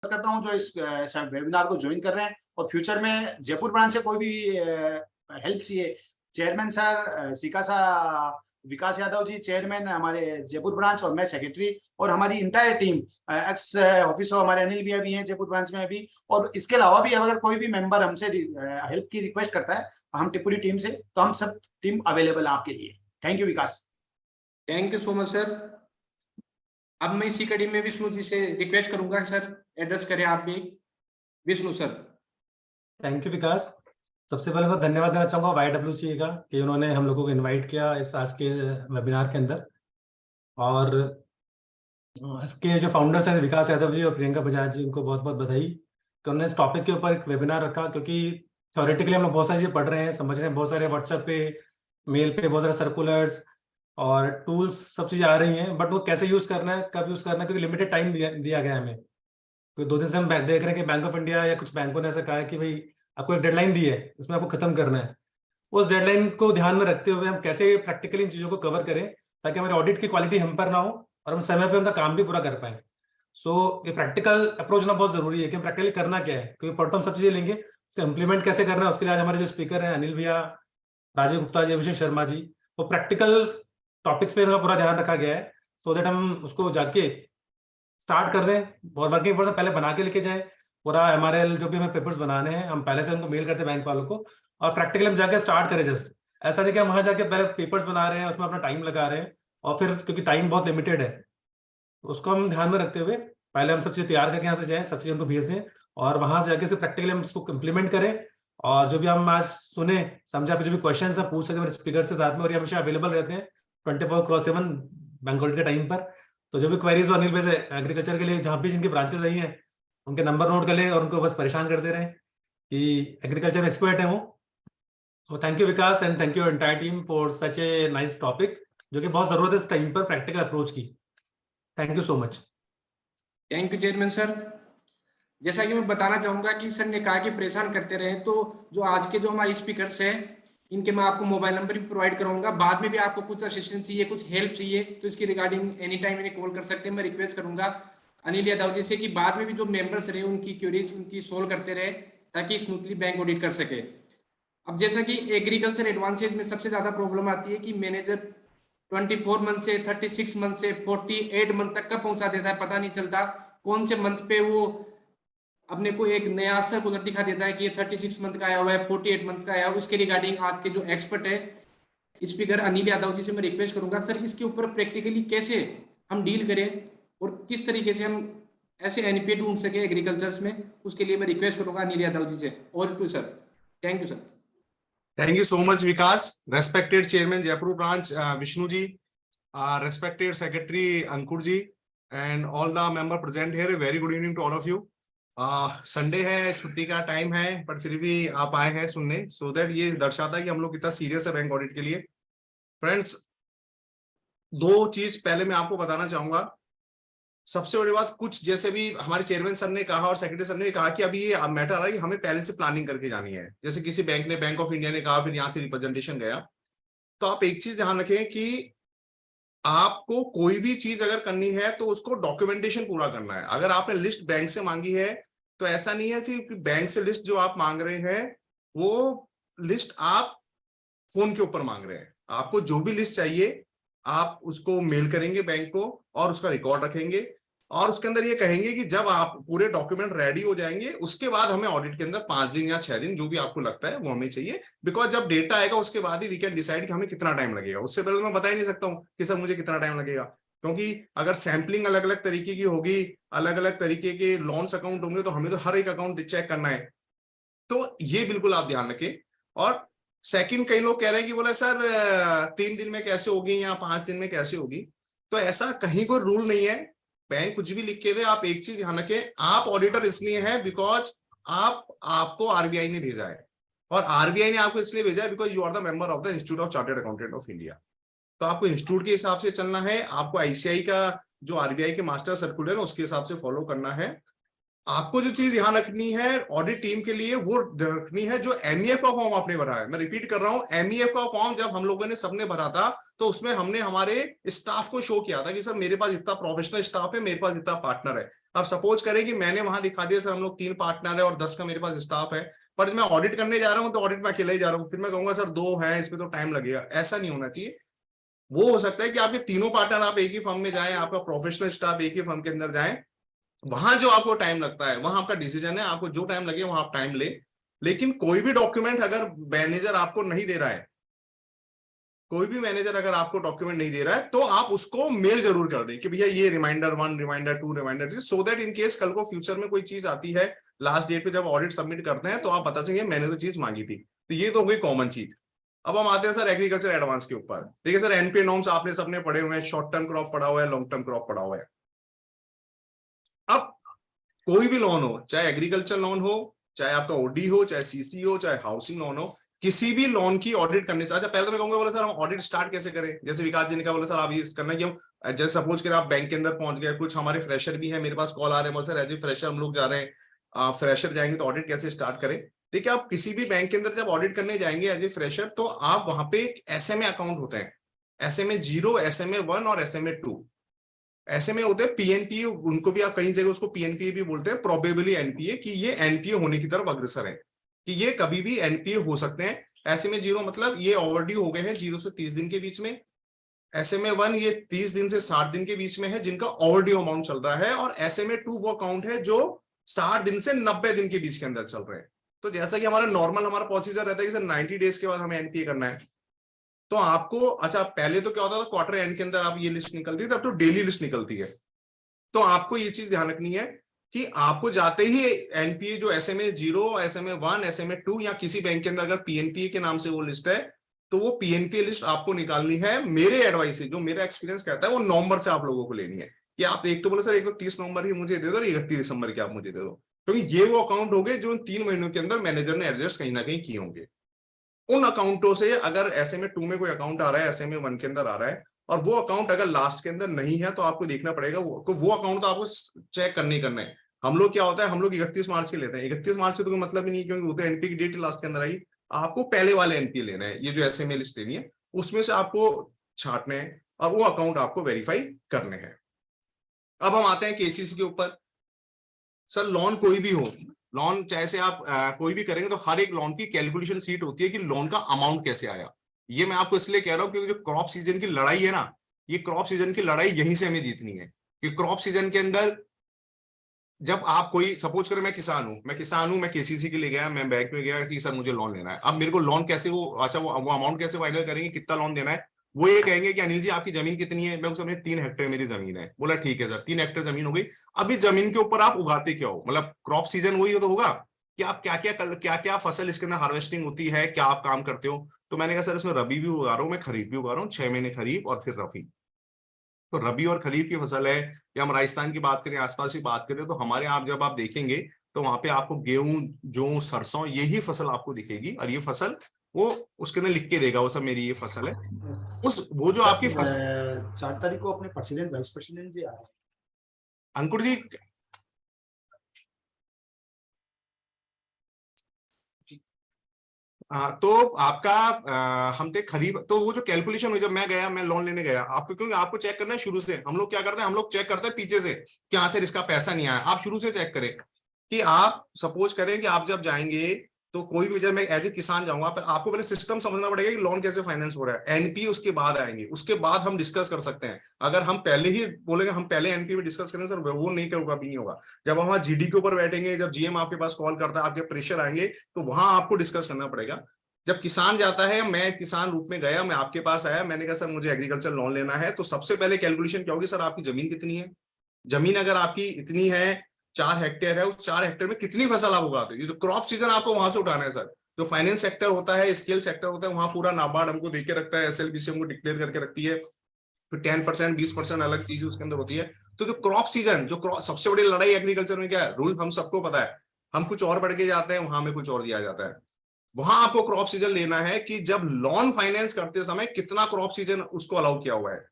करता हूँ जो इस वेबिनार को ज्वाइन कर रहे हैं और फ्यूचर में जयपुर ब्रांच से कोई भी हेल्प चाहिए, चेयरमैन सर सीका सा विकास यादव जी चेयरमैन हमारे जयपुर ब्रांच और मैं सेक्रेटरी और हमारी इंटायर टीम एक्स ऑफिसर हमारे अनिल भैया भी हैं जयपुर ब्रांच में अभी और इसके अलावा भी अगर कोई भी मेंबर हमसे हेल्प की रिक्वेस्ट करता है हम पूरी टीम से तो हम सब टीम अवेलेबल है आपके लिए। Thank you Vikas. Thank you so much sir. अब मैं इसी कड़ी में विष्णु जी से रिक्वेस्ट करूंगा सर एड्रेस करें आप भी। विष्णु सर। थैंक यू विकास। सबसे पहले मैं धन्यवाद देना चाहूँगा YWCA का कि उन्होंने हम लोगों को इनवाइट किया इस आज के वेबिनार के अंदर। और इसके जो फाउंडर्स हैं विकास यादव जी और प्रियंका बजाज जी, उनको बहुत बहुत बधाई कि उन्होंने इस टॉपिक के ऊपर एक वेबिनार रखा, क्योंकि थ्योरेटिकली हम लोग बहुत सारी चीज़ें पढ़ रहे हैं, समझ रहे हैं, बहुत सारे व्हाट्सएप पे मेल पे बहुत सारे सर्कुलर्स और टूल्स सब चीज़ें आ रही हैं, बट वो कैसे यूज़ करना है, कब यूज़ करना है, क्योंकि लिमिटेड टाइम दिया गया है हमें। तो 2 दिन से हम देख रहे हैं कि बैंक ऑफ इंडिया या कुछ बैंकों ने ऐसा कहा है कि भाई आपको एक डेडलाइन दी है, उसमें आपको खत्म करना है। उस डेडलाइन को ध्यान में रखते हुए हम कैसे प्रैक्टिकली इन चीज़ों को कवर करें ताकि हमारे ऑडिट की क्वालिटी हम पर ना हो और हम समय पे उनका काम भी पूरा कर पाए। सो ये प्रैक्टिकल अप्रोच ना बहुत जरूरी है कि हम प्रैक्टिकली करना क्या है, क्योंकि पढ़ तो हम सब चीजें लेंगे, उसको इम्प्लीमेंट कैसे करना है उसके लिए आज हमारे जो स्पीकर हैं अनिल भैया, राजीव गुप्ता जी, अभिषेक शर्मा जी, वो प्रैक्टिकल टॉपिक्स पे इनका पूरा ध्यान रखा गया है सो दैट हम उसको जाके स्टार्ट कर दें और वर्किंग प्रोसेस पहले बना के लेके जाए। पूरा MRL जो भी हमें पेपर्स बनाने हैं हम पहले से उनको मेल करते हैं बैंक वालों को और प्रैक्टिकली हम जाके स्टार्ट करें। जस्ट ऐसा नहीं कि हम वहां जाके पहले पेपर्स बना रहे हैं उसमें अपना टाइम लगा रहे हैं और फिर क्योंकि टाइम बहुत लिमिटेड है उसको हम ध्यान में रखते हुए पहले हम सब चीज़ तैयार करके यहाँ से जाएं, सब चीज़ उनको भेज दें और वहां से जाके से प्रैक्टिकली हम उसको इम्प्लीमेंट करें। और जो भी हम आज सुने समझा जो भी क्वेश्चन है पूछ सकते हैं स्पीकर से साथ में, और ये हमेशा अवेलेबल रहते हैं 24/7 बैंक हॉलिडे के टाइम पर। तो जो भी क्वेरीज हो अनिल भाई से एग्रीकल्चर के लिए जहाँ भी जिनकी ब्रांचेस आई हैं उनके नंबर नोट कर लें और उनको बस परेशान करते रहें कि एग्रीकल्चर में एक्सपर्ट है वो। तो thank you Vikas and thank you entire team for such a nice topic जो कि बहुत जरूरत है इस टाइम पर प्रैक्टिकल अप्रोच की। Thank you so much. Thank you chairman sir. जैसा कि मैं बताना चाहूंगा कि सर ने कहा कि परेशान करते रहे, तो जो आज के जो हमारे स्पीकर्स हैं इनके मैं आपको मोबाइल नंबर भी प्रोवाइड कराऊंगा। बाद में भी आपको कुछ असिस्टेंस चाहिए, कुछ हेल्प चाहिए तो इसकी रिगार्डिंग एनी टाइम इन्हें कॉल कर सकते हैं। मैं रिक्वेस्ट करूंगा अनिल यादव जी से कि बाद में भी जो मेंबर्स रहे उनकी क्वेरीज उनकी सोल्व करते रहे ताकि स्मूथली बैंक ऑडिट कर सके। अब जैसा कि एग्रीकल्चर एडवांसेज में सबसे ज्यादा प्रॉब्लम आती है कि मैनेजर 24 मंथ से 36 मंथ से 48 मंथ तक का पहुंचा देता है, पता नहीं चलता कौन से मंथ पे वो अपने को एक नया सर्कुलर दिखा देता है कि ये 36 मंथ का आया हुआ है, 48 मंथ का आया हुआ है। उसके रिगार्डिंग आज के जो एक्सपर्ट है स्पीकर अनिल यादव जी से मैं रिक्वेस्ट करूंगा सर इसके ऊपर प्रैक्टिकली कैसे हम डील करें और किस तरीके से हम ऐसे एनपीए ढूंढ सके एग्रीकल्चर में, उसके लिए मैं रिक्वेस्ट करूंगा अनिल यादव जी से। और to sir. Thank you sir. Thank you so much, Vikas. Respected Chairman Jaipur Branch Vishnu ji, respected Secretary Ankur ji, and all the member present here. A very good evening to all of you. Sunday है, छुट्टी का time है, पर फिर भी आप आए हैं सुनने, so that ये दर्शाता है कि हम लोग कितना सीरियस है बैंक ऑडिट के लिए। फ्रेंड्स, दो चीज पहले मैं आपको बताना चाहूंगा। सबसे बड़ी बात, कुछ जैसे भी हमारे चेयरमैन सर ने कहा और सेक्रेटरी सर ने कहा कि अभी ये मैटर आ रहा है कि हमें पहले से प्लानिंग करके जानी है। जैसे किसी बैंक ने, बैंक ऑफ इंडिया ने कहा, फिर यहाँ से रिप्रेजेंटेशन गया। तो आप एक चीज ध्यान रखें कि आपको कोई भी चीज अगर करनी है तो उसको डॉक्यूमेंटेशन पूरा करना है। अगर आपने लिस्ट बैंक से मांगी है तो ऐसा नहीं है सिर्फ बैंक से लिस्ट जो आप मांग रहे हैं वो लिस्ट आप फोन के ऊपर मांग रहे हैं। आपको जो भी लिस्ट चाहिए आप उसको मेल करेंगे बैंक को और उसका रिकॉर्ड रखेंगे और उसके अंदर ये कहेंगे कि जब आप पूरे डॉक्यूमेंट रेडी हो जाएंगे उसके बाद हमें ऑडिट के अंदर 5 दिन या 6 दिन जो भी आपको लगता है वो हमें चाहिए। बिकॉज जब डेटा आएगा उसके बाद ही वी कैन डिसाइड कि हमें कितना टाइम लगेगा। उससे पहले मैं बता ही नहीं सकता हूँ कि सर मुझे कितना टाइम लगेगा, क्योंकि अगर सैंपलिंग अलग अलग तरीके की होगी, अलग अलग तरीके के लॉन्स अकाउंट होंगे तो हमें तो हर एक अकाउंट चेक करना है। तो ये बिल्कुल आप ध्यान रखें। और सेकंड, कई लोग कह रहे हैं कि बोला सर 3 दिन में कैसे होगी या 5 दिन में कैसे होगी, तो ऐसा कहीं कोई रूल नहीं है। बैंक कुछ भी लिख के दे, आप एक चीज ध्यान रखें, आप ऑडिटर इसलिए हैं बिकॉज आपको आरबीआई ने भेजा है और आरबीआई ने आपको इसलिए भेजा है because you are the member of the institute of chartered accountant of India. तो आपको इंस्टीट्यूट के हिसाब से चलना है, आपको आईसीआई का जो आरबीआई के मास्टर सर्कुलर है उसके हिसाब से फॉलो करना है। आपको जो चीज ध्यान रखनी है ऑडिट टीम के लिए वो रखनी है, जो MEF का फॉर्म आपने भरा है, मैं रिपीट कर रहा हूं, MEF का फॉर्म जब हम लोगों ने सबने भरा था तो उसमें हमने हमारे स्टाफ को शो किया था कि सर मेरे पास इतना प्रोफेशनल स्टाफ है, मेरे पास इतना पार्टनर है। अब सपोज करें कि मैंने वहां दिखा दिया सर हम लोग 3 पार्टनर है और 10 का मेरे पास स्टाफ है, पर मैं ऑडिट करने जा रहा हूं तो ऑडिट में अकेला ही जा रहा हूं, फिर मैं कहूंगा सर 2 है, इसमें तो टाइम लगेगा। ऐसा नहीं होना चाहिए। वो हो सकता है कि आपके तीनों पार्टनर आप एक ही फर्म में जाएं, आपका प्रोफेशनल स्टाफ एक ही फर्म के अंदर जाए, वहां जो आपको टाइम लगता है वहां आपका डिसीजन है, आपको जो टाइम लगे वहां आप टाइम ले। लेकिन कोई भी डॉक्यूमेंट अगर मैनेजर आपको नहीं दे रहा है, कोई भी मैनेजर अगर आपको डॉक्यूमेंट नहीं दे रहा है तो आप उसको मेल जरूर कर दें कि भैया ये reminder 1, reminder 2, reminder 3, so that in case कल को फ्यूचर में कोई चीज आती है लास्ट डेट पे जब ऑडिट सबमिट करते हैं तो आप बता सकेंगे मैंने तो चीज मांगी थी। तो ये तो हो गई कॉमन चीज। अब हम आते हैं सर एग्रीकल्चर एडवांस के ऊपर। देखिए सर एनपीए नॉर्म्स आपने सबने पढ़े हुए हैं, शॉर्ट टर्म क्रॉप पढ़ा हुआ है, लॉन्ग टर्म क्रॉप पढ़ा हुआ है। अब कोई भी लोन हो, चाहे एग्रीकल्चर लोन हो, चाहे आपका ओडी हो, चाहे सीसी हो, चाहे हाउसिंग लोन हो, किसी भी लोन की ऑडिट करने से, अच्छा पहले तो मैं कहूंगा बोला सर हम ऑडिट स्टार्ट कैसे करें, जैसे विकास जी ने कहा बोला सर आप ये करना कि हम जैसे सपोज करें आप बैंक के अंदर पहुंच गए, कुछ हमारे फ्रेशर भी है, मेरे पास कॉल आ रहे हैं सर एज ए फ्रेशर हम लोग जा रहे हैं, फ्रेशर जाएंगे तो ऑडिट कैसे स्टार्ट करें। देखिए आप किसी भी बैंक के अंदर जब ऑडिट करने जाएंगे एज ए फ्रेशर तो आप वहां पे एक SMA अकाउंट होते हैं, SMA 0, SMA 1 और SMA 2। SMA होते हैं PNPA, उनको भी आप कई जगह उसको PNPA भी बोलते हैं, प्रोबेबली NPA, कि ये NPA होने की तरफ अग्रसर है, कि ये कभी भी NPA हो सकते हैं। SMA 0 मतलब ये ओवरड्यू हो गए हैं 0 से 30 दिन के बीच में। SMA 1 ये 30 दिन से 60 दिन के बीच में है जिनका ओवरड्यू अमाउंट चल रहा है, और SMA 2 वो अकाउंट है जो 60 दिन से 90 दिन के बीच के अंदर चल रहे हैं। तो जैसा कि हमारा नॉर्मल हमारा प्रोसीजर रहता है कि सर 90 डेज के बाद हमें NPA करना है, तो आपको अच्छा पहले तो क्या होता था क्वार्टर एंड के अंदर आप ये लिस्ट निकलती है, अब तो डेली लिस्ट निकलती है। तो आपको ये चीज ध्यान रखनी है कि आपको जाते ही NPA जो SMA 0, SMA 1, SMA 2 या किसी बैंक के अंदर अगर PNPA के नाम से वो लिस्ट है तो वो PNPA लिस्ट आपको निकालनी है। मेरे एडवाइस है, जो मेरा एक्सपीरियंस कहता है, वो नवंबर से आप लोगों को लेनी है कि आप एक तो बोले सर एक तो 30 नवंबर ही मुझे दे दो और 31 दिसंबर की आप मुझे दे दो, क्योंकि ये वो अकाउंट हो गए जो 3 महीनों के अंदर मैनेजर ने एडजस्ट कहीं ना कहीं किए होंगे। उन अकाउंटों से अगर SMA 2 में कोई अकाउंट आ रहा है, SMA 1 के अंदर आ रहा है और वो अकाउंट अगर लास्ट के अंदर नहीं है तो आपको देखना पड़ेगा वो अकाउंट तो आपको चेक करना ही करना है। हम लोग क्या होता है, हम लोग 31 मार्च के लेते हैं, 31 मार्च के तो कोई मतलब ही नहीं, क्योंकि वो तो NPA की डेट लास्ट के अंदर आई। आपको पहले वाले NPA लेना है, ये जो SMA लिस्ट लेनी है उसमें से आपको छांटने हैं और वो अकाउंट आपको वेरीफाई करने हैं। अब हम आते हैं KCC के ऊपर। सर लोन कोई भी हो, लोन चाहे से आप कोई भी करेंगे तो हर एक लोन की कैलकुलेशन शीट होती है कि लोन का अमाउंट कैसे आया। ये मैं आपको इसलिए कह रहा हूं क्योंकि जो क्रॉप सीजन की लड़ाई है ना, ये क्रॉप सीजन की लड़ाई यहीं से हमें जीतनी है। कि क्रॉप सीजन के अंदर जब आप कोई सपोज करें मैं किसान हूं, मैं KCC के लिए गया, मैं बैंक में गया कि सर मुझे लोन लेना है। अब मेरे को लोन कैसे वो अमाउंट कैसे फाइनल करेंगे, कितना लोन देना है, वो ये कहेंगे कि अनिल जी आपकी जमीन कितनी है, मैं उसमें 3 हेक्टेयर मेरी जमीन है। बोला ठीक है सर 3 हेक्टेयर जमीन हो गई। अभी जमीन के ऊपर आप उगाते क्या हो, मतलब क्रॉप सीजन वही तो होगा कि आप क्या क्या फसल इसके अंदर हार्वेस्टिंग होती है, क्या आप काम करते हो। तो मैंने कहा सर इसमें रबी भी उगा रहा हूँ, मैं खरीफ भी उगा रहा हूँ, 6 महीने खरीफ और फिर रबी। तो रबी और खरीफ की फसल है, या हम राजस्थान की बात करें, आसपास की बात करें, तो हमारे यहाँ जब आप देखेंगे तो वहां पे आपको गेहूं, जौ, सरसों यही फसल आपको दिखेगी, और ये फसल वो उसके अंदर लिख के देगा वो सब मेरी ये फसल है। वो जो आपकी 4 तारीख को अपने प्रेसिडेंट वाइस प्रेसिडेंट जी आ रहे हैं। अंकुर जी तो आपका हम थे खरीफ, तो वो जो कैलकुलेशन हुई जब मैं गया, मैं लोन लेने गया, आपको क्योंकि आपको चेक करना है शुरू से। हम लोग क्या करते हैं, हम लोग चेक करते हैं पीछे से कि हाँ सर इसका पैसा नहीं आया। आप शुरू से चेक करें कि आप सपोज करें कि आप जब जाएंगे तो कोई भी, जब मैं एज ए किसान जाऊंगा, पर आपको पहले सिस्टम समझना पड़ेगा कि लोन कैसे फाइनेंस हो रहा है। NPA उसके बाद आएंगे, उसके बाद हम डिस्कस कर सकते हैं। अगर हम पहले ही बोलेंगे हम पहले NPA में डिस्कस करें सर, वो नहीं होगा, भी नहीं होगा। जब हम GD के ऊपर बैठेंगे, जब GM आपके पास कॉल करता है, आपके प्रेशर आएंगे, तो वहां आपको डिस्कस करना पड़ेगा। जब किसान जाता है, मैं किसान रूप में गया, मैं आपके पास आया, मैंने कहा सर मुझे एग्रीकल्चर लोन लेना है, तो सबसे पहले कैलकुलेशन क्या होगी, सर आपकी जमीन कितनी है। जमीन अगर आपकी इतनी है, 4 हेक्टेयर है, उस 4 हेक्टेयर में कितनी फसल आप उगाते हो। ये जो क्रॉप सीजन आपको वहां से उठाना है सर। जो फाइनेंस सेक्टर होता है, स्केल सेक्टर होता है, वहां पूरा नाबार्ड हमको देख के रखता है, SLBC हमको डिक्लेयर करके रखती है, फिर 10%, 20% अलग चीज उसके अंदर होती है। तो जो क्रॉप सीजन, जो सबसे बड़ी लड़ाई एग्रीकल्चर में क्या है, रूल हम सबको पता है, हम कुछ और बढ़ के जाते हैं, वहां में कुछ और दिया जाता है। वहां आपको क्रॉप सीजन लेना है कि जब लोन फाइनेंस करते समय कितना क्रॉप सीजन उसको अलाउ किया हुआ है।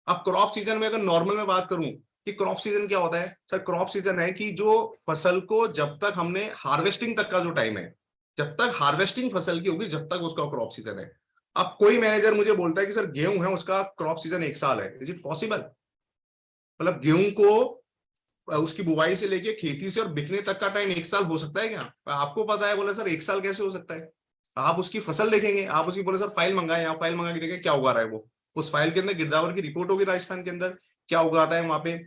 अब क्रॉप सीजन में अगर नॉर्मल में बात करूं कि क्रॉप सीजन क्या होता है। सर क्रॉप सीजन है कि जो फसल को जब तक हमने हार्वेस्टिंग तक का जो टाइम है, जब तक हार्वेस्टिंग फसल की होगी जब तक उसका क्रॉप सीजन है। अब कोई मैनेजर मुझे बोलता है कि सर गेहूं है उसका क्रॉप सीजन 1 साल है, इज इट पॉसिबल? मतलब गेहूं को उसकी बुवाई से लेके खेती से और बिकने तक का टाइम 1 साल हो सकता है क्या? आपको पता है? बोले सर 1 साल कैसे हो सकता है? आप उसकी फसल देखेंगे, आप उसकी बोले सर फाइल मंगाए, आप फाइल मंगा के देखें क्या उगा रहा है वो, उस फाइल के अंदर गिरदावर की रिपोर्ट होगी राजस्थान के अंदर, क्या उगाता है वहां पे,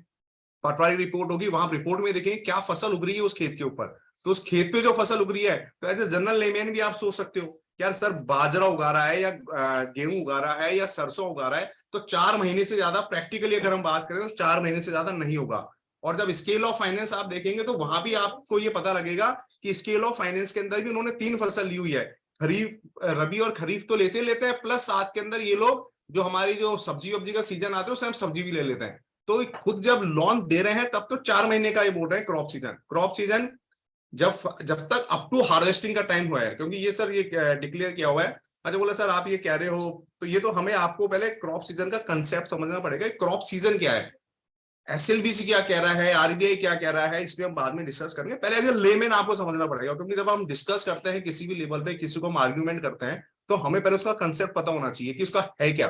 पटवारी रिपोर्ट होगी, वहां रिपोर्ट में देखेंगे क्या फसल उग रही है उस खेत के ऊपर। तो उस खेत पे जो फसल उग रही है, तो एज ए जनरल लेमैन भी आप सोच सकते हो यार सर बाजरा उगा रहा है या गेहूं उगा रहा है या सरसों उगा रहा है, तो 4 महीने से ज्यादा प्रैक्टिकली अगर हम बात करें तो 4 महीने से ज्यादा नहीं होगा। और जब स्केल ऑफ फाइनेंस आप देखेंगे तो वहां भी आपको ये पता लगेगा कि स्केल ऑफ फाइनेंस के अंदर भी उन्होंने 3 फसल ली हुई है, खरीफ, रबी और खरीफ तो लेते हैं, प्लस साथ के अंदर ये लोग जो हमारी जो सब्जी वब्जी का सीजन आता है उसमें हम सब्जी भी ले लेते हैं। तो खुद जब लोन दे रहे हैं तब तो 4 महीने का ये बोल रहे हैं क्रॉप सीजन। क्रॉप सीजन जब तक अप टू हार्वेस्टिंग का टाइम हुआ है, क्योंकि ये सर ये डिक्लेयर किया हुआ है। अच्छा बोला सर आप ये कह रहे हो, तो ये तो हमें आपको पहले क्रॉप सीजन का कंसेप्ट समझना पड़ेगा। क्रॉप सीजन क्या है, एसएलबीसी क्या कह रहा है, आरबीआई क्या कह रहा है, इसलिए हम बाद में डिस्कस करेंगे। पहले एज ए लेमैन आपको समझना पड़ेगा, क्योंकि जब हम डिस्कस करते हैं किसी भी लेवल पे, किसी को हम आर्ग्यूमेंट करते हैं, तो हमें पहले उसका कंसेप्ट पता होना चाहिए कि उसका है क्या।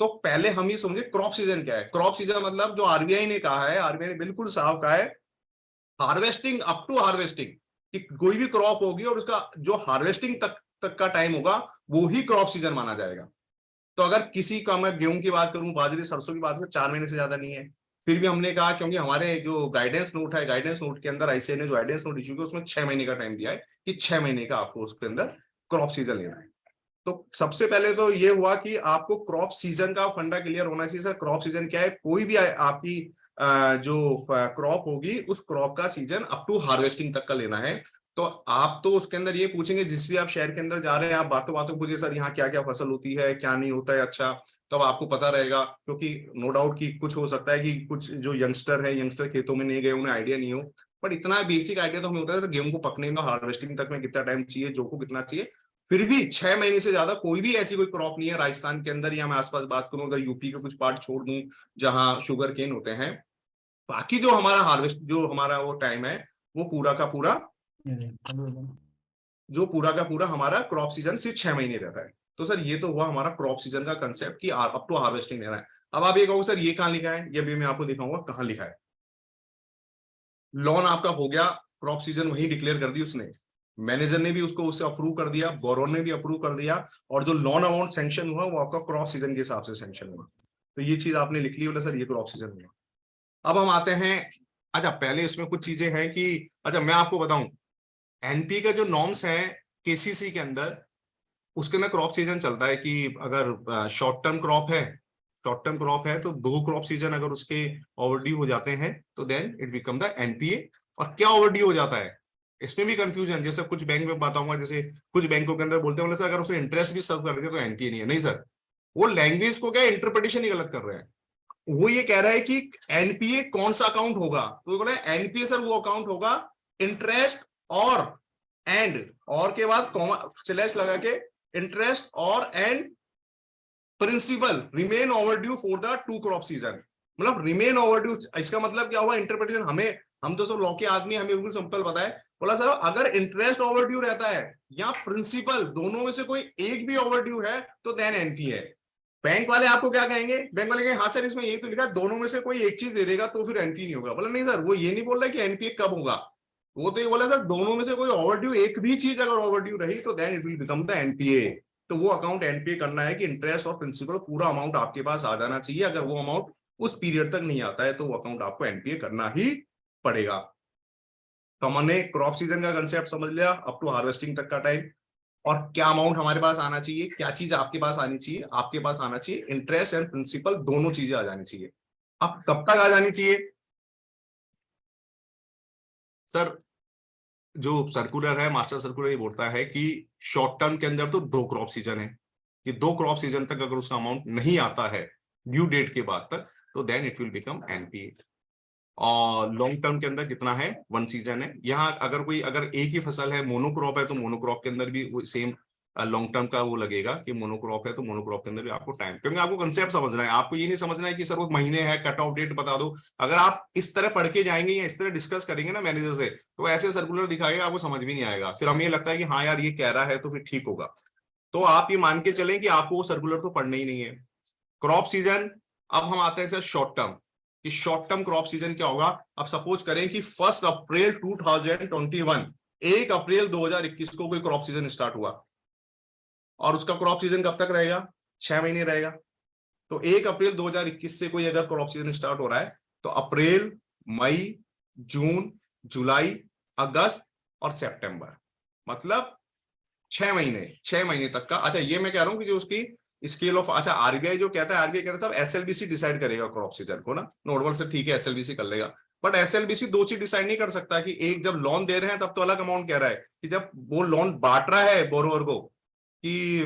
तो पहले हम ये समझे क्रॉप सीजन क्या है। क्रॉप सीजन मतलब जो आरबीआई ने कहा है, आरबीआई ने बिल्कुल साफ कहा है, हार्वेस्टिंग अप टू हार्वेस्टिंग, कि कोई भी क्रॉप होगी और उसका जो हार्वेस्टिंग तक का टाइम होगा वो ही क्रॉप सीजन माना जाएगा। तो अगर किसी का, मैं गेहूं की बात करूं, बाजरे सरसों की बात करूं, 4 महीने से ज्यादा नहीं है। फिर भी हमने कहा क्योंकि हमारे जो गाइडेंस नोट है, गाइडेंस नोट के अंदर आईसीएआई ने जो गाइडेंस नोट इश्यू किया उसमें 6 महीने का टाइम दिया है कि 6 महीने का आपको उसके अंदर क्रॉप सीजन लेना है। तो सबसे पहले तो ये हुआ कि आपको क्रॉप सीजन का फंडा क्लियर होना चाहिए। सर क्रॉप सीजन क्या है? कोई भी आपकी जो क्रॉप होगी उस क्रॉप का सीजन अप टू हार्वेस्टिंग तक का लेना है। तो आप तो उसके अंदर ये पूछेंगे, जिस भी आप शहर के अंदर जा रहे हैं, आप बातों बातों पूछिए सर यहाँ क्या क्या फसल होती है, क्या नहीं होता है। अच्छा तो आपको पता रहेगा, क्योंकि नो डाउट कि कुछ हो सकता है कि कुछ जो यंगस्टर है, यंगस्टर खेतों में नहीं गए, उन्हें आइडिया नहीं हो, बट इतना बेसिक आइडिया तो हमें होता है गेहूं को पकने में, हार्वेस्टिंग तक में कितना टाइम चाहिए, जो को कितना चाहिए। फिर भी 6 महीने से ज्यादा कोई भी ऐसी कोई क्रॉप नहीं है राजस्थान के अंदर, या मैं आसपास बात करूं अगर यूपी के कुछ पार्ट छोड़ दूं जहां शुगर केन होते हैं, बाकी जो हमारा हार्वेस्ट, जो हमारा वो टाइम है, वो पूरा का पूरा हमारा क्रॉप सीजन सिर्फ 6 महीने रहता है। तो सर ये तो हुआ हमारा क्रॉप सीजन का कंसेप्ट कि अप टू हार्वेस्टिंग लेना है। अब आप ये कहोगे सर ये कहां लिखा है, ये भी मैं आपको दिखाऊंगा कहां लिखा है। लोन आपका हो गया, क्रॉप सीजन वही डिक्लेयर कर दी उसने, मैनेजर ने भी उसको उससे अप्रूव कर दिया, बोरो ने भी अप्रूव कर दिया, और जो लोन अमाउंट सैंक्शन हुआ वो आपका क्रॉप सीजन के हिसाब से सैंक्शन हुआ। तो ये चीज आपने लिख ली, बोला सर ये क्रॉप सीजन हुआ। अब हम आते हैं, अच्छा पहले इसमें कुछ चीजें हैं कि, अच्छा मैं आपको बताऊं, एनपी का जो नॉर्म्स है केसीसी के अंदर, उसके अंदर क्रॉप सीजन चलता है कि अगर शॉर्ट टर्म क्रॉप है तो 2 क्रॉप सीजन अगर उसके ओवरड्यू हो जाते हैं तो then it become the NPA. और क्या ओवरड्यू हो जाता है, इसमें भी कंफ्यूजन, जैसे कुछ बैंक में बताऊंगा, जैसे कुछ बैंकों के अंदर बोलते हैं सर अगर उसे इंटरेस्ट भी सर्व कर देते तो एनपीए नहीं है। नहीं सर, वो लैंग्वेज को क्या इंटरप्रिटेशन ही गलत कर रहे हैं। वो ये कह रहा है कि एनपीए कौन सा अकाउंट होगा, तो बोला एनपीए सर वो अकाउंट होगा इंटरेस्ट और एंड, और के बाद स्लैश लगा के, इंटरेस्ट और end principal remain overdue for the 2 crop season. मतलब रिमेन ओवरड्यू, इसका मतलब क्या हुआ इंटरप्रिटेशन, हम तो सब लॉ के आदमी, हमें बिल्कुल सिंपल पता है। बोला सर अगर इंटरेस्ट ओवरड्यू रहता है या प्रिंसिपल, दोनों में से कोई एक भी ओवरड्यू है तो देन एनपीए है। बैंक वाले आपको क्या कहेंगे, बैंक वाले कहेंगे हाँ सर इसमें ये तो लिखा है दोनों में से कोई एक चीज दे देगा तो फिर एनपीए नहीं होगा। बोला नहीं सर, वो ये नहीं बोल रहा कि एनपीए कब होगा, वो तो ये बोला सर दोनों में से कोई ओवरड्यू, एक भी चीज अगर ओवरड्यू रही तो then it will become the NPA. तो वो अकाउंट एनपीए करना है कि इंटरेस्ट और प्रिंसिपल पूरा अमाउंट आपके पास आ जाना चाहिए। अगर वो अमाउंट उस पीरियड तक नहीं आता है तो वो अकाउंट आपको एनपीए करना ही पड़ेगा। तो हमने क्रॉप सीजन का कंसेप्ट समझ लिया, अप टू हार्वेस्टिंग तक का टाइम, और क्या अमाउंट हमारे पास आना चाहिए, क्या चीज आपके पास आनी चाहिए, आपके पास आना चाहिए इंटरेस्ट एंड प्रिंसिपल, दोनों चीजें आ जानी चाहिए। अब कब तक आ जानी चाहिए सर? जो सर्कुलर है, मास्टर सर्कुलर, ये बोलता है कि शॉर्ट टर्म के अंदर तो 2 क्रॉप सीजन है, कि 2 क्रॉप सीजन तक अगर उसका अमाउंट नहीं आता है ड्यू डेट के बाद तक तो then it will become NPA. और लॉन्ग टर्म के अंदर कितना है, 1 सीजन है। यहाँ अगर एक ही फसल है, मोनोक्रॉप है, तो मोनोक्रॉप के अंदर भी सेम लॉन्ग टर्म का वो लगेगा कि मोनोक्रॉप है तो मोनोक्रॉप के अंदर भी आपको टाइम, क्योंकि आपको कंसेप्ट समझना है, आपको ये नहीं समझना है कि सर वो महीने है कट ऑफ डेट बता दो। अगर आप इस तरह पढ़ के जाएंगे या इस तरह डिस्कस करेंगे ना मैनेजर से, तो ऐसे सर्कुलर दिखाएगा आपको समझ भी नहीं आएगा, फिर हमें ये लगता है कि हाँ यार ये कह रहा है तो फिर ठीक होगा। तो आप ये मान के चलें कि आपको वो सर्कुलर तो पढ़ना ही नहीं है। क्रॉप सीजन, अब हम आते हैं सर शॉर्ट टर्म, कि शॉर्ट टर्म क्रॉप सीजन क्या होगा। अब सपोज करें कि 1 अप्रैल 2021, 1 अप्रैल 2021 को कोई क्रॉप सीजन स्टार्ट हुआ और उसका क्रॉप सीजन कब तक रहेगा, 6 महीने रहेगा। तो 1 अप्रैल 2021 से कोई अगर क्रॉप सीजन स्टार्ट हो रहा है तो अप्रैल, मई, जून, जुलाई, अगस्त और सितंबर, मतलब 6 महीने, 6 महीने तक का। अच्छा ये मैं कह रहा हूं कि जो उसकी स्केल ऑफ, अच्छा आरबीआई जो कहता है, आरबीआई कहता है एसएलबीसी डिसाइड करेगा क्रॉप सीजन को ना, नोटबल से ठीक है एसएलबीसी कर लेगा, बट एसएलबीसी दो चीज डिसाइड नहीं कर सकता कि एक जब लोन दे रहे हैं तब तो अलग अमाउंट कह रहा है, कि जब वो लोन बांट रहा है बोरोवर को, कि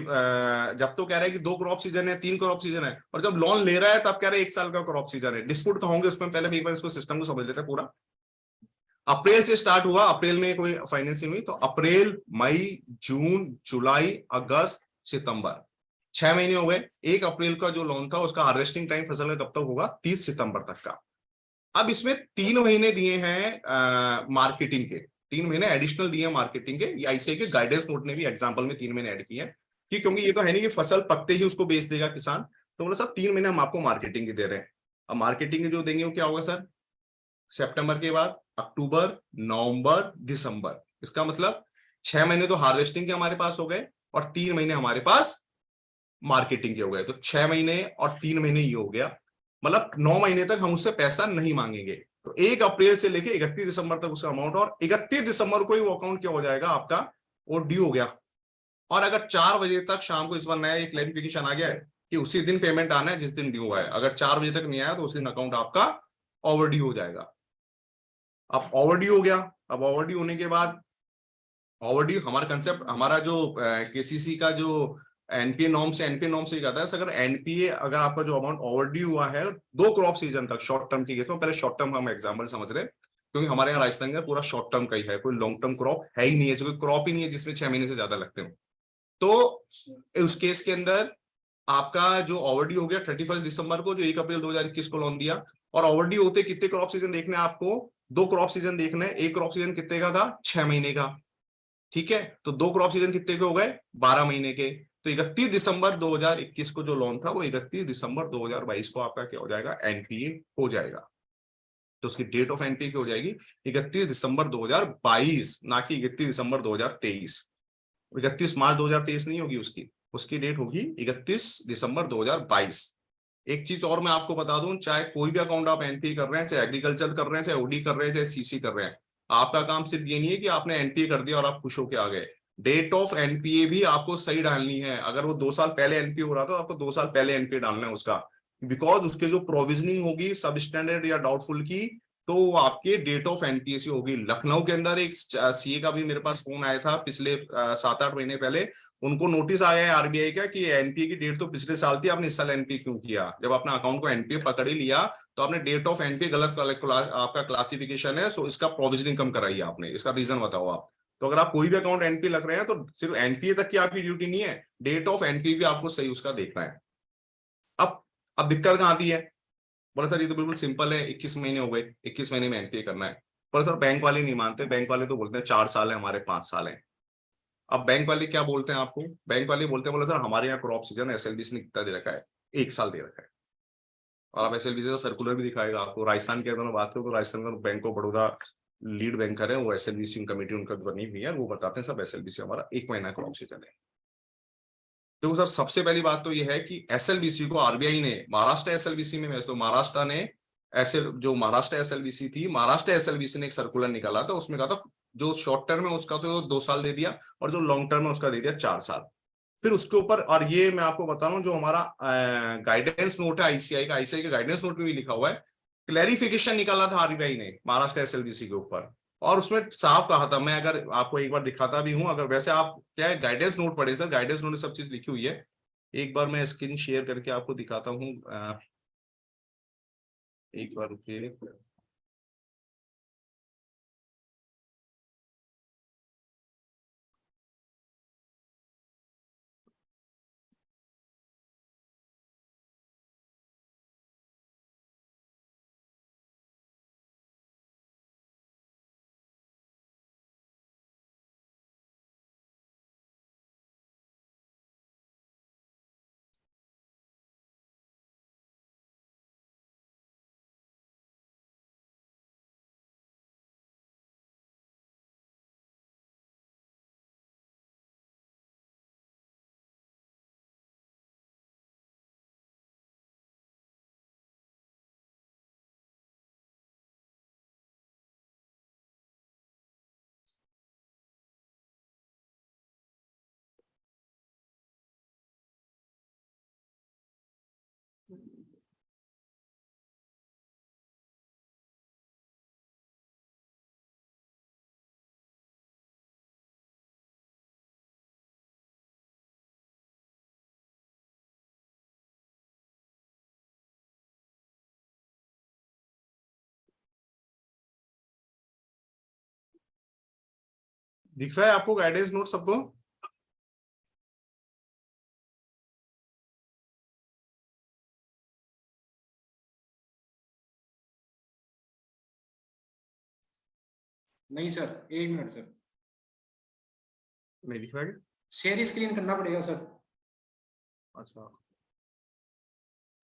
जब तो कह रहा है कि 2 क्रॉप सीजन है, 3 क्रॉप सीजन है, और जब लोन ले रहा है तब कह रहा है 1 साल का क्रॉप सीजन है। डिस्प्यूट तो होंगे उसमें, पहले एक बार इसको सिस्टम को समझ लेते हैं पूरा। अप्रैल से स्टार्ट हुआ, अप्रैल में कोई फाइनेंसिंग हुई तो अप्रैल, मई, जून, जुलाई, अगस्त, सितंबर, 6 महीने हो गए। 1 अप्रैल का जो लोन था उसका हार्वेस्टिंग टाइम फसल का कब तक होगा, 30 सितंबर तक का। अब इसमें 3 महीने दिए हैं मार्केटिंग के, 3 महीने एडिशनल दिए हैं मार्केटिंग के। ये आईसीआई के गाइडेंस नोट ने भी एग्जांपल में 3 महीने ऐड किए हैं, क्योंकि ये तो है नहीं कि फसल पकते ही उसको बेच देगा किसान, तो बोला सर 3 महीने हम आपको मार्केटिंग के दे रहे हैं। अब मार्केटिंग जो देंगे वो क्या होगा सर, सितंबर के बाद अक्टूबर, नवंबर, दिसंबर, इसका मतलब 6 महीने तो हार्वेस्टिंग के हमारे पास हो गए और 3 महीने हमारे पास मार्केटिंग के हो गए, तो 6 महीने और 3 महीने ये हो गया, मतलब 9 महीने तक हम उससे पैसा नहीं मांगेंगे। तो 1 अप्रैल से लेके 31 दिसंबर तक उसका अमाउंट, और 31 दिसंबर को ही वो अकाउंट क्या हो जाएगा आपका, वो ड्यू हो गया। और अगर 4 बजे तक शाम को, इस बार नया एक क्लैरिफिकेशन आ गया है कि उसी दिन पेमेंट आना है जिस दिन ड्यू हुआ है, अगर 4 बजे तक नहीं आया तो उस दिन अकाउंट आपका ओवर ड्यू हो जाएगा। अब ओवर ड्यू हो गया, अब ओवर ड्यू होने के बाद, ओवर ड्यू हमारा कंसेप्ट, हमारा जो केसीसी का जो एनपीए नॉर्म से कहता है, अगर एनपीए, अगर आपका जो अमाउंट ओवर ड्यू हुआ है 2 क्रॉप सीजन तक, शॉर्ट टर्म की केस में, पहले शॉर्ट टर्म हम एग्जांपल समझ रहे हैं, क्योंकि हमारे यहाँ राजस्थान का पूरा शॉर्ट टर्म का ही है, कोई लॉन्ग टर्म क्रॉप है ही नहीं है, कोई क्रॉप ही नहीं है जिसमें 6 महीने से ज्यादा लगते हो। तो उस केस के अंदर आपका जो ओवरड्यू हो गया 31 दिसंबर को, जो 1 अप्रैल 2021 को लोन दिया, और ओवरड्यू होते कितने क्रॉप सीजन देखने हैं आपको, 2 क्रॉप सीजन देखने हैं। एक क्रॉप सीजन कितने का था, 6 महीने का, ठीक है, तो 2 क्रॉप सीजन कितने के हो गए, 12 महीने के। तो 31 दिसंबर 2021 को जो लोन था वो 31 दिसंबर 2022 को आपका क्या हो जाएगा, एनपीए हो जाएगा। तो उसकी डेट ऑफ एनपीए क्या हो जाएगी, 31 दिसंबर 2022, ना कि 31 दिसंबर 2023। 31 मार्च 2023 नहीं होगी उसकी, उसकी डेट होगी 31 दिसंबर 2022। एक चीज और मैं आपको बता दूं, चाहे कोई भी अकाउंट आप एनपीए कर रहे हैं, चाहे एग्रीकल्चर कर रहे हैं, चाहे ओडी कर रहे हैं, चाहे सीसी कर रहे हैं, आपका काम सिर्फ ये नहीं है कि आपने एनपीए कर दिया और आप खुश होके आ गए। डेट ऑफ एनपीए भी आपको सही डालनी है। अगर वो 2 साल पहले एनपीए हो रहा था, आपको 2 साल पहले एनपीए डालना है उसका, बिकॉज उसके जो प्रोविजनिंग होगी सब स्टैंडर्ड या डाउटफुल की, तो वो आपके डेट ऑफ एनपीएसी होगी। लखनऊ के अंदर एक सीए का भी मेरे पास फोन आया था पिछले 7-8 महीने पहले, उनको नोटिस आ गया है आरबीआई का कि एनपीए की डेट तो पिछले साल थी, आपने इस साल एनपीए क्यों किया। जब अपना अकाउंट को एनपीए पकड़ ही लिया तो आपने डेट ऑफ एनपीए गलत, आपका क्लासिफिकेशन है, सो इसका प्रोविजनिंग कम कराई आपने, इसका रीजन बताओ आप। तो अगर आप कोई भी अकाउंट एनपीए लग रहे हैं तो सिर्फ एनपीए तक की आपकी ड्यूटी नहीं है, डेट ऑफ एनपीए भी आपको सही उसका देखना है। अब दिक्कत कहाँ आती है, बोला सर ये तो बिल्कुल सिंपल है, 21 महीने हो गए, 21 महीने में एनपीए करना है। पर सर बैंक वाले नहीं मानते, बैंक वाले तो बोलते हैं 4 साल है, हमारे 5 साल है। अब बैंक वाले क्या बोलते हैं आपको, बैंक वाले बोलते हैं, बोला सर हमारे यहाँ क्रॉप सीजन एसएलबीसी ने कितना दे रखा है, 1 साल दे रखा है। और आप एसएलबीसी का सर्कुलर भी दिखाएगा आपको। राजस्थान के अगर बात करो तो राजस्थान का bank of Baroda lead banker है, वो एसएलबीसी कमेटी उनका बनी हुई है, वो बताते हैं सब एसएलबीसी हमारा 1 महीना क्रॉप सीजन है। देखो सर सबसे पहली बात तो यह है कि एसएलबीसी को आरबीआई ने, महाराष्ट्र एसएलबीसी में वैसे तो महाराष्ट्र ने ऐसे, जो महाराष्ट्र एसएलबीसी थी, महाराष्ट्र एसएलबीसी ने एक सर्कुलर निकाला था, उसमें कहा था जो शॉर्ट टर्म है उसका तो 2 साल दे दिया, और जो लॉन्ग टर्म है उसका दे दिया 4 साल। फिर उसके ऊपर, और ये मैं आपको बता रहा हूँ, जो हमारा गाइडेंस नोट है आईसीआई का, आईसीआई के गाइडेंस नोट में भी लिखा हुआ है, क्लैरिफिकेशन निकाला था आरबीआई ने महाराष्ट्र एसएलबीसी के ऊपर, और उसमें साफ कहा था, मैं अगर आपको एक बार दिखाता भी हूं, अगर वैसे आप क्या है गाइडेंस नोट पढ़े सर, गाइडेंस नोट में सब चीज लिखी हुई है। एक बार मैं स्क्रीन शेयर करके आपको दिखाता हूँ, एक बार रुकिए। दिख रहा है आपको गाइडेंस नोट सबको? नहीं सर, 1 मिनट सर, नहीं दिख रहा है? शेयर स्क्रीन करना पड़ेगा सर। अच्छा,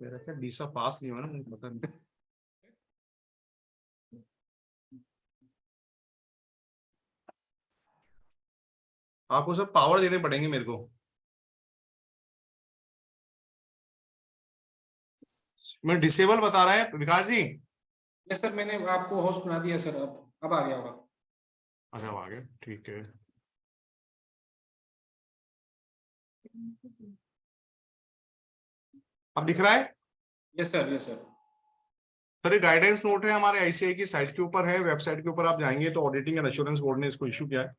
मेरा क्या डीसा पास नहीं हुआ ना, मुझे पता नहीं। आपको सब पावर देने पड़ेंगे मेरे को। मैं डिसेबल बता रहा है विकास जी। यस सर, मैंने आपको होस्ट बना दिया सर, अब आ गया होगा। अच्छा आ गया, ठीक है। अब दिख रहा है? Yes sir, yes sir. Sir ये गाइडेंस नोट है हमारे आईसीआई की साइट के ऊपर है, वेबसाइट के ऊपर आप जाएंगे तो ऑडिटिंग एंड एश्योरेंस बोर्ड ने इसको इशू किया है।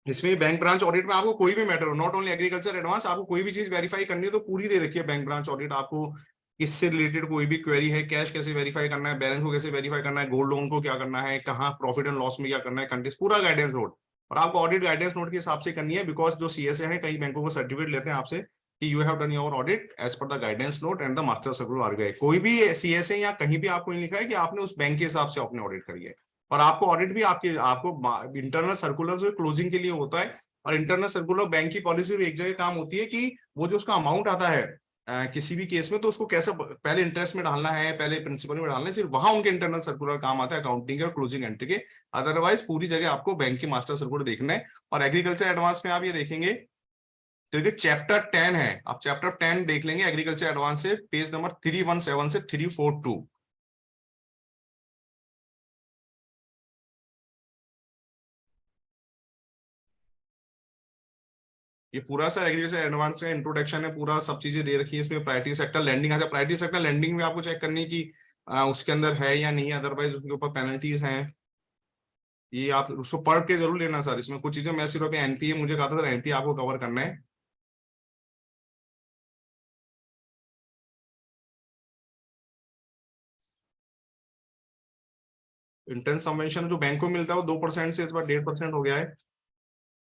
इसमें बैंक ब्रांच ऑडिट में आपको कोई भी मैटर हो, नॉट ओनली एग्रीकल्चर एडवांस, आपको कोई भी चीज वेरीफाई करनी है तो पूरी दे रखी है बैंक ब्रांच ऑडिट। आपको इससे रिलेटेड कोई भी क्वेरी है, कैश कैसे वेरीफाई करना है, बैलेंस को कैसे वेरीफाई करना है, गोल्ड लोन को क्या करना है, कहाँ प्रॉफिट एंड लॉस में क्या करना है, कंटेस्ट पूरा गाइडेंस नोट। और आपको ऑडिट गाइडेंस नोट के हिसाब से करनी है, बिकॉज जो सीएसए है कई बैंकों को सर्टिफिकेट लेते हैं आपसे कि you have done your audit as per the guidance note and the master circular RBI. कोई भी सीएसए या कहीं भी आपको नहीं लिखा है कि आपने उस बैंक के हिसाब से आपने ऑडिट करी है। और आपको ऑडिट भी आपको इंटरनल सर्कुलर जो क्लोजिंग के लिए होता है, और इंटरनल सर्कुलर बैंक की पॉलिसी एक जगह काम होती है कि वो जो उसका अमाउंट आता है किसी भी केस में, तो उसको कैसे पहले इंटरेस्ट में डालना है, पहले प्रिंसिपल में डालना है, सिर्फ वहां उनके इंटरनल सर्कुलर काम आता है अकाउंटिंग के और क्लोजिंग एंट्री के। अदरवाइज पूरी जगह आपको बैंक की मास्टर सर्कुलर देखना है। और एग्रीकल्चर एडवांस में आप ये देखेंगे तो ये चैप्टर 10 है, आप चैप्टर 10 देख लेंगे एग्रीकल्चर एडवांस से, पेज नंबर 317 से 342। ये पूरा सा एग्रीकल्चर एडवांस का इंट्रोडक्शन है, पूरा सब चीजें दे रखी है इसमें। प्रायोरिटी सेक्टर लैंडिंग, अच्छा प्रायोरिटी सेक्टर लैंडिंग में आपको चेक करनी की उसके अंदर है या नहीं, अदरवाइज उसके ऊपर पेनल्टीज हैं। ये आप उसको पढ़ के जरूर लेना सर, इसमें कुछ चीजें मैं सिर्फ एनपीए मुझे कहा था सर एनपीए आपको कवर करना है। इंटरेस्ट सबवेंशन जो बैंक को मिलता है वो 2% से इस बार 1.5% हो गया है।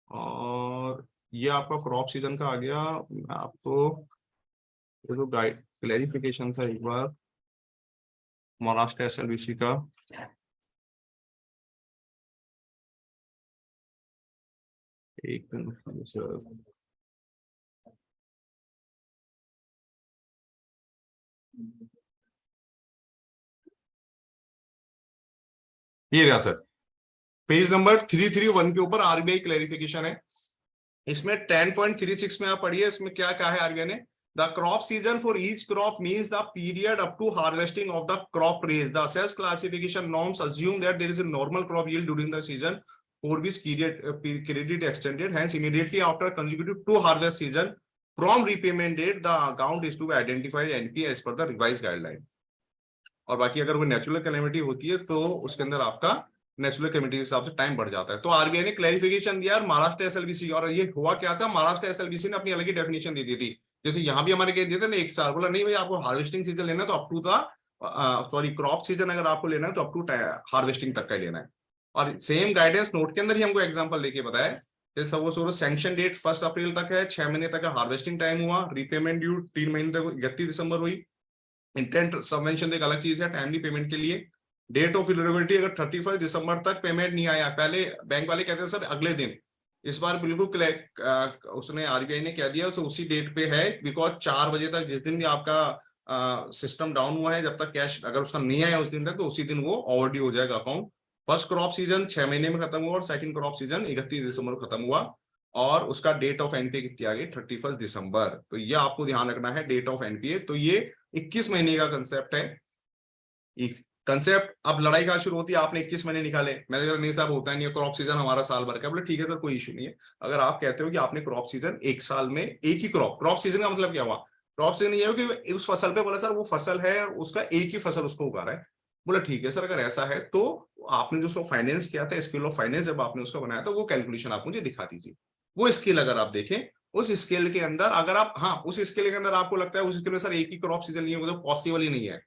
और ये आपका क्रॉप सीजन का आ गया। आपको ये जो गाइड क्लैरिफिकेशन था एक बार महाराष्ट्र एसएलबीसी का, एक दिन ये रहा सर, पेज नंबर 331 के ऊपर आरबीआई क्लैरिफिकेशन है। इसमें 10.36 में आप पढ़िए, इसमें क्या कहा है आरबीआई ने। The crop season for each crop means the period up to harvesting of the crop raised. The assessed classification norms assume that there is a normal crop yield during the season for which credit extended. Hence, immediately after consecutive to harvest season from repayment date, the account is to be identified NPA as per the revised guideline. और बाकी अगर वो natural calamity होती है तो उसके अंदर आपका नेचुरल कैलेमिटी के हिसाब से टाइम बढ़ जाता है। तो आरबीआई ने क्लैरिफिकेशन दिया महाराष्ट्र एसएलबीसी, और ये हुआ क्या था, महाराष्ट्र एसएलबीसी ने अपनी अलग ही डेफिनेशन दे दी थी। जैसे यहाँ भी हमारे कह दिए थे ना 1 साल, बोला नहीं भाई आपको हार्वेस्टिंग सीजन लेना है तो up to the crop season अगर आपको लेना है तो अप टू हार्वेस्टिंग तक का लेना है। और सेम गाइडेंस नोट के अंदर ही हमको एग्जांपल देके बताया, जैसे वो सैंक्शन डेट 1 अप्रैल तक है, 6 महीने तक का हार्वेस्टिंग टाइम हुआ, रीपेमेंट ड्यू 3 महीने तक 31 दिसंबर हुई। इंटेंट सबवेंशन एक अलग चीज है टाइमली पेमेंट के लिए। डेट ऑफ इलिजिबिलिटी अगर 31 दिसंबर तक पेमेंट नहीं आया, पहले बैंक वाले कहते हैं सर अगले दिन, इस बार बिल्कुल उसने आरबीआई ने कह दिया उसी डेट पे है, बिकॉज 4 बजे तक जिस दिन भी आपका सिस्टम डाउन हुआ है, जब तक कैश अगर उसका नहीं आया उस दिन तक, तो उसी दिन वो ओवरड्यू हो जाएगा अकाउंट। फर्स्ट क्रॉप सीजन 6 महीने में खत्म हुआ और सेकंड क्रॉप सीजन 31 दिसंबर को खत्म हुआ, और उसका डेट ऑफ एनपीए कितनी आ गई 31 दिसंबर। तो ये आपको ध्यान रखना है डेट ऑफ एनपीए। तो ये 21 महीने का कंसेप्ट है। कंसेप्ट अब लड़ाई का शुरू होती है, आपने 21 महीने निकाले, मैंने कहा नहीं साहब होता नहीं है, क्रॉप सीजन हमारा साल भर का। बोले ठीक है सर कोई इशू नहीं है। अगर आप कहते हो कि आपने क्रॉप सीजन एक साल में एक ही क्रॉप सीजन का मतलब क्या हुआ, क्रॉप सीजन ये हो कि उस फसल पे, बोला सर वो फसल है और उसका एक ही फसल उसको उगा रहा है। बोला ठीक है सर अगर ऐसा है तो आपने जो उसको फाइनेंस किया था, स्केल ऑफ फाइनेंस जब आपने उसका बनाया था, वो कैलकुलेशन आप मुझे दिखा दीजिए। वो स्केल अगर आप देखें, उस स्केल के अंदर अगर आप, हाँ उस स्केल के अंदर आपको लगता है उस स्केल में सर एक ही क्रॉप सीजन नहीं है, वो तो पॉसिबल ही नहीं है।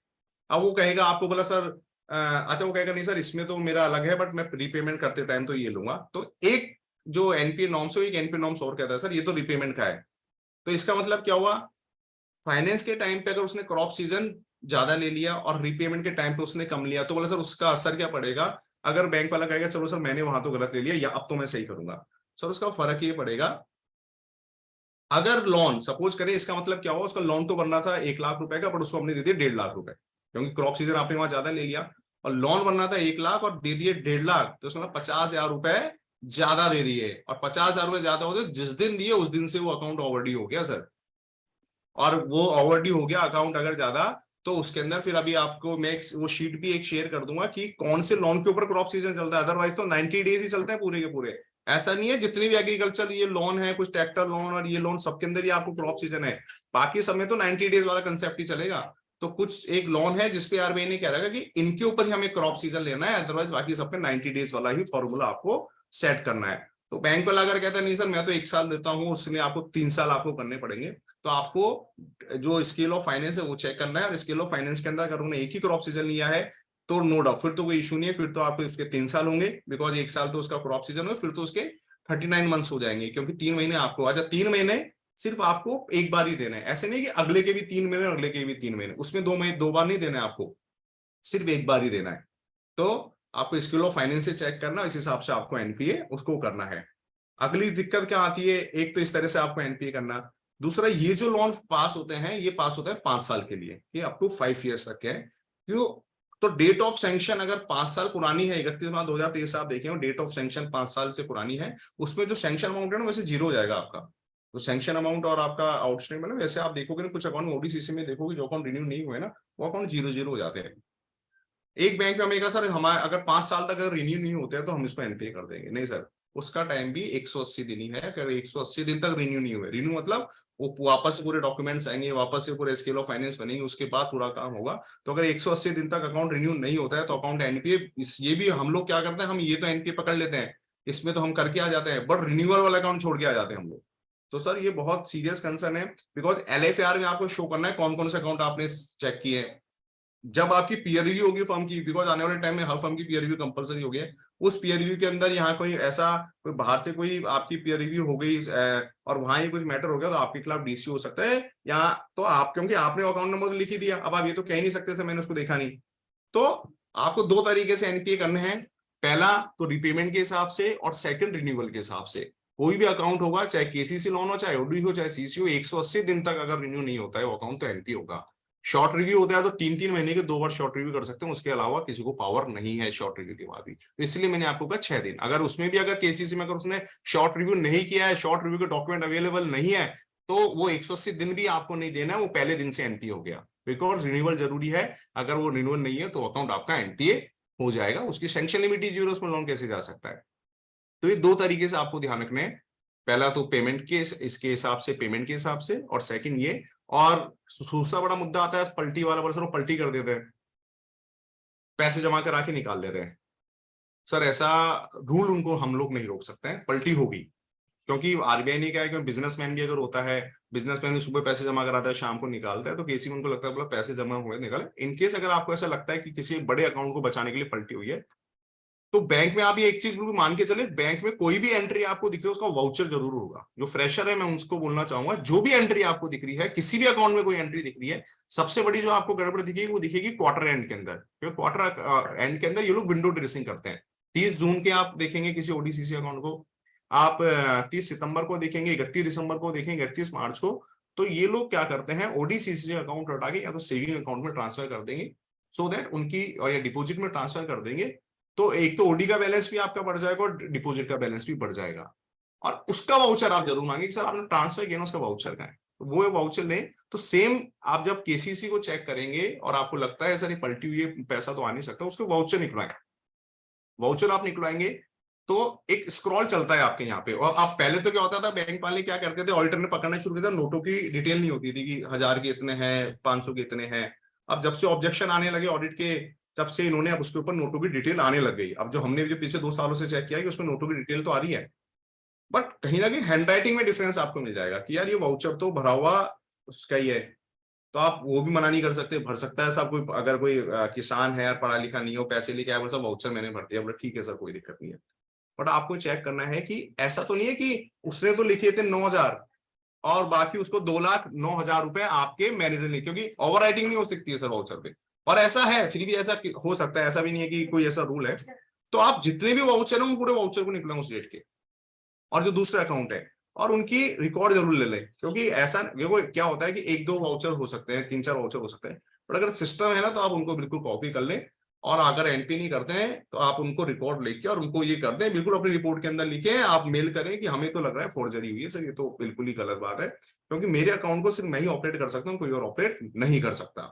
अब वो कहेगा आपको, बोला सर अच्छा वो कहेगा नहीं सर इसमें तो मेरा अलग है, बट मैं रीपेमेंट करते टाइम तो ये लूंगा। तो एक जो एनपीए नॉर्म्स है, एक एनपीए नॉर्म्स और कहता है सर ये तो रीपेमेंट का है। तो इसका मतलब क्या हुआ, फाइनेंस के टाइम पे अगर उसने क्रॉप सीजन ज्यादा ले लिया और रीपेमेंट के टाइम पे उसने कम लिया, तो बोला सर उसका असर क्या पड़ेगा। अगर बैंक वाला कहेगा चलो सर मैंने वहां तो गलत ले लिया, या अब तो मैं सही करूंगा, सर उसका फर्क ये पड़ेगा। अगर लोन सपोज करें, इसका मतलब क्या हुआ, उसका लोन तो बनना था 1 लाख रुपए का, बट उसको हमने दे दिया 1.5 लाख रुपए, क्योंकि क्रॉप सीजन आपने वहां ज्यादा ले लिया। और लोन बनना था 1 लाख और दे दिए 1.5 लाख, तो उसमें 50,000 रुपए ज्यादा दे दिए। और 50,000 रुपए ज्यादा होते जिस दिन दिए उस दिन से वो अकाउंट ओवरड्यू हो गया सर। और वो ओवरड्यू हो गया अकाउंट अगर ज्यादा, तो उसके अंदर फिर अभी आपको मैं वो शीट भी एक शेयर कर दूंगा कि कौन से लोन के ऊपर क्रॉप सीजन चलता है। अदरवाइज तो 90 डेज ही चलते हैं पूरे के पूरे। ऐसा नहीं है, जितनी भी एग्रीकल्चर ये लोन है, कुछ ट्रैक्टर लोन और ये लोन, सबके अंदर ही आपको क्रॉप सीजन है। बाकी समय तो 90 डेज वाला कंसेप्ट ही चलेगा। तो कुछ एक लोन है जिसपे आरबीआई ने कह रहा है कि इनके ऊपर ही हमें क्रॉप सीजन लेना है, अदरवाइज बाकी सब पे 90 डेज वाला ही फॉर्मूला आपको सेट करना है। तो बैंक वाला अगर कहता है नहीं सर मैं तो 1 साल देता हूं, उसमें आपको 3 साल आपको करने पड़ेंगे, तो आपको जो स्केल ऑफ फाइनेंस है वो चेक करना है। और स्केल ऑफ फाइनेंस के अंदर अगर उन्होंने एक ही क्रॉप सीजन लिया है तो नो डाउट फिर तो कोई इशू नहीं है, फिर तो आपको उसके 3 साल होंगे, बिकॉज 1 साल तो उसका क्रॉप सीजन है, फिर तो उसके 39 मंथ्स हो जाएंगे, क्योंकि 3 महीने आपको, अच्छा 3 महीने सिर्फ आपको एक बार ही देना है। ऐसे नहीं कि अगले के भी 3 महीने अगले के भी 3 महीने, उसमें 2 महीने 2 बार नहीं देना है आपको, सिर्फ एक बार ही देना है। तो आपको स्केल ऑफ फाइनेंस से चेक करना, इस हिसाब से आपको एनपीए उसको करना है। अगली दिक्कत क्या आती है, एक तो इस तरह से आपको एनपीए करना, दूसरा ये जो लोन पास होते हैं ये पास होता है 5 साल के लिए, ये अप टू 5 ईयर्स तक है। क्यों, तो डेट ऑफ सैंक्शन अगर 5 साल पुरानी है, 31 मार्च 2023 आप देखें, डेट ऑफ सैंक्शन 5 साल से पुरानी है, उसमें जो सैंक्शन अमाउंट है ना वैसे जीरो हो जाएगा आपका। तो सैंक्शन अमाउंट और आपका आउटस्टैंडिंग मतलब वैसे आप देखोगे ना, कुछ अकाउंट में ओडीसीसी में देखोगे जो अकाउंट रिन्यू नहीं हुए ना, वो अकाउंट 0 हो जाते हैं। एक बैंक में हमें कहा सर हमारे अगर 5 साल तक अगर रिन्यू नहीं होते हैं तो हम इसको एनपीए कर देंगे। नहीं सर, उसका टाइम भी 180 दिन ही है। अगर 180 दिन तक रिन्यू नहीं हुए, रिन्यू मतलब वो वापस से पूरे डॉक्यूमेंट्स आएंगे, वापस से पूरे स्केल ऑफ फाइनेंस बनेंगे, उसके बाद पूरा काम होगा। तो अगर 180 दिन तक अकाउंट रिन्यू नहीं होता है तो अकाउंट एनपीए, ये भी हम लोग क्या करते हैं, हम ये तो एनपीए पकड़ लेते हैं, इसमें तो हम करके आ जाते हैं, बट रिन्यूअल वाला अकाउंट छोड़ के आ जाते हैं हम लोग। तो सर ये बहुत सीरियस कंसर्न है, बिकॉज एलएफआर में आपको शो करना है कौन कौन से अकाउंट आपने चेक किए। जब आपकी पीयर रिव्यू होगी फर्म की, बिकॉज आने वाले टाइम में हर फर्म की पीयर रिव्यू कंपलसरी हो गई है, उस पीयर रिव्यू के अंदर यहाँ कोई ऐसा कोई बाहर से कोई आपकी पीयर रिव्यू हो गई और वहां ही कुछ मैटर हो गया तो आपके खिलाफ डीसी हो सकता है। या तो आप, क्योंकि आपने अकाउंट नंबर तो लिख ही दिया, अब आप ये तो कह ही नहीं सकते सर मैंने उसको देखा नहीं। तो आपको 2 तरीके से एनपीए करने हैं, पहला तो रिपेमेंट के हिसाब से और सेकंड रिन्यूअल के हिसाब से। कोई भी अकाउंट होगा, चाहे केसीसी लोन हो, चाहे ओडी हो, चाहे सीसी हो, 180 दिन तक अगर रिन्यू नहीं होता है वो अकाउंट तो एनपीए होगा। शॉर्ट रिव्यू होता है तो 3-3 महीने के 2 बार शॉर्ट रिव्यू कर सकते हैं, उसके अलावा किसी को पावर नहीं है शॉर्ट रिव्यू के बाद भी। तो इसलिए मैंने आपको कहा 6 दिन। अगर उसमें भी अगर केसीसी में अगर उसने शॉर्ट रिव्यू नहीं किया है, शॉर्ट रिव्यू के डॉक्यूमेंट अवेलेबल नहीं है, तो वो 180 दिन भी आपको नहीं देना है, वो पहले दिन से एनपीए हो गया। बिकॉज रिन्यूअल जरूरी है, अगर वो रिन्यूअल नहीं है तो अकाउंट आपका एनपीए हो जाएगा, उसकी सैंक्शन लिमिट ही 0, उसमें लोन कैसे जा सकता है। तो ये 2 तरीके से आपको ध्यान रखने हैं, पहला तो पेमेंट के इसके हिसाब से, पेमेंट के हिसाब से, और सेकंड ये। और दूसरा बड़ा मुद्दा आता है पलटी वाला, बड़ा सर पलटी कर देते हैं, पैसे जमा करा के निकाल लेते हैं। सर ऐसा रूल उनको हम लोग नहीं रोक सकते हैं, पलटी होगी, क्योंकि आरबीआई ने क्या है कि बिजनेसमैन भी अगर होता है, बिजनेसमैन भी सुबह पैसे जमा कराता है शाम को निकालता है, तो केसी में उनको लगता है बोला पैसे जमा हुए निकाले। इनकेस अगर आपको ऐसा लगता है कि किसी बड़े अकाउंट को बचाने के लिए पलटी हुई है, तो बैंक में आप ये एक चीज बिल्कुल मान के चले, बैंक में कोई भी एंट्री आपको दिख रही है उसका वाउचर जरूर होगा। जो फ्रेशर है मैं उसको बोलना चाहूंगा, जो भी एंट्री आपको दिख रही है, किसी भी अकाउंट में कोई एंट्री दिख रही है, सबसे बड़ी जो आपको गड़बड़ दिखेगी वो दिखेगी क्वार्टर एंड के अंदर, क्योंकि क्वार्टर एंड के अंदर ये लोग विंडो ड्रेसिंग करते हैं। 30 जून के आप देखेंगे किसी ओडीसीसी अकाउंट को, आप 30 सितंबर को देखेंगे, 31 दिसंबर को देखेंगे, 31 मार्च को, तो ये लोग क्या करते हैं, ओडीसीसी अकाउंट हटा के या तो सेविंग अकाउंट में ट्रांसफर कर देंगे, सो दैट उनकी, और या डिपॉजिट में ट्रांसफर कर देंगे, तो एक तो ओडी का बैलेंस भी आपका बढ़ जाएगा और डिपॉजिट का बैलेंस भी बढ़ जाएगा। और उसका वाउचर आप जरूर मांगे कि सर आपने ट्रांसफर किया ना, उसका वाउचर का है, तो वो वाउचर लें। तो सेम आप जब केसीसी को चेक करेंगे और आपको लगता है सर ये पलटी हुई है, पैसा तो आ नहीं सकता, उसको वाउचर निकलवाएं। वाउचर आप निकलवाएंगे तो एक स्क्रॉल चलता है आपके यहाँ पे। और आप पहले तो क्या होता था, बैंक वाले क्या करते थे, ऑडिटर ने पकड़ना शुरू किया था, नोटों की डिटेल नहीं होती थी कि 1000 के इतने हैं, 500 के इतने हैं। अब जब से ऑब्जेक्शन आने लगे ऑडिट के, तब से इन्होंने अब उसके ऊपर नोटों की डिटेल आने लग गई। अब जो हमने जो पिछले 2 सालों से चेक किया कि उसमें नोटों की डिटेल तो आ रही है, बट कहीं ना कहीं हैंड राइटिंग में डिफरेंस आपको मिल जाएगा कि यार ये वाउचर तो भरा हुआ उसका ही है। तो आप वो भी मना नहीं कर सकते, भर सकता है सब कोई। अगर कोई किसान है यार, पढ़ा लिखा नहीं हो, पैसे लेके आया, बोला वाउचर मैंने भर दिया, बोला ठीक है सर कोई दिक्कत नहीं है। बट आपको चेक करना है कि ऐसा तो नहीं है कि उसने तो लिखे थे 9,000 और बाकी उसको 2,09,000 रुपए आपके मैनेजर ने, क्योंकि ओवर राइटिंग नहीं हो सकती है सर वाउचर पे। और ऐसा है, फिर भी ऐसा हो सकता है, ऐसा भी नहीं है कि कोई ऐसा रूल है। तो आप जितने भी वाउचर है, पूरे वाउचर को निकलेंगे उस डेट के, और जो दूसरा अकाउंट है, और उनकी रिकॉर्ड जरूर ले लें। क्योंकि ऐसा देखो क्या होता है कि 1-2 वाउचर हो सकते हैं, 3-4 वाउचर हो सकते हैं, बट अगर सिस्टम है ना तो आप उनको बिल्कुल कॉपी कर लें। और अगर एनपी नहीं करते हैं तो आप उनको रिकॉर्ड लेके और उनको ये कर दें, बिल्कुल अपनी रिपोर्ट के अंदर लिखे, आप मेल करें कि हमें तो लग रहा है फोर्जरी हुई है सर, ये तो बिल्कुल ही गलत बात है, क्योंकि मेरे अकाउंट को सिर्फ मैं ही ऑपरेट कर सकता हूँ, कोई और ऑपरेट नहीं कर सकता।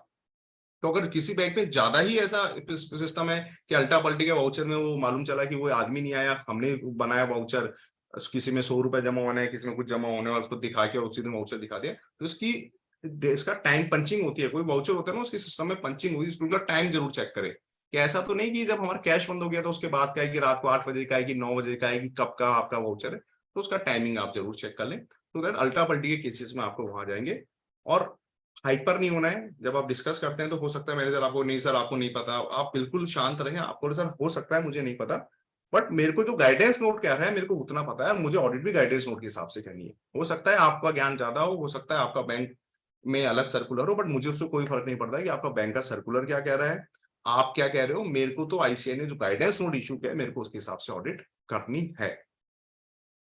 तो अगर किसी बैंक में ज्यादा ही ऐसा सिस्टम है कि अल्टा पल्टी के वाउचर में वो मालूम चला कि वो आदमी नहीं आया, हमने बनाया वाउचर, किसी में 100 रुपए जमा होना है, किसी में कुछ जमा होने वाला, उसको दिखा के और उसी दिन वाउचर दिखा दिया, तो इसका टाइम पंचिंग होती है। कोई वाउचर होता है ना, उसके सिस्टम में पंचिंग हुई, इसका टाइम जरूर चेक करें कि ऐसा तो नहीं कि जब हमारा कैश बंद हो गया तो उसके बाद का है कि रात को 8 बजे का है कि 9 बजे का है कि कब का आपका वाउचर है। तो उसका टाइमिंग आप जरूर चेक कर लें, तो दैट अल्टा पल्टी के केसेस में आपको वहां जाएंगे। और हाइपर नहीं होना है जब आप डिस्कस करते हैं। तो हो सकता है मैनेजर आपको, नहीं सर आपको नहीं पता, आप बिल्कुल शांत रहें, आपको सर हो सकता है मुझे नहीं पता, बट मेरे को जो गाइडेंस नोट क्या है मेरे को उतना पता है, मुझे ऑडिट भी गाइडेंस नोट के हिसाब से करनी है। हो सकता है आपका ज्ञान ज्यादा हो सकता है आपका बैंक में अलग सर्कुलर हो, बट मुझे उससे कोई फर्क नहीं पड़ता कि आपका बैंक का सर्कुलर क्या कह रहा है, आप क्या कह रहे हो। मेरे को तो आईसीआई ने जो गाइडेंस नोट इशू किया है, मेरे को उसके हिसाब से ऑडिट करनी है।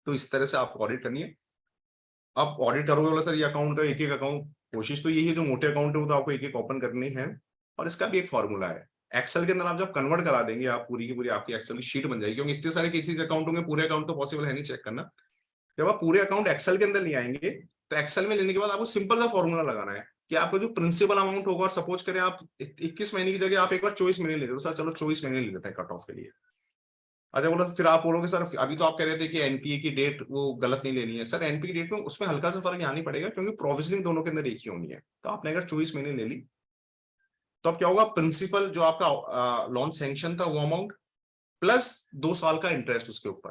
तो इस तरह से आप ऑडिट करनी है। आप ऑडिट करोगे बोला सर ये अकाउंट का एक एक अकाउंट, कोशिश तो यही है जो मोटे अकाउंट है वो तो आपको एक एक ओपन करनी है। और इसका भी एक फॉर्मूला है, एक्सेल के अंदर आप जब कन्वर्ट करा देंगे, आप पूरी की पूरी आपकी एक्सेल की शीट बन जाएगी, क्योंकि इतने सारे किसी अकाउंट होंगे, पूरे अकाउंट तो पॉसिबल है नहीं चेक करना। जब आप पूरे अकाउंट एक्सेल के अंदर ले आएंगे, तो एक्सेल में लेने के बाद आपको सिंपल सा फॉर्मूला लगाना है कि आपका जो प्रिंसिपल अमाउंट होगा, और सपोज करें आप 21 महीने की जगह आप एक बार 24 महीने ले रहे हो, सर चलो 24 महीने ले लेते हैं कट ऑफ के लिए। अच्छा बोला, फिर आप बोलोगे सर अभी तो आप कह रहे थे कि एनपीए की डेट वो गलत नहीं लेनी है। सर एनपीए की डेट में उसमें हल्का सा फर्क यहाँ नहीं पड़ेगा, क्योंकि प्रोविजनिंग दोनों के अंदर एक ही होनी है। तो आपने अगर 24 महीने ले ली, तो अब क्या होगा, प्रिंसिपल जो आपका लोन सैंक्शन था वो अमाउंट प्लस 2 साल का इंटरेस्ट उसके ऊपर,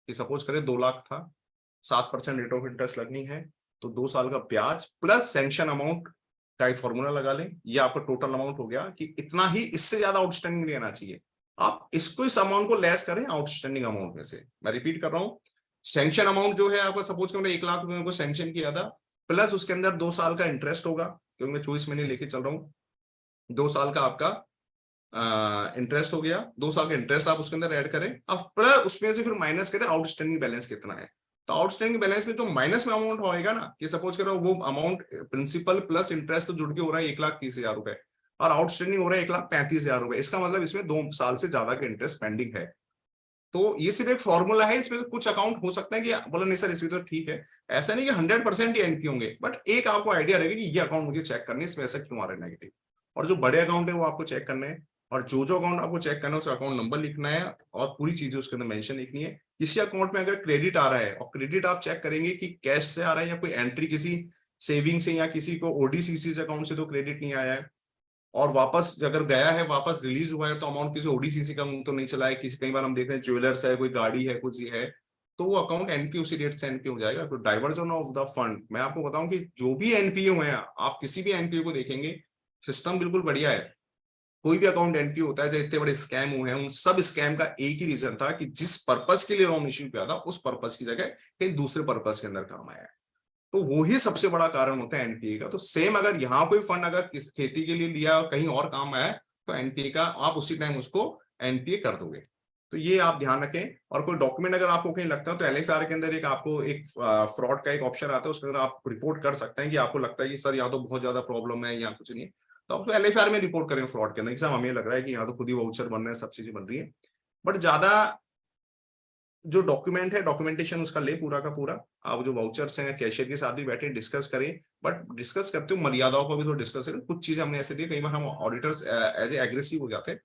कि सपोज करें 2 लाख था, 7% रेट ऑफ इंटरेस्ट लगनी है, तो 2 साल का ब्याज प्लस सैंक्शन अमाउंट का एक फॉर्मूला लगा लें। ये आपका टोटल अमाउंट हो गया कि इतना ही, इससे ज्यादा आउटस्टैंडिंग नहीं रहना चाहिए। आप इसको, इस अमाउंट को लेस करें आउटस्टैंडिंग अमाउंट में से। मैं रिपीट कर रहा हूं, सैंक्शन अमाउंट जो है आपका, सपोज करें 1 लाख रुपए को सैंक्शन किया था, प्लस उसके अंदर 2 साल का इंटरेस्ट होगा, क्योंकि मैं 24 महीने लेके चल रहा हूँ, 2 साल का आपका इंटरेस्ट हो गया, 2 साल का इंटरेस्ट आप उसके अंदर ऐड करें, अब प्लस उसमें से फिर माइनस करें आउटस्टैंडिंग बैलेंस कितना है। तो आउटस्टैंडिंग बैलेंस में जो माइनस में अमाउंट होएगा ना, कि सपोज करो वो अमाउंट प्रिंसिपल प्लस इंटरेस्ट तो जुड़ के हो रहा है 1,30,000 रुपए, और आउटस्टैंडिंग हो रहा है 1,35,000 रुपए। इसका मतलब इसमें 2 साल से ज्यादा का इंटरेस्ट पेंडिंग है। तो ये सिर्फ एक फॉर्मूला है, इसमें कुछ अकाउंट हो सकता है कि बोला नहीं सर इसमें तो ठीक है, ऐसा नहीं कि 100% ही एनपी होंगे, बट एक आपको आइडिया रहेगा कि ये अकाउंट मुझे चेक करने, इसमें ऐसा क्यों आ रहा है नेगेटिव। और जो बड़े अकाउंट है वो आपको चेक करने हैं, और जो अकाउंट आपको चेक करना है उसका अकाउंट नंबर लिखना है, और पूरी चीजें उसके अंदर मेंशन लिखनी है। किसी अकाउंट में अगर क्रेडिट आ रहा है, और क्रेडिट आप चेक करेंगे कि कैश से आ रहा है या कोई एंट्री किसी सेविंग से या किसी को ओडीसीसी अकाउंट से तो क्रेडिट नहीं आया है, और वापस अगर गया है, वापस रिलीज हुआ है, तो अमाउंट किसी ओडीसीसी का तो नहीं चला है, किसी कई बार हम देखते हैं ज्वेलर्स है, कोई गाड़ी है, कुछ है, तो वो अकाउंट एनपी उसी डेट से एनपी हो जाएगा। तो डाइवर्जन ऑफ द फंड, मैं आपको बताऊं कि जो भी एनपीए हुए हैं, आप किसी भी एनपीए को देखेंगे, सिस्टम बिल्कुल बढ़िया है। कोई भी अकाउंट एनपी होता है, जो इतने बड़े स्कैम हुए हैं, उन सब स्कैम का एक ही रीजन था कि जिस पर्पस के लिए लोन इश्यू किया था, उस पर्पस की जगह कहीं दूसरे पर्पस के अंदर काम आया है। तो वो ही सबसे बड़ा कारण होता है एनपीए का। तो सेम अगर यहाँ कोई फंड अगर किस खेती के लिए लिया और कहीं और काम आया, तो एनपीए का आप उसी टाइम उसको एनपीए कर दोगे। तो ये आप ध्यान रखें। और कोई डॉक्यूमेंट अगर आपको कहीं लगता है, तो एलएफआर के अंदर एक आपको एक फ्रॉड का एक ऑप्शन आता है, उसके अंदर आप रिपोर्ट कर सकते हैं कि आपको लगता है कि सर यहाँ तो बहुत ज्यादा प्रॉब्लम है, यहाँ कुछ नहीं है, तो आप तो एलएफआर में रिपोर्ट करें फ्रॉड के अंदर, कि हमें लग रहा है कि यहाँ तो खुद ही वाउचर बन रहे हैं, सब चीजें बन रही है। बट ज्यादा जो डॉक्यूमेंट है, डॉक्यूमेंटेशन उसका ले पूरा का पूरा, आप जो वाउचर्स हैं कैशियर के साथ भी बैठे डिस्कस करें, बट डिस्कस करते हो मर्यादाओं को भी तो डिस्कस करें। कुछ चीजें हमने ऐसे दी, कई बार हम ऑडिटर्स एज एग्रेसिव हो जाते हैं,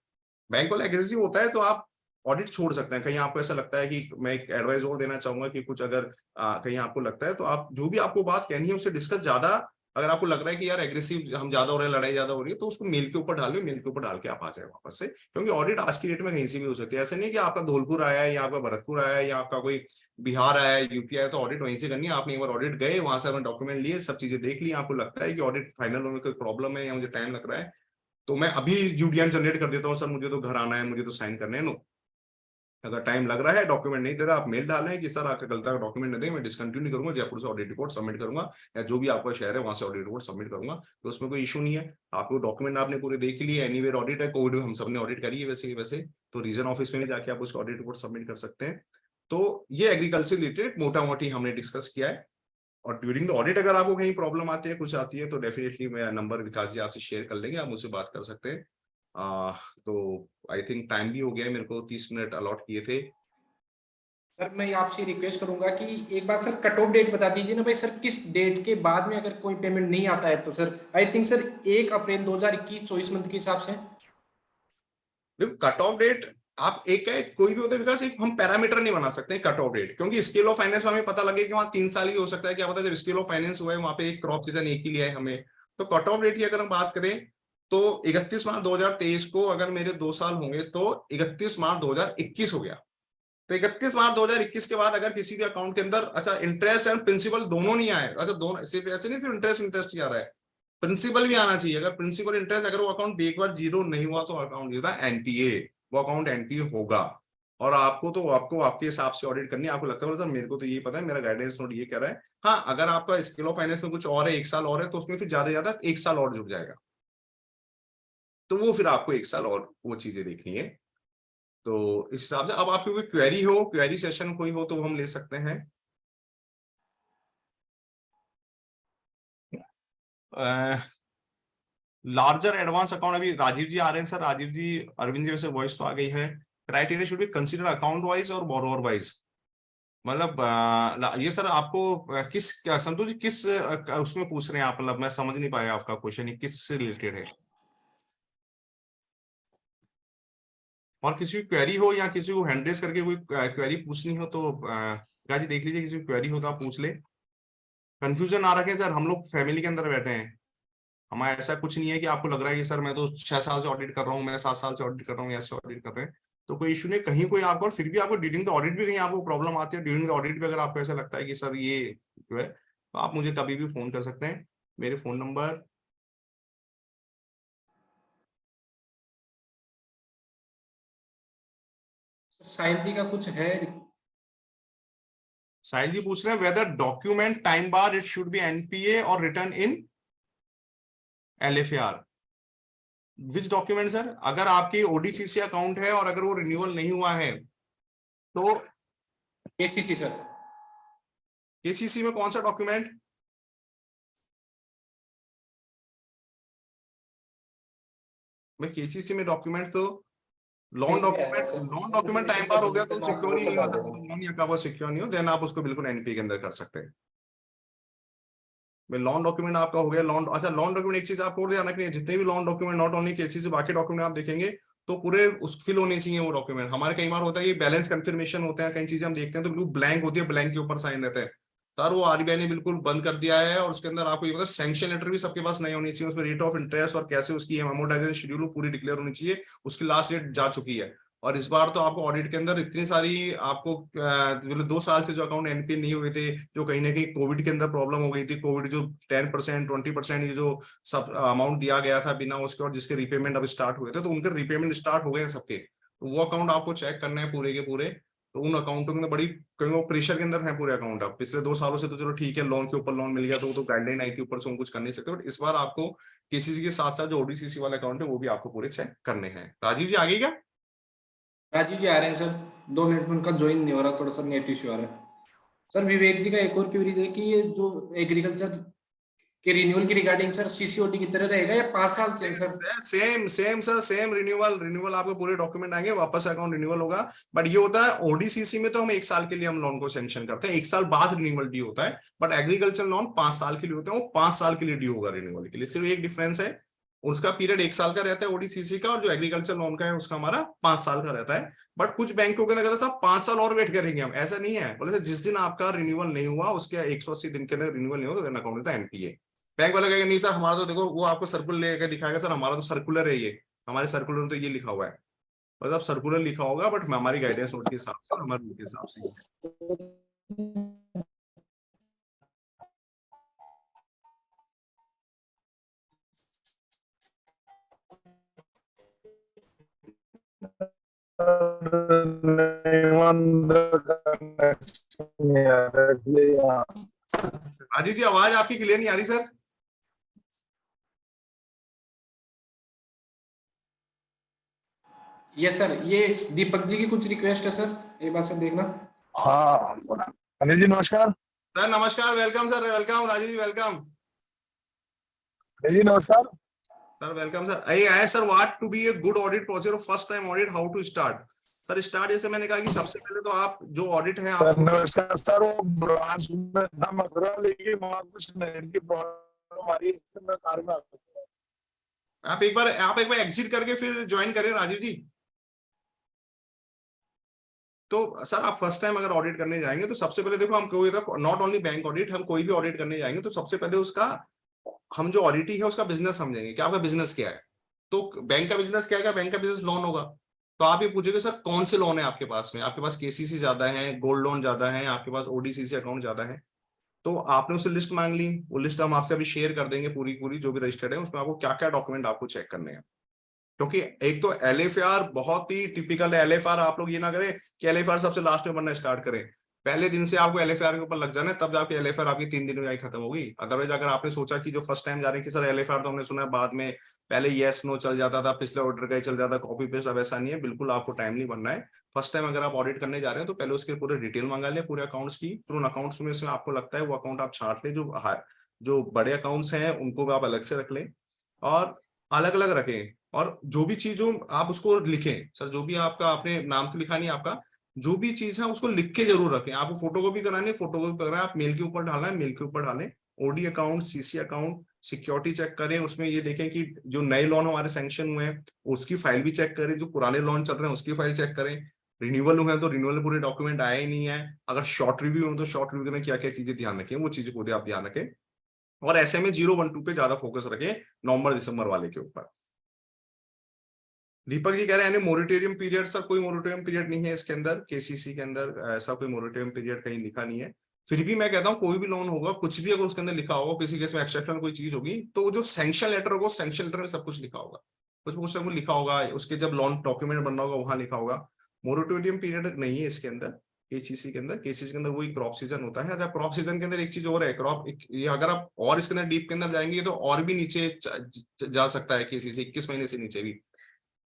बैंक वाला एग्रेसिव होता है, तो आप ऑडिट छोड़ सकते हैं। कहीं आपको ऐसा लगता है कि मैं एक एडवाइस और देना चाहूंगा कि कुछ अगर कहीं आपको लगता है, तो आप जो भी आपको बात कहनी है उससे डिस्कस ज्यादा अगर आपको लग रहा है कि यार एग्रेसिव हम ज्यादा हो रहे हैं, लड़ाई ज्यादा हो रही है, तो उसको मेल के ऊपर डालिए, मेल के ऊपर डाल के आप आ जाए वापस से, क्योंकि ऑडिट आज की डेट में कहीं से भी हो सकती है। ऐसा नहीं कि आपका धौलपुर आया है या आपका भरतपुर आया है या आपका कोई बिहार आया है, यूपी आया, तो ऑडिट वहीं से करनी है। आपने एक बार ऑडिट गए, वहां से आपने डॉक्यूमेंट लिए, सब चीजें देख ली, आपको लगता है कि ऑडिट फाइनल होने में कोई प्रॉब्लम है या मुझे टाइम लग रहा है, तो मैं अभी यूडीएन जनरेट कर देता हूँ, सर मुझे तो घर आना है, मुझे तो साइन करने हैं। नो, अगर टाइम लग रहा है, डॉक्यूमेंट नहीं दे रहा, आप मेल डालें कि सर आपका कल तक डॉक्यूमेंट नहीं देंगे, मैं डिसकंटिन्यू करूंगा, जयपुर से ऑडिट रिपोर्ट सबमिट करूंगा, या जो भी आपका शहर है वहां से ऑडिट रिपोर्ट सबमिट करूंगा, तो उसमें कोई इशू नहीं है। आपको डॉक्यूमेंट आपने पूरे देख लिए, एनीवेयर ऑडिट है, कोविड हम सबने ऑडिट करी है वैसे वैसे, तो रीजन ऑफिस में भी जाके आप उसका ऑडिट रिपोर्ट सबमिट कर सकते हैं। तो ये एग्रीकल्चर रिलेटेड मोटा मोटी हमने डिस्कस किया है। और ड्यूरिंग द ऑडिट अगर आपको कहीं प्रॉब्लम आती है, कुछ आती है, तो डेफिनेटली मैं नंबर विकास जी आपसे शेयर कर लेंगे, आप मुझसे बात कर सकते हैं। तो आई थिंक टाइम भी हो गया है, मेरे को 30 मिनट अलॉट किए थे। सर मैं आपसे रिक्वेस्ट करूंगा कि एक बार सर कट ऑफ डेट बता दीजिए ना भाई सर, किस डेट के बाद में अगर कोई पेमेंट नहीं आता है तो sir I think sir 1 April 2021 24 month के हिसाब से। देखो कट ऑफ डेट आप एक है, कोई भी होता है विकास, एक हम पैरामीटर नहीं बना सकते कट ऑफ डेट, क्योंकि स्केल ऑफ फाइनेंस में हमें पता लगे कि वहाँ 3 साल ही हो सकता है, क्या पता जब स्केल ऑफ फाइनेंस हुआ है वहां पे एक क्रॉप सीजन एक ही लिया है हमें। तो कट ऑफ डेट की अगर हम बात करें तो 31 मार्च 2023 को अगर मेरे 2 साल होंगे तो 31 मार्च 2021 हो गया। तो 31 मार्च 2021 के बाद अगर किसी भी अकाउंट के अंदर अच्छा इंटरेस्ट एंड प्रिंसिपल दोनों नहीं आए, अच्छा दोनों सिर्फ ऐसे नहीं, सिर्फ इंटरेस्ट ही आ रहा है, प्रिंसिपल भी आना चाहिए। अगर प्रिंसिपल इंटरेस्ट अगर वो अकाउंट एक बार जीरो नहीं हुआ तो अकाउंट जो था एनपीए, वो अकाउंट एनपीए होगा। और आपको तो आपको आपके हिसाब से ऑडिट करनी है। आपको लगता है सर मेरे को तो ये पता है, मेरा गाइडेंस नोट ये कह रहा है, हाँ अगर आपका स्केल ऑफ फाइनेंस में कुछ और है 1 साल और है, तो उसमें फिर ज्यादा 1 साल और जुड़ जाएगा, तो वो फिर आपको 1 साल और वो चीजें देखनी है। तो इस हिसाब से अब आपकी कोई क्वेरी हो, क्वेरी सेशन कोई हो तो हम ले सकते हैं। लार्जर एडवांस अकाउंट अभी राजीव जी आ रहे हैं सर, राजीव जी, अरविंद जी वैसे वॉइस तो आ गई है। Criteria should be consider account wise और बोरोवर वाइज, मतलब ये सर आपको किस संतोष जी किस उसमें पूछ रहे हैं आप, मतलब मैं समझ नहीं पाया आपका क्वेश्चन किस से रिलेटेड है। और किसी की क्वेरी हो या किसी को हैंड रेज करके कोई क्वेरी पूछनी हो तो गाजी देख लीजिए, किसी की क्वेरी हो तो आप पूछ ले। कंफ्यूजन आ रखे सर, हम लोग फैमिली के अंदर बैठे हैं, हमारा ऐसा कुछ नहीं है कि आपको लग रहा है कि सर मैं तो 6 साल से ऑडिट कर रहा हूँ, मैं 7 साल से ऑडिट कर रहा हूँ, ऐसे ऑडिट कर रहे हैं, तो कोई इशू नहीं। कहीं कोई आपको, और फिर भी आपको ड्यूरिंग द ऑडिट भी कहीं आपको प्रॉब्लम आती है, ड्यूरिंग द ऑडिट भी अगर आपको ऐसा लगता है कि सर ये जो है, तो आप मुझे कभी भी फोन कर सकते हैं। मेरे फोन नंबर साहिल जी का कुछ है। साहिल जी पूछ रहे हैं whether document time bar it should be NPA और return in LFR. Which document sir? अगर आपकी ओडीसीसी अकाउंट है और अगर वो रिन्यूअल नहीं हुआ है तो केसीसी सर। केसीसी में कौन सा डॉक्यूमेंट? मैं केसीसी में डॉक्यूमेंट तो लोन डॉक्यूमेंट टाइम बार हो गया तो सिक्योर ही नहीं हो सकता, लोन या कागज सिक्योर नहीं हो, देन आप उसको बिल्कुल एनपीए के अंदर कर सकते हैं। लोन डॉक्यूमेंट आपका हो गया, लोन, अच्छा लोन डॉक्यूमेंट एक चीज आपको और ध्यान रखनी है, जितने भी loan document not only KCC बाकी डॉक्यूमेंट आप देखेंगे तो पूरे उस फिल होने चाहिए वो डॉक्यूमेंट। हमारे कई बार होता है ये बैलेंस कंफर्मेशन होता है, कई चीजें हम देखते हैं तो बिल्कुल ब्लैंक होती है, ब्लैंक के ऊपर साइन रहता है, सर वो आरबीआई ने बिल्कुल बंद कर दिया है। और उसके अंदर आपको ये पता सैंक्शन लेटर भी सबके पास नहीं होनी चाहिए, उसमें रेट ऑफ इंटरेस्ट और कैसे उसकी अमोर्टाइजेशन शेड्यूल पूरी डिक्लेयर होनी चाहिए, उसकी लास्ट डेट जा चुकी है। और इस बार तो आपको ऑडिट के अंदर इतनी सारी आपको 2 साल से जो अकाउंट एनपीए नहीं हुए थे, जो कहीं ना कहीं कोविड के अंदर प्रॉब्लम हो गई थी, कोविड जो 10% 20% ये जो सब अमाउंट दिया गया था बिना उसके, और जिसके रिपेमेंट अब स्टार्ट हुए थे, तो उनके रिपेमेंट स्टार्ट हो गए हैं सबके, तो वो अकाउंट आपको चेक करना है पूरे के पूरे। तो उन अकाउंटों के अंदर बड़ी कहीं वो प्रेशर के अंदर है पूरे अकाउंट। अब पिछले 2 सालों से तो चलो ठीक है, लोन के ऊपर लोन मिल गया तो वो तो गाइडलाइन आई थी ऊपर से, हम कुछ कर नहीं सकते, बट इस बार आपको केसीसी के साथ साथ जो ओडीसीसी वाले अकाउंट है वो भी आपको पूरे चेक करने हैं। राजीव जी आगे क्या? राजीव जी आ रहे हैं सर, 2 मिनट में उनका ज्वाइन नहीं हो रहा, थोड़ा सा नेट इश्यू आ रहा है। सर विवेक जी का एक और क्वेरी है कि ये जो एग्रीकल्चर के रिन्यूअल की रिगार्डिंग सर सीसीओडी की तरह रहेगा या 5 साल से sir? Same sir, same renewal आपको पूरे डॉक्यूमेंट आएंगे, वापस अकाउंट रिन्यूअल होगा। बट ये होता है ओडीसीसी में तो हम 1 साल के लिए हम लोन को सैंक्शन करते हैं, 1 साल बाद रिन्यूअल ड्यू होता है, बट एग्रीकल्चर लोन 5 साल के लिए होते हैं, वो 5 साल के लिए ड्यू होगा रिन्यूअल के लिए। सिर्फ एक डिफरेंस है, उसका पीरियड 1 साल का रहता है ओडीसीसी का, और जो एग्रीकल्चर लोन का है उसका हमारा 5 साल का रहता है। बट कुछ बैंकों के अंदर कहता था 5 साल और वेट करेंगे हम, ऐसा नहीं है, बोले जिस दिन आपका रिन्यूअल नहीं हुआ उसके 180 दिन के अंदर रिन्यूअल नहीं हुआ तो देन अकाउंट होता है एनपीए। बैंक वाला कहेगा नहीं सर हमारा तो देखो, वो आपको सर्कुलर लेकर दिखाएगा, सर हमारा तो सर्कुलर है, ये हमारे सर्कुलर में तो ये लिखा हुआ है, मतलब सर्कुलर लिखा होगा बट हमारी गाइडेंस नोट के हिसाब से, हमारे रूल के हिसाब से। राजीव जी आवाज आपकी क्लियर नहीं आ रही सर। यस सर, ये दीपक जी की कुछ रिक्वेस्ट है सर, एक बार सर देखना। हाँ अनिल जी नमस्कार। सर नमस्कार, welcome sir, welcome Rajiv ji, welcome Anil ji नमस्कार। Sir, welcome sir. आई आए sir, what to be a good audit procedure, first time audit, how to start. Sir start जैसे मैंने कहा कि सबसे पहले तो आप जो ऑडिट है सर नमस्कार सर, वो ब्रांच में था मथुरा, लेकिन वहाँ कुछ नेट की प्रॉब्लम आ रही है, तो मैं कार में आ सकता हूँ। आप एक बार एग्जिट करके फिर ज्वाइन करें राजीव जी। तो सर आप फर्स्ट टाइम अगर ऑडिट करने जाएंगे तो सबसे पहले देखो, हम कोई नॉट ओनली बैंक ऑडिट, हम कोई भी ऑडिट करने जाएंगे तो सबसे पहले उसका, हम जो ऑडिटी है उसका बिजनेस समझेंगे कि आपका बिजनेस क्या है। तो बैंक का बिजनेस क्या है, बैंक का बिजनेस लोन होगा, तो आप ये पूछोगे सर कौन से लोन है आपके पास में, आपके पास केसीसी ज्यादा है, गोल्ड लोन ज्यादा है, आपके पास ओडीसीसी अकाउंट ज्यादा है। तो आपने उससे लिस्ट मांग ली, वो लिस्ट हम आपसे अभी शेयर कर देंगे, पूरी पूरी जो भी रजिस्टर्ड है उसमें आपको क्या क्या डॉक्यूमेंट आपको चेक करने हैं। क्योंकि एक तो एलएफआर बहुत ही टिपिकल है, एलएफआर आप लोग ये ना करें कि एलएफआर सबसे लास्ट में बनना स्टार्ट करें, पहले दिन से आपको एलएफआर के ऊपर लग जाना है, तब जाके एलएफआर आपकी 3 दिन में जाके खत्म होगी। अदरवाइज अगर आपने सोचा कि जो फर्स्ट टाइम जा रहे हैं कि सर एलएफआर तो हमने सुना है बाद में, पहले यस नो चल जाता था, पिछले ऑर्डर का ही चल जाता, कॉपी पेस्ट, अब ऐसा नहीं है, बिल्कुल आपको टाइमली बनना है। फर्स्ट टाइम अगर आप ऑडिट करने जा रहे हैं तो पहले उसके पूरे डिटेल मंगा लें पूरे अकाउंट्स की, फिर उन अकाउंट्स में से आपको लगता है वो अकाउंट आप छांट लें, जो बड़े अकाउंट्स हैं उनको आप अलग से रख लें और अलग अलग रखें। और जो भी चीज हो आप उसको लिखें, सर जो भी आपका, आपने नाम तो लिखा नहीं आपका, जो भी चीज है उसको लिख के जरूर रखें। आपको फोटोकॉपी करानी है, फोटोकॉपी कराना है, आप मेल के ऊपर डालना है, मेल के ऊपर डालें। OD account, CC account, security check करें, उसमें ये देखें कि जो नए लोन हमारे सैंक्शन हुए हैं उसकी फाइल भी चेक करें, जो पुराने लोन चल रहे हैं उसकी फाइल चेक करें, रिन्यूअल हुए हैं तो रिन्यूअल पूरे डॉक्यूमेंट आए ही नहीं है, अगर शॉर्ट रिव्यू हो तो शॉर्ट रिव्यू में क्या क्या चीजें ध्यान रखें, वो चीजें पूरे आप ध्यान रखें। और ऐसे में 012 पे ज्यादा फोकस रखें, नवंबर दिसंबर वाले के ऊपर। दीपक जी कह रहे हैं मोरिटोरियम पीरियड, सर कोई मोरिटोरियम पीरियड नहीं है इसके अंदर, केसीसी के अंदर ऐसा कोई मोरिटोरियम पीरियड कहीं लिखा नहीं है। फिर भी मैं कहता हूं कोई भी लोन होगा, कुछ भी अगर उसके अंदर लिखा होगा, किसी केस में एक्सेप्शन कोई चीज होगी, तो जो सैंक्शन लेटर होगा सैंक्शन लेटर में सब कुछ लिखा होगा, कुछ लिखा होगा, उसके जब लोन डॉक्यूमेंट बनना होगा वहां लिखा होगा। मोरिटोरियम पीरियड नहीं है इसके अंदर, केसीसी के अंदर। केसीसी के अंदर वही क्रॉप सीजन होता है। अच्छा, क्रॉप सीजन के अंदर एक चीज और है, ये अगर आप और इसके अंदर डीप के अंदर जाएंगे तो और भी नीचे जा सकता है केसीसी, 21 महीने से नीचे भी,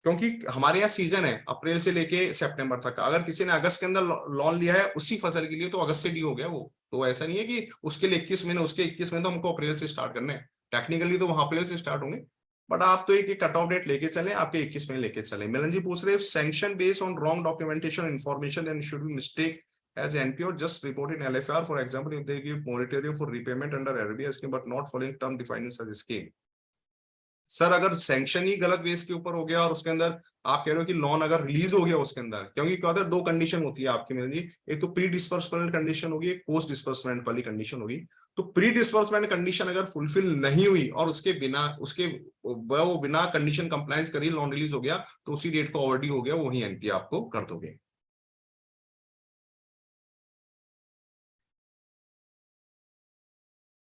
क्योंकि हमारे यहाँ सीजन है अप्रैल से लेके सितंबर तक का। अगर किसी ने अगस्त के अंदर लोन लिया है उसी फसल के लिए तो अगस्त से ड्यू हो गया वो, तो ऐसा नहीं है कि उसके लिए 21 महीने, उसके 21 महीने तो हमको अप्रैल से स्टार्ट करने हैं, टेक्निकली तो वहां अप्रैल से स्टार्ट होंगे, बट आप तो एक कट ऑफ डेट लेके चले, आपके 21 महीने लेके चले। मिलन जी पूछ रहे sanction based on wrong documentation information and should be mistake as NP or just report in LFR, for example if they give moratorium for repayment under RBI scheme but not following term defined in such scheme। Sir अगर sanction ही गलत base के ऊपर हो गया और उसके अंदर आप कह रहे हो कि लोन अगर रिलीज हो गया उसके अंदर, क्योंकि क्या होता है 2 कंडीशन होती है आपकी मेरे जी, एक तो प्री डिस्बर्समेंट कंडीशन होगी, एक पोस्ट डिस्बर्समेंट वाली कंडीशन होगी। तो प्री डिस्बर्समेंट कंडीशन अगर फुलफिल नहीं हुई और उसके वो बिना कंडीशन कंप्लायंस करी लोन रिलीज हो गया तो उसी डेट को ओवरड्यू हो गया, वही एनपी आपको कर दोगे।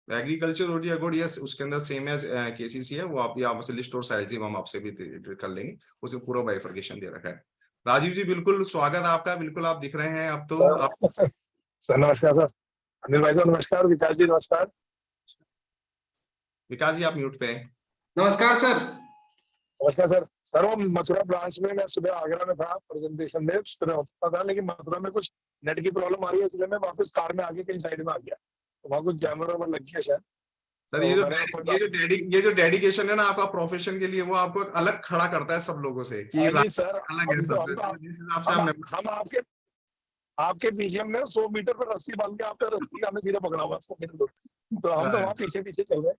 एग्रीकल्चर ओडी अकाउंट यस, उसके अंदर सेम एज केसीसी है, वो आप यहाँ से लिस्ट और साइज हम आपसे भी कर लेंगे, उसमें पूरा बाइफर्केशन दे रखा है। राजीव जी बिल्कुल स्वागत आपका, बिल्कुल आप दिख रहे हैं अब तो आप। सर नमस्कार सर, अनिल भाई साहब नमस्कार, विकास जी नमस्कार। विकास जी आप म्यूट पे हैं। नमस्कार सर। नमस्कार सर। सर वो मथुरा ब्रांच में मैं सुबह आगरा में था प्रेजेंटेशन में, था लेकिन मथुरा में कुछ नेट की प्रॉब्लम आ रही है, इसलिए मैं वापस कार में आके कहीं साइड में आ गया, तो वहाँ कुछ कैमरा लग गया शायद। सर ये जो डेडिकेशन है ना आपका प्रोफेशन के लिए, वो आपको अलग खड़ा करता है सब लोगों से कि सर अलग है सब। हम आपके पीछे हमने 100 मीटर पर रस्सी बांध के, आपका रस्सी का हमें सीधा पकड़ा हुआ 100 मीटर, तो हम तो वहाँ पीछे चल रहे।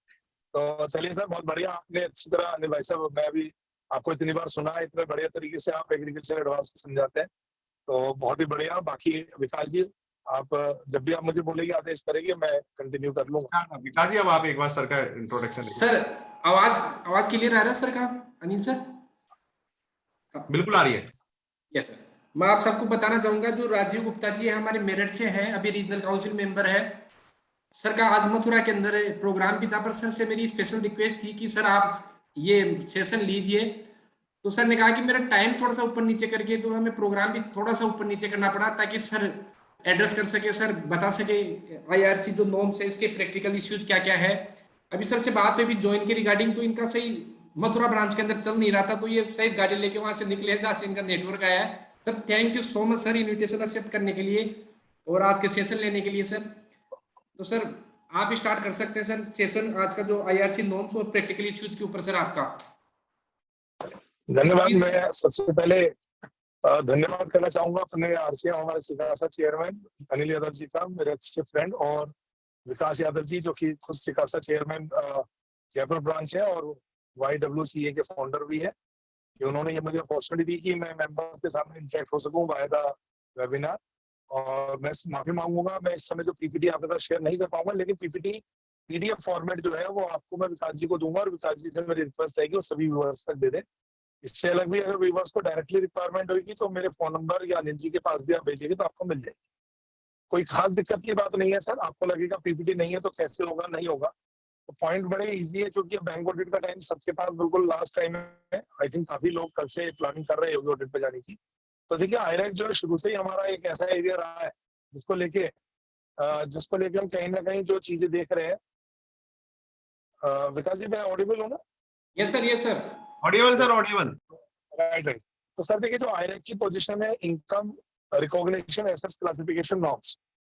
तो चलिए सर बहुत बढ़िया, आपने अच्छी तरह अनिल भाई साहब, मैं भी आपको इतनी बार सुना, इतने बढ़िया तरीके से आप एग्रीकल्चर एडवांस को समझाते हैं, तो बहुत ही बढ़िया। बाकी विकास जी आप जब भी आप मुझे बोलेंगे, आदेश करेंगे, मैं कंटिन्यू कर लूंगा। विकास जी, अब आप एक बार सर का इंट्रोडक्शन सर आवाज आवाज क्लियर आ रहा है सर का, अनिल सर? बिल्कुल आ रही है। Yes sir. मैं आप सबको बताना चाहूंगा, जो राजीव गुप्ता जी है हमारे मेरठ से हैं, अभी रीजनल काउंसिल मेंबर है सर का। आज मथुरा के अंदर प्रोग्राम भी था, पर सर से मेरी स्पेशल रिक्वेस्ट थी कि सर आप ये सेशन लीजिए। तो सर ने कहा कि मेरा टाइम थोड़ा सा ऊपर नीचे करके, तो हमें प्रोग्राम भी थोड़ा सा ऊपर नीचे करना पड़ा, ताकि सर एड्रेस कर सके, सर बता सके आईआरसी जो नॉर्म्स है इसके प्रैक्टिकल इश्यूज क्या क्या है। अभी सर से बात हुई ज्वाइन के रिगार्डिंग, तो इनका सही मथुरा ब्रांच के अंदर चल नहीं रहा था, तो ये सही गाड़ी लेके वहां से निकले जहाँ से इनका नेटवर्क आया है। Sir thank you so much sir, invitation accept करने के लिए और आज के सेशन लेने के लिए सर। तो सर आप स्टार्ट कर सकते हैं सर सेशन, आज का जो आईआरसी नॉर्म्स और प्रैक्टिकल इश्यूज के ऊपर सर आपका। धन्यवाद। मैं सबसे पहले धन्यवाद करना चाहूंगा अपने आरसीएम, हमारे सिकासा चेयरमैन अनिल यादव जी का, मेरे अच्छे फ्रेंड, और विकास यादव जी जो कि खुद सिकासा चेयरमैन जयपुर ब्रांच है और YWCA के फाउंडर भी है, कि उन्होंने ये मुझे अपॉर्चुनिटी दी कि मैं मेंबर्स के सामने इंटरेक्ट हो सकूं वाया द वेबिनार। और मैं माफी मांगूंगा, मैं इस समय जो पीपीटी आपके साथ शेयर नहीं कर पाऊंगा, लेकिन पीपीटी PDF फॉर्मेट जो है वो आपको मैं विकास जी को दूंगा, और विकास जी से मेरी रिक्वेस्ट रहेगी वो सभी व्यूअर्स तक दे दें। इससे अलग भी अगर व्यूअर्स को डायरेक्टली रिक्वायरमेंट होगी तो मेरे फोन नंबर या अनिल जी के पास भी आप भेजिएगा तो आपको मिल जाएगी। कोई खास दिक्कत की बात नहीं है सर। आपको लगेगा पीपीटी नहीं है तो कैसे होगा, नहीं होगा, तो पॉइंट बड़े इजी है, क्योंकि बैंक ऑडिट का टाइम सबके पास बिल्कुल लास्ट टाइम है। आई थिंक काफी लोग कल से प्लानिंग कर रहे होंगे ऑडिट पे जाने की। तो देखिए, आईरैक जो है शुरू से ही हमारा एक ऐसा एरिया रहा है जिसको लेके हम कहीं ना कहीं जो चीजें देख रहे हैं। विकास जी, मैं ऑडिबल हूँ ना? Yes sir, yes sir. Audible sir, Audible. Right. तो सर देखिए, जो आईरैक की पोजीशन है income recognition assets classification norms,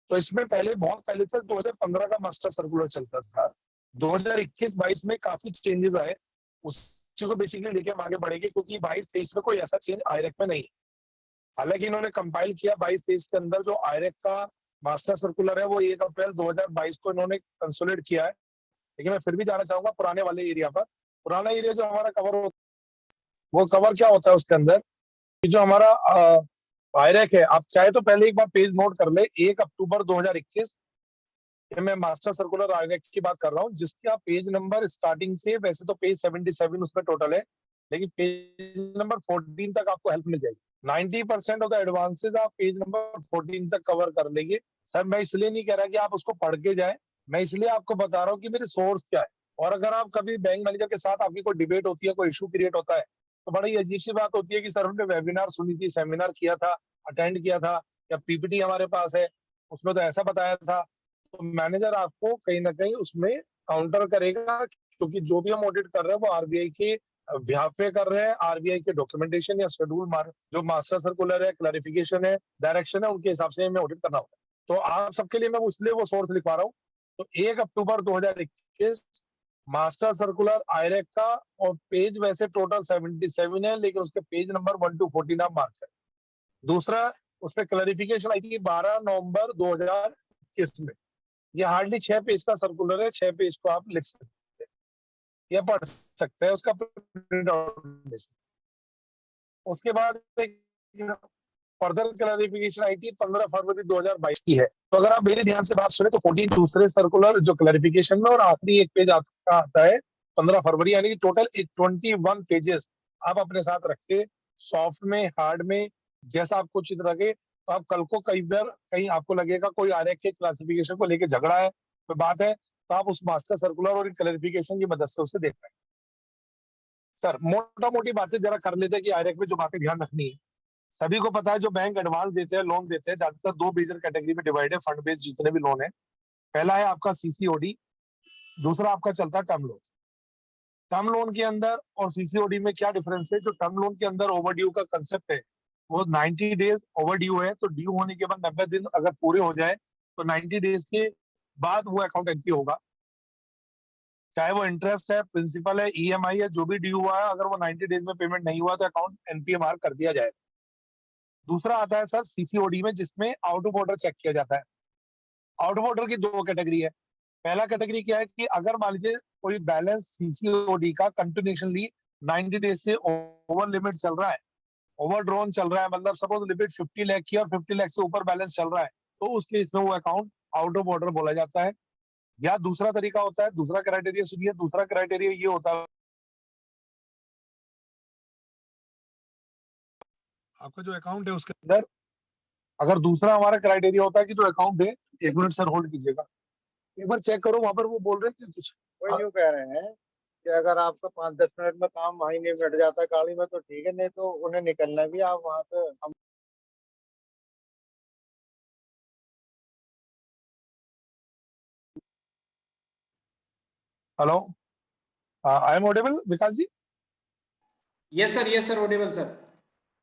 तो इसमें बहुत पहले तक 2015 का मास्टर सर्कुलर चलता था। 2021-22 में काफी चेंजेस आए, उसी को बेसिकली लेके हम आगे बढ़ेंगे, क्योंकि 22-23 में कोई ऐसा चेंज आईरैक में नहीं। हालांकि इन्होंने कंपाइल किया 22-23 के अंदर जो आईरैक का मास्टर सर्कुलर है वो 1 अप्रैल 2022 को इन्होंने कंसोलिडेट किया है। लेकिन मैं फिर भी जाना चाहूंगा पुराने वाले एरिया पर। पुराना एरिया जो हमारा कवर होता है, वो कवर क्या होता है उसके अंदर, कि जो हमारा आईरैक है, आप चाहे तो पहले एक बार पेज नोट कर ले, 1 अक्टूबर 2021, मैं मास्टर सर्कुलर आईरैक की बात कर रहा हूँ, जिसके आप पेज नंबर स्टार्टिंग से, वैसे तो पेज 77 उसमें टोटल है, लेकिन पेज नंबर 14 तक आपको हेल्प मिल जाएगी। 90% ऑफ द एडवांसेस आप पेज नंबर 14 तक कवर कर लेंगे। सर मैं इसलिए नहीं कह रहा कि आप उसको पढ़ के जाए, मैं इसलिए आपको बता रहा हूँ कि मेरे सोर्स क्या है। और अगर आप कभी बैंक मैनेजर के साथ आपकी कोई डिबेट होती है, कोई इशू क्रिएट होता है, तो बड़ी अजीब सी बात होती है कि सर हमने वेबिनार सुनी थी, सेमिनार किया था, अटेंड किया था, या पीपीटी हमारे पास है उसमें तो ऐसा बताया था। तो मैनेजर आपको कहीं ना कहीं उसमें काउंटर करेगा, क्योंकि जो भी हम ऑडिट कर रहे हैं वो आरबीआई के बिहाफ पे कर रहे हैं, आरबीआई के डॉक्यूमेंटेशन या शेड्यूल जो मास्टर सर्कुलर है, क्लैरिफिकेशन है, डायरेक्शन है, उनके हिसाब से हमें ऑडिट करना होगा। तो आप सबके लिए मैं इसलिए वो सोर्स लिखवा रहा हूँ। तो 1 अक्टूबर 2021 मास्टर सर्कुलर आईरैक का, और पेज वैसे टोटल 77 है, लेकिन उसके पेज नंबर 1 to 14 आप मार्क है। दूसरा, उसमें क्लैरिफिकेशन आई थी 12 नवंबर 2021 में। ये हार्डली 6 पेज का सर्कुलर है, 6 पेज को आप लिख सकते हैं या पढ़ सकते हैं, उसका प्रिंट आउट। उसके बाद फर्दर क्लैरिफिकेशन आई थी 15 फरवरी 2022 की है। तो अगर आप मेरे ध्यान से बात सुने तो 14 दूसरे सर्कुलर जो क्लैरिफिकेशन में, और आखिरी एक पेज आपका आता है 15 फरवरी, यानी कि टोटल 21 पेजेस आप अपने साथ रखे, सॉफ्ट में, हार्ड में, जैसा आपको उचित लगे। तो आप कल को कई बार कहीं आपको लगेगा कोई आईरैक के क्लासिफिकेशन को लेकर झगड़ा है, कोई बात है, तो आप उस मास्टर सर्कुलर और क्लैरिफिकेशन की मदद से उसे देख पाए। सर मोटा मोटी बातें जरा कर लेते हैं कि आईरैक में जो बातें ध्यान रखनी है। सभी को पता है जो बैंक एडवांस देते हैं, लोन देते हैं, ज्यादातर 2 मेजर कैटेगरी में डिवाइड है फंड बेस्ड जितने भी लोन है। पहला है आपका सीसीओडी, दूसरा आपका चलता है टर्म लोन। टर्म लोन के अंदर और सीसीओडी में क्या डिफरेंस है? जो टर्म लोन के अंदर ओवरड्यू का कंसेप्ट है वो 90 डेज ओवरड्यू है, तो ड्यू होने के बाद 90 दिन अगर पूरे हो जाए तो 90 डेज के बाद वो अकाउंट एंट्री होगा। चाहे वो इंटरेस्ट है, प्रिंसिपल है, ईएमआई है, जो भी ड्यू हुआ है, अगर वो 90 डेज में पेमेंट नहीं हुआ तो अकाउंट एनपीए मार्क कर दिया जाएगा। दूसरा आता है सर सीसीओडी में, जिसमें आउट ऑफ ऑर्डर चेक किया जाता है। आउट ऑफ ऑर्डर की 2 कैटेगरी है। पहला कैटेगरी क्या है कि अगर मान लीजिए कोई बैलेंस सीसीओडी का कंटिन्यूशनली 90 डेज से ओवर लिमिट चल रहा है, ओवर ड्रॉन चल रहा है, मतलब सपोज लिमिट 50 लाख की और 50 लाख से ऊपर बैलेंस चल रहा है, तो उस केस में वो अकाउंट आउट ऑफ ऑर्डर बोला जाता है। या दूसरा तरीका होता है, दूसरा क्राइटेरिया सुनिए, दूसरा क्राइटेरिया ये होता है, आपका जो अकाउंट है उसके अंदर अगर दूसरा हमारा क्राइटेरिया होता है कि जो अकाउंट है, 1 मिनट सर होल्ड कीजिएगा, एक बार चेक करो, वहां पर वो बोल रहे थे कुछ। वही यूँ कह रहे हैं कि अगर आपका 5-10 मिनट में काम वहीं नहीं मिट जाता है गाड़ी में तो ठीक है, नहीं तो उन्हें निकलना भी आप वहाँ पे hello, I am audible Vikas ji? Yes sir audible sir.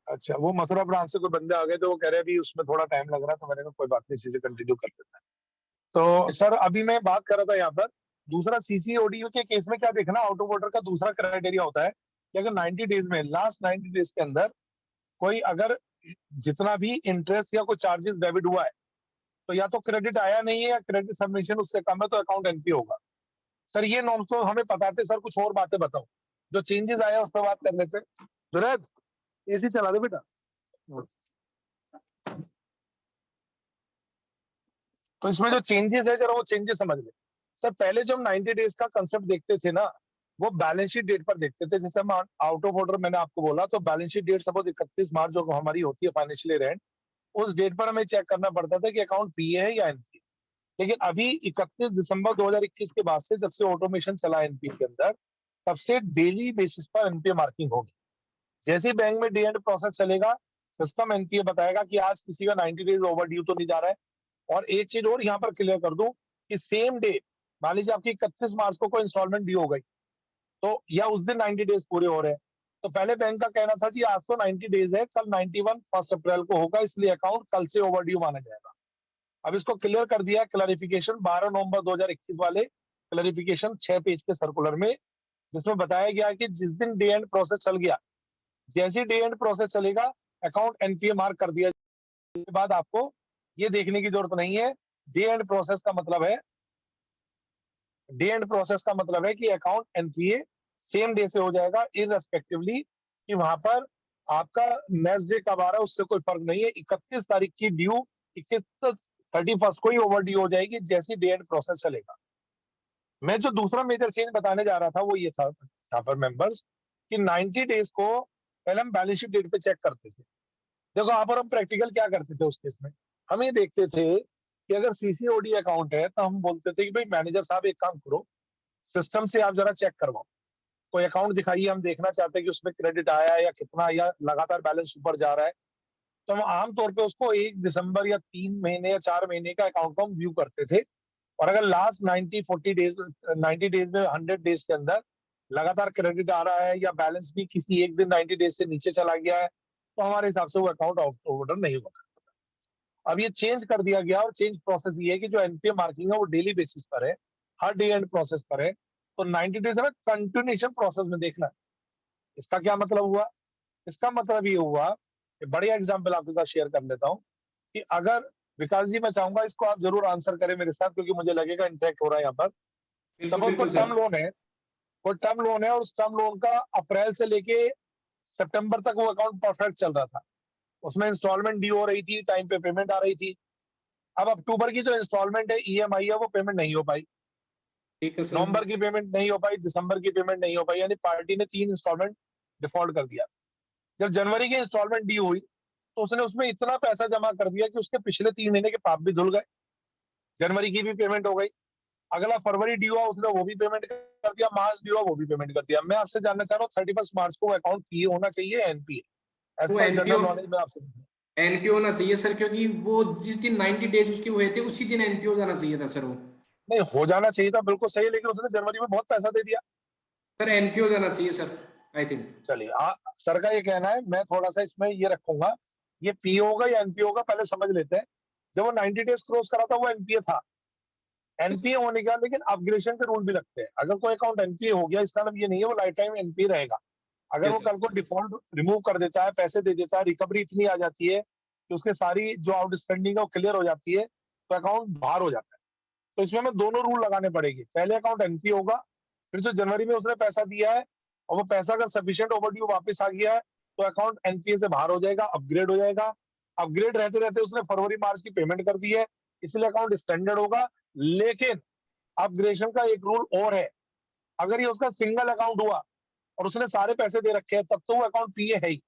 अच्छा, वो मथुरा ब्रांच से कोई बंदे आ गए तो वो कह रहे हैं अभी उसमें थोड़ा टाइम लग रहा है, तो मैंने कहा कोई बात नहीं, चीजें कंटिन्यू कर देते हैं। तो सर अभी मैं बात कर रहा था यहाँ पर दूसरा सीसीओडी के केस में क्या देखना, आउट ऑफ ऑर्डर का दूसरा क्राइटेरिया होता है कि अगर 90 डेज में, लास्ट 90 डेज के अंदर कोई अगर जितना भी इंटरेस्ट या कोई चार्जेस डेबिट हुआ है तो या तो क्रेडिट आया नहीं है या क्रेडिट सबमिशन उससे कम है तो अकाउंट एनपी होगा। सर ये नॉर्म्स तो हमें बताते, सर कुछ और बातें बताओ, जो चेंजेस आया उस पर बात कर लेते हैं। जुनैद एसी चला दे बेटा। तो इसमें जो चेंजेस है जरा वो चेंजेस समझ ले। सर पहले जब 90 डेज का कंसेप्ट देखते थे ना, वो बैलेंस शीट डेट पर देखते थे। जैसे हम आउट ऑफ ऑर्डर मैंने आपको बोला, तो बैलेंस शीट डेट सपोज 31 मार्च जो हमारी होती है फाइनेंशियल ईयर एंड, उस डेट पर हमें चेक करना पड़ता था कि अकाउंट पीए है या एनपी। लेकिन अभी 31 दिसंबर 2021 के बाद से, जब से ऑटोमेशन चला एनपी के अंदर, तब से डेली बेसिस पर एनपीए मार्किंग होगी। जैसे ही बैंक में डे एंड प्रोसेस चलेगा, सिस्टम एनपीए बताएगा कि आज किसी का 90 डेज ओवर ड्यू तो नहीं जा रहा है। और एक चीज और यहाँ पर क्लियर कर दूं कि सेम डे, मान लीजिए आपकी 31 मार्च को कोई इंस्टॉलमेंट ड्यू हो गई, तो या उस दिन 90 डेज पूरे हो रहे हैं, तो पहले बैंक का कहना था कि आज तो 90 डेज है, कल 91 1 अप्रैल को होगा, इसलिए अकाउंट कल से ओवर ड्यू माना जाएगा। अब इसको क्लियर कर दिया क्लैरिफिकेशन 12 नवंबर 2021 वाले क्लैरिफिकेशन 6 पेज के सर्कुलर में, जिसमें बताया गया कि जिस दिन डे एंड प्रोसेस चल गया, जैसे डे एंड प्रोसेस चलेगा अकाउंट एनपीए मार्क कर दिया। के बाद आपको ये देखने की जरूरत नहीं है, डे एंड प्रोसेस का मतलब है, डे एंड प्रोसेस का मतलब है कि अकाउंट एनपीए सेम डे से हो जाएगा, इररेस्पेक्टिवली कि वहां पर आपका नेक्स्ट डे कब आ रहा है उससे कोई फर्क नहीं है। 31 तारीख की ड्यू 31 को ही ओवर ड्यू हो जाएगी जैसे डे एंड प्रोसेस चलेगा। मैं जो दूसरा मेजर चेंज बताने जा रहा था वो ये था यहाँ पर मेंबर्स कि 90 डेज को पहले हम बैलेंस शीट डेट पे चेक करते थे। देखो यहाँ पर हम प्रैक्टिकल क्या करते थे उस केस में, हम ये देखते थे कि अगर सीसीओडी अकाउंट है तो हम बोलते थे कि भाई मैनेजर साहब एक काम करो, सिस्टम से आप जरा चेक करवाओ, कोई अकाउंट दिखाइए, हम देखना चाहते हैं कि उसमें क्रेडिट आया है या कितना, या लगातार बैलेंस ऊपर जा रहा है। तो हम आमतौर पे उसको 1 दिसंबर या 3 महीने या 4 महीने का अकाउंट को हम व्यू करते थे। और अगर लास्ट 90 डेज में 100 डेज के अंदर लगातार क्रेडिट आ रहा है या बैलेंस भी किसी एक दिन 90 डेज से नीचे चला गया है, तो हमारे हिसाब से वो अकाउंट आउट ऑफ ऑर्डर नहीं होगा। अब ये चेंज कर दिया गया, और चेंज प्रोसेस ये है कि जो एनपीए मार्किंग है वो डेली बेसिस पर है, हर डे एंड प्रोसेस पर है। तो 90 डेज है ना, कंटिन्यूएशन प्रोसेस में देखना। इसका क्या मतलब हुआ? इसका मतलब ये हुआ कि बढ़िया एग्जाम्पल आपके साथ शेयर कर लेता हूँ कि अगर विकास जी, मैं चाहूंगा इसको आप जरूर आंसर करें मेरे साथ, क्योंकि मुझे लगेगा इंटरेक्ट हो रहा है यहाँ पर। सपोज कोई टर्म लोन है, कोई टर्म लोन है, और उस टर्म लोन का अप्रैल से लेके सितंबर तक वो अकाउंट परफेक्ट चल रहा था, उसमें इंस्टॉलमेंट ड्यू हो रही थी, टाइम पे पेमेंट आ रही थी। अब अक्टूबर की जो इंस्टॉलमेंट है, ईएमआई है, वो पेमेंट नहीं हो पाई, ठीक है सर। नवंबर की पेमेंट नहीं हो पाई, दिसंबर की पेमेंट नहीं हो पाई, यानी पार्टी ने 3 इंस्टॉलमेंट डिफॉल्ट कर दिया। जब जनवरी की इंस्टॉलमेंट ड्यू हुई तो उसने उसमें इतना पैसा जमा कर दिया कि उसके पिछले 3 महीने के पाप भी धुल गए, जनवरी की भी पेमेंट हो गई, अगला फरवरी ड्यू हुआ उसने वो भी पेमेंट कर दिया, मार्च ड्यू हुआ वो भी पेमेंट कर दिया। मैं आपसे जानना चाह रहा हूँ 31 मार्च को अकाउंट पीए होना चाहिए एनपीए? एज वो पर एनपीओ जनरल नॉलेज में आपसे एनपीओ होना चाहिए सर, क्योंकि वो जिस दिन 90 डेज उसके हुए थे उसी दिन एनपीओ जाना चाहिए था सर। वो नहीं हो जाना चाहिए था, बिल्कुल सही है, लेकिन उसने जनवरी में बहुत पैसा दे दिया। सर एनपीओ जाना चाहिए सर, आई थिंक। चलिए सर का ये कहना है, मैं थोड़ा सा इसमें ये रखूंगा, ये पीओ होगा या एनपीओ होगा पहले समझ लेते हैं। जब वो 90 डेज क्रॉस करा था वो एनपीए था, एनपीए होने का, लेकिन अपग्रेडेशन के रूल भी लगते हैं। अगर कोई अकाउंट एनपीए हो गया इसका मतलब ये नहीं है वो लाइफ टाइम एनपीए रहेगा। अगर वो कल को डिफॉल्ट रिमूव कर देता है, पैसे दे देता है, रिकवरी इतनी आ जाती है कि उसके सारी जो आउटस्टैंडिंग है वो क्लियर हो जाती है, तो अकाउंट बाहर हो जाता है। तो इसमें हमें दोनों रूल लगाने पड़ेंगे, पहले अकाउंट एनपीए होगा, फिर जो जनवरी में उसने पैसा दिया है और वो पैसा अगर सफिशिएंट ओवरड्यू वापस आ गया है तो अकाउंट एनपीए से बाहर हो जाएगा, अपग्रेड हो जाएगा। अपग्रेड रहते रहते उसने फरवरी मार्च की पेमेंट कर दी है, इसलिए अकाउंट स्टैंडर्ड होगा। लेकिन अपग्रेडेशन का एक रूल और है, अगर ये उसका सिंगल अकाउंट हुआ और उसने सारे पैसे दे रखे हैं, तब तो वो अकाउंट पीए है ही।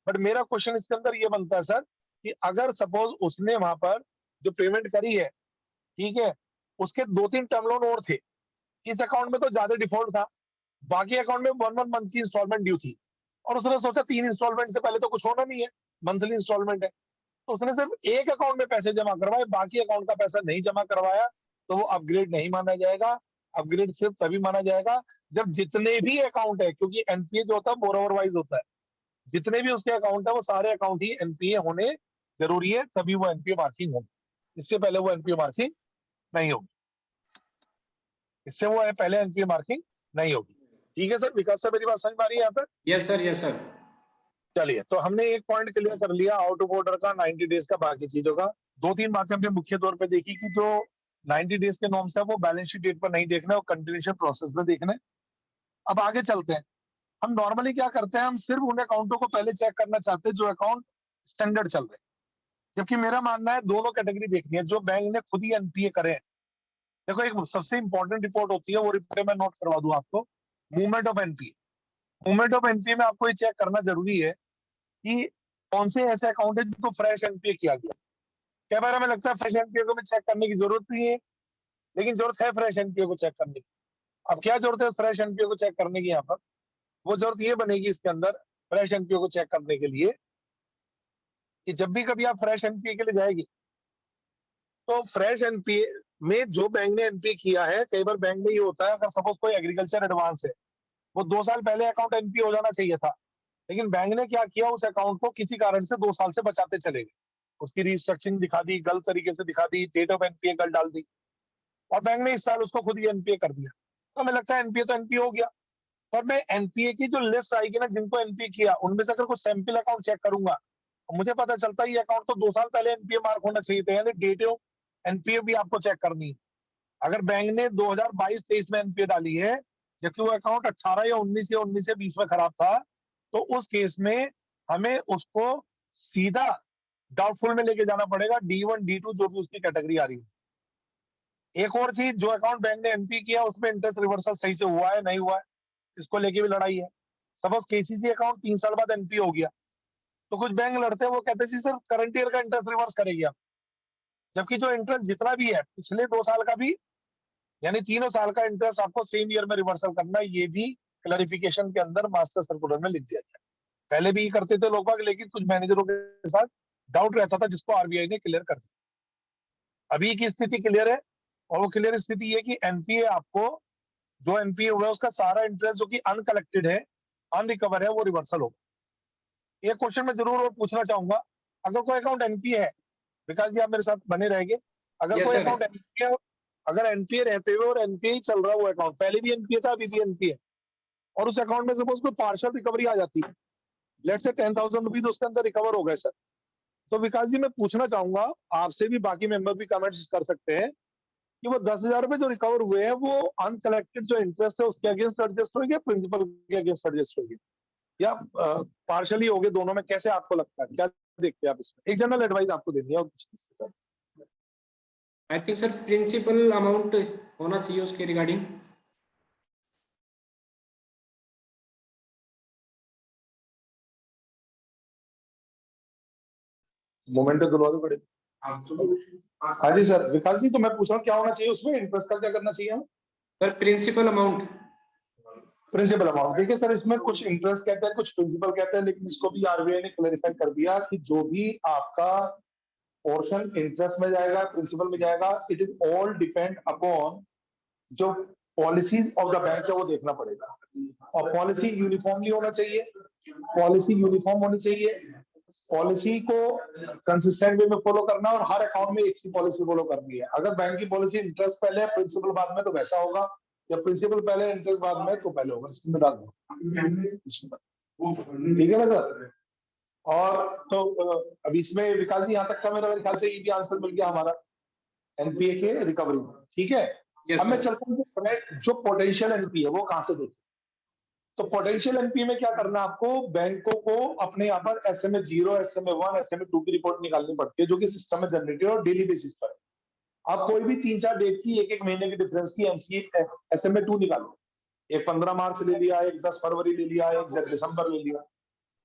बट मेरा क्वेश्चन इसके अंदर ये बनता है सर कि अगर सपोज उसने वहां पर जो पेमेंट करी है, ठीक है, उसके 2-3 टर्म लोन और थे, इस अकाउंट में तो ज्यादा डिफॉल्ट था, बाकी अकाउंट में 1 मंथ की इंस्टॉलमेंट ड्यू थी, और उसने सोचा 3 इंस्टॉलमेंट से पहले तो कुछ होना नहीं है, मंथली इंस्टॉलमेंट है, तो उसने सिर्फ एक अकाउंट में पैसे जमा करवाए, बाकी अकाउंट का पैसा नहीं जमा करवाया, तो वो अपग्रेड नहीं माना जाएगा। अपग्रेड सिर्फ तभी माना जाएगा जब जितने भी अकाउंट है, क्योंकि एनपीए जो होता है बोरोवर वाइज होता है, जितने भी उसके अकाउंट है वो सारे अकाउंट ही एनपीए होने जरूरी है, तभी वो एनपीए मार्किंग होगी, इससे पहले वो एनपीए मार्किंग नहीं होगी, इससे वो पहले एनपीए मार्किंग नहीं होगी। ठीक है सर, विकास सर मेरी बात समझ में आ रही है यहाँ पर? Yes sir, yes sir. चलिए, तो हमने एक पॉइंट क्लियर कर लिया आउट ऑफ ऑर्डर का, 90 डेज का, बाकी चीजों का 2-3 बातें हमने मुख्य तौर पे देखी कि जो 90 डेज के नॉर्म्स है वो बैलेंस शीट डेट पर नहीं देखना है, वो कंटिन्यूएशन प्रोसेस में देखना है। अब आगे चलते हैं, हम नॉर्मली क्या करते हैं, हम सिर्फ उन अकाउंटों को पहले चेक करना चाहते हैं जो अकाउंट स्टैंडर्ड चल रहे हैं, जबकि मेरा मानना है दोनों कैटेगरी देखनी है, जो बैंक ने खुद ही एनपीए करे हैं। देखो, एक सबसे इंपॉर्टेंट रिपोर्ट होती है, वो रिपोर्ट मैं नोट करवा दूं आपको, movement of NPA. Movement of NPA में आपको ये चेक करना जरूरी है कि कौन से ऐसे अकाउंट है जिनको फ्रेश एनपीए किया गया। कई बार हमें लगता है फ्रेश एनपीए को चेक करने की जरूरत नहीं है, लेकिन जरूरत है फ्रेश एनपीए को चेक करने की। अब क्या जरूरत है फ्रेश एनपीए को चेक करने की? यहाँ पर वो जरूरत ये बनेगी इसके अंदर फ्रेश एनपीए को चेक करने के लिए कि जब भी कभी आप फ्रेश एनपीए के लिए जाएगी, तो फ्रेश एनपीए में जो बैंक ने एनपीए किया है, कई बार बैंक में ये होता है, अगर सपोज कोई एग्रीकल्चर एडवांस है, वो 2 साल पहले अकाउंट एनपीए हो जाना चाहिए था, लेकिन बैंक ने क्या किया, उस अकाउंट को किसी कारण से 2 साल से बचाते चले गए, उसकी रिस्ट्रक्चरिंग दिखा दी, गलत तरीके से दिखा दी, डेट ऑफ एनपीए गलत डाल दी, और बैंक ने इस साल उसको खुद ही एनपीए कर दिया। तो हमें लगता है एनपीए तो एनपीए हो गया, और मैं एनपीए की जो लिस्ट आएगी ना जिनको एनपीए किया, उनमें से अगर कुछ सैंपल अकाउंट चेक करूंगा, मुझे पता चलता है ये अकाउंट तो 2 साल पहले एनपीए मार्क होना चाहिए था, यानी डेट ऑफ एनपीए भी आपको चेक करनी है। अगर बैंक ने 2022-23 में एनपीए डाली है, जबकि वो अकाउंट 18 या 19 या 19 या 20 में खराब था, तो उस केस में हमें उसको सीधा डाउटफुल में लेके जाना पड़ेगा, D1 D2 जो भी उसकी कैटेगरी आ रही है। एक और चीज, जो अकाउंट बैंक ने एनपीए किया उसमें इंटरेस्ट रिवर्सल सही से हुआ है नहीं हुआ है, इसको लेके भी लड़ाई है। सपोज केसीसी अकाउंट 3 साल बाद एनपीए हो गया, तो कुछ बैंक लड़ते हैं, वो कहते हैं सर करंट ईयर का इंटरेस्ट रिवर्स करेगी आप, जबकि जो इंटरेस्ट जितना भी है पिछले 2 साल का भी, यानी 3 साल का इंटरेस्ट आपको सेम ईयर में रिवर्सल करना, ये भी क्लैरिफिकेशन के अंदर मास्टर सर्कुलर में लिख दिया गया। पहले भी करते थे लोग, लेकिन कुछ मैनेजरों के साथ डाउट रहता था, जिसको आरबीआई ने क्लियर कर दिया। अभी की स्थिति क्लियर है, और वो क्लियर स्थिति है कि एनपीए आपको, जो एनपीए हुआ है उसका सारा इंटरेस्ट जो कि अनकलेक्टेड है, अनरिकवर है, वो रिवर्सल होगा। एक क्वेश्चन मैं जरूर और पूछना चाहूंगा, अगर कोई अकाउंट एनपीए है, विकास जी आप मेरे साथ बने रहेंगे, अगर Yes, कोई sir. अकाउंट एनपीए, अगर एनपीए रहते हुए और एनपीए चल रहा है, वो अकाउंट पहले भी एनपीए था अभी भी एनपीए, और उस अकाउंट में सपोज कोई पार्शियल रिकवरी आ जाती है, लेट्स से 10,000 रुपीज उसके अंदर रिकवर हो गए सर, तो विकास जी मैं पूछना चाहूंगा आपसे भी, बाकी मेंबर भी कमेंट्स कर सकते हैं कि वो 10,000 रुपए जो रिकवर हुए हैं, वो अनकलेक्टेड जो इंटरेस्ट है उसके अगेंस्ट एडजस्ट होंगे, प्रिंसिपल के अगेंस्ट एडजस्ट होंगे, या पार्शियली होंगे? दोनों में कैसे आपको लगता है, क्या देखते हैं आप इसमें? एक जनरल एडवाइस आपको देनी है और कुछ नहीं। I think sir principal amount होना चाहिए उसके रिगार्डिंग। मोमेंट दिलवा दो बड़े। हाँ जी सर, विकास जी, तो मैं पूछ रहा हूँ क्या होना चाहिए उसमें, इंटरेस्ट का क्या करना चाहिए हमें? Sir principal amount. Principal amount, देखिए सर, इसमें कुछ इंटरेस्ट कहते हैं, कुछ प्रिंसिपल कहते हैं, लेकिन इसको भी आरबीआई ने क्लैरिफाई कर दिया कि जो भी आपका पोर्शन इंटरेस्ट में जाएगा, प्रिंसिपल में जाएगा, it is all depend upon जो पॉलिसीज ऑफ द बैंक है वो देखना पड़ेगा, और पॉलिसी यूनिफॉर्मली होना चाहिए, पॉलिसी यूनिफॉर्म होनी चाहिए, पॉलिसी को कंसिस्टेंट वे में फॉलो करना, और हर अकाउंट में एक सी पॉलिसी फॉलो करनी है। अगर बैंक की पॉलिसी इंटरेस्ट पहले प्रिंसिपल बाद में, तो वैसा होगा, या प्रिंसिपल पहले इंटरेस्ट बाद में, तो पहले होगा। इसमें डाल दो, ठीक है ना सर? और तो अब इसमें विकास जी यहाँ तक का मेरे ख्याल से ये भी आंसर मिल गया हमारा एनपीए के रिकवरी, ठीक है? Yes, अब मैं sir. चलता हूँ जो पोटेंशियल एनपीए वो कहाँ से देखें। तो पोटेंशियल एनपीए में क्या करना है आपको, बैंकों को अपने यहाँ पर SMA 0, SMA 1, SMA 2 की रिपोर्ट निकालनी पड़ती है, जो कि सिस्टम में जनरेटेड और डेली बेसिस पर। आप कोई भी 3-4 डेट की, एक महीने की डिफरेंस की SMA 2 निकालो। एक 15 मार्च ले लिया, एक 10 फरवरी ले लिया, एक दिसंबर ले लिया,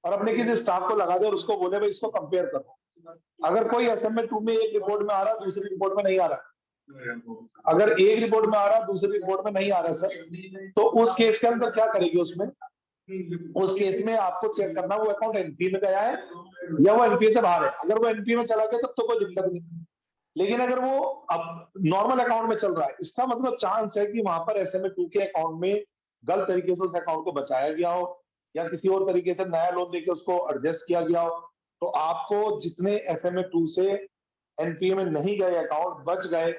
और अपने किसी स्टाफ को लगा दे और उसको बोले भाई इसको कंपेयर करो। अगर कोई SMA 2 में एक रिपोर्ट में आ रहा है, दूसरी रिपोर्ट में नहीं आ रहा, अगर एक रिपोर्ट में आ रहा है दूसरी रिपोर्ट में नहीं आ रहा सर, तो उस केस के अंदर क्या करेगी, उसमें उस केस में आपको चेक करना वो अकाउंट एनपीए में गया है या वो एनपीए से बाहर है। अगर वो एनपीए में चला गया तब तो कोई दिक्कत नहीं, लेकिन अगर वो अब नॉर्मल अकाउंट में चल रहा है, इसका मतलब चांस है कि वहां पर SMA 2 के अकाउंट में गलत तरीके से उस अकाउंट को बचाया गया हो या किसी और तरीके से नया लोन देके उसको एडजस्ट किया गया हो। तो आपको जितने SMA 2 से एनपीए में नहीं गए अकाउंट बच गए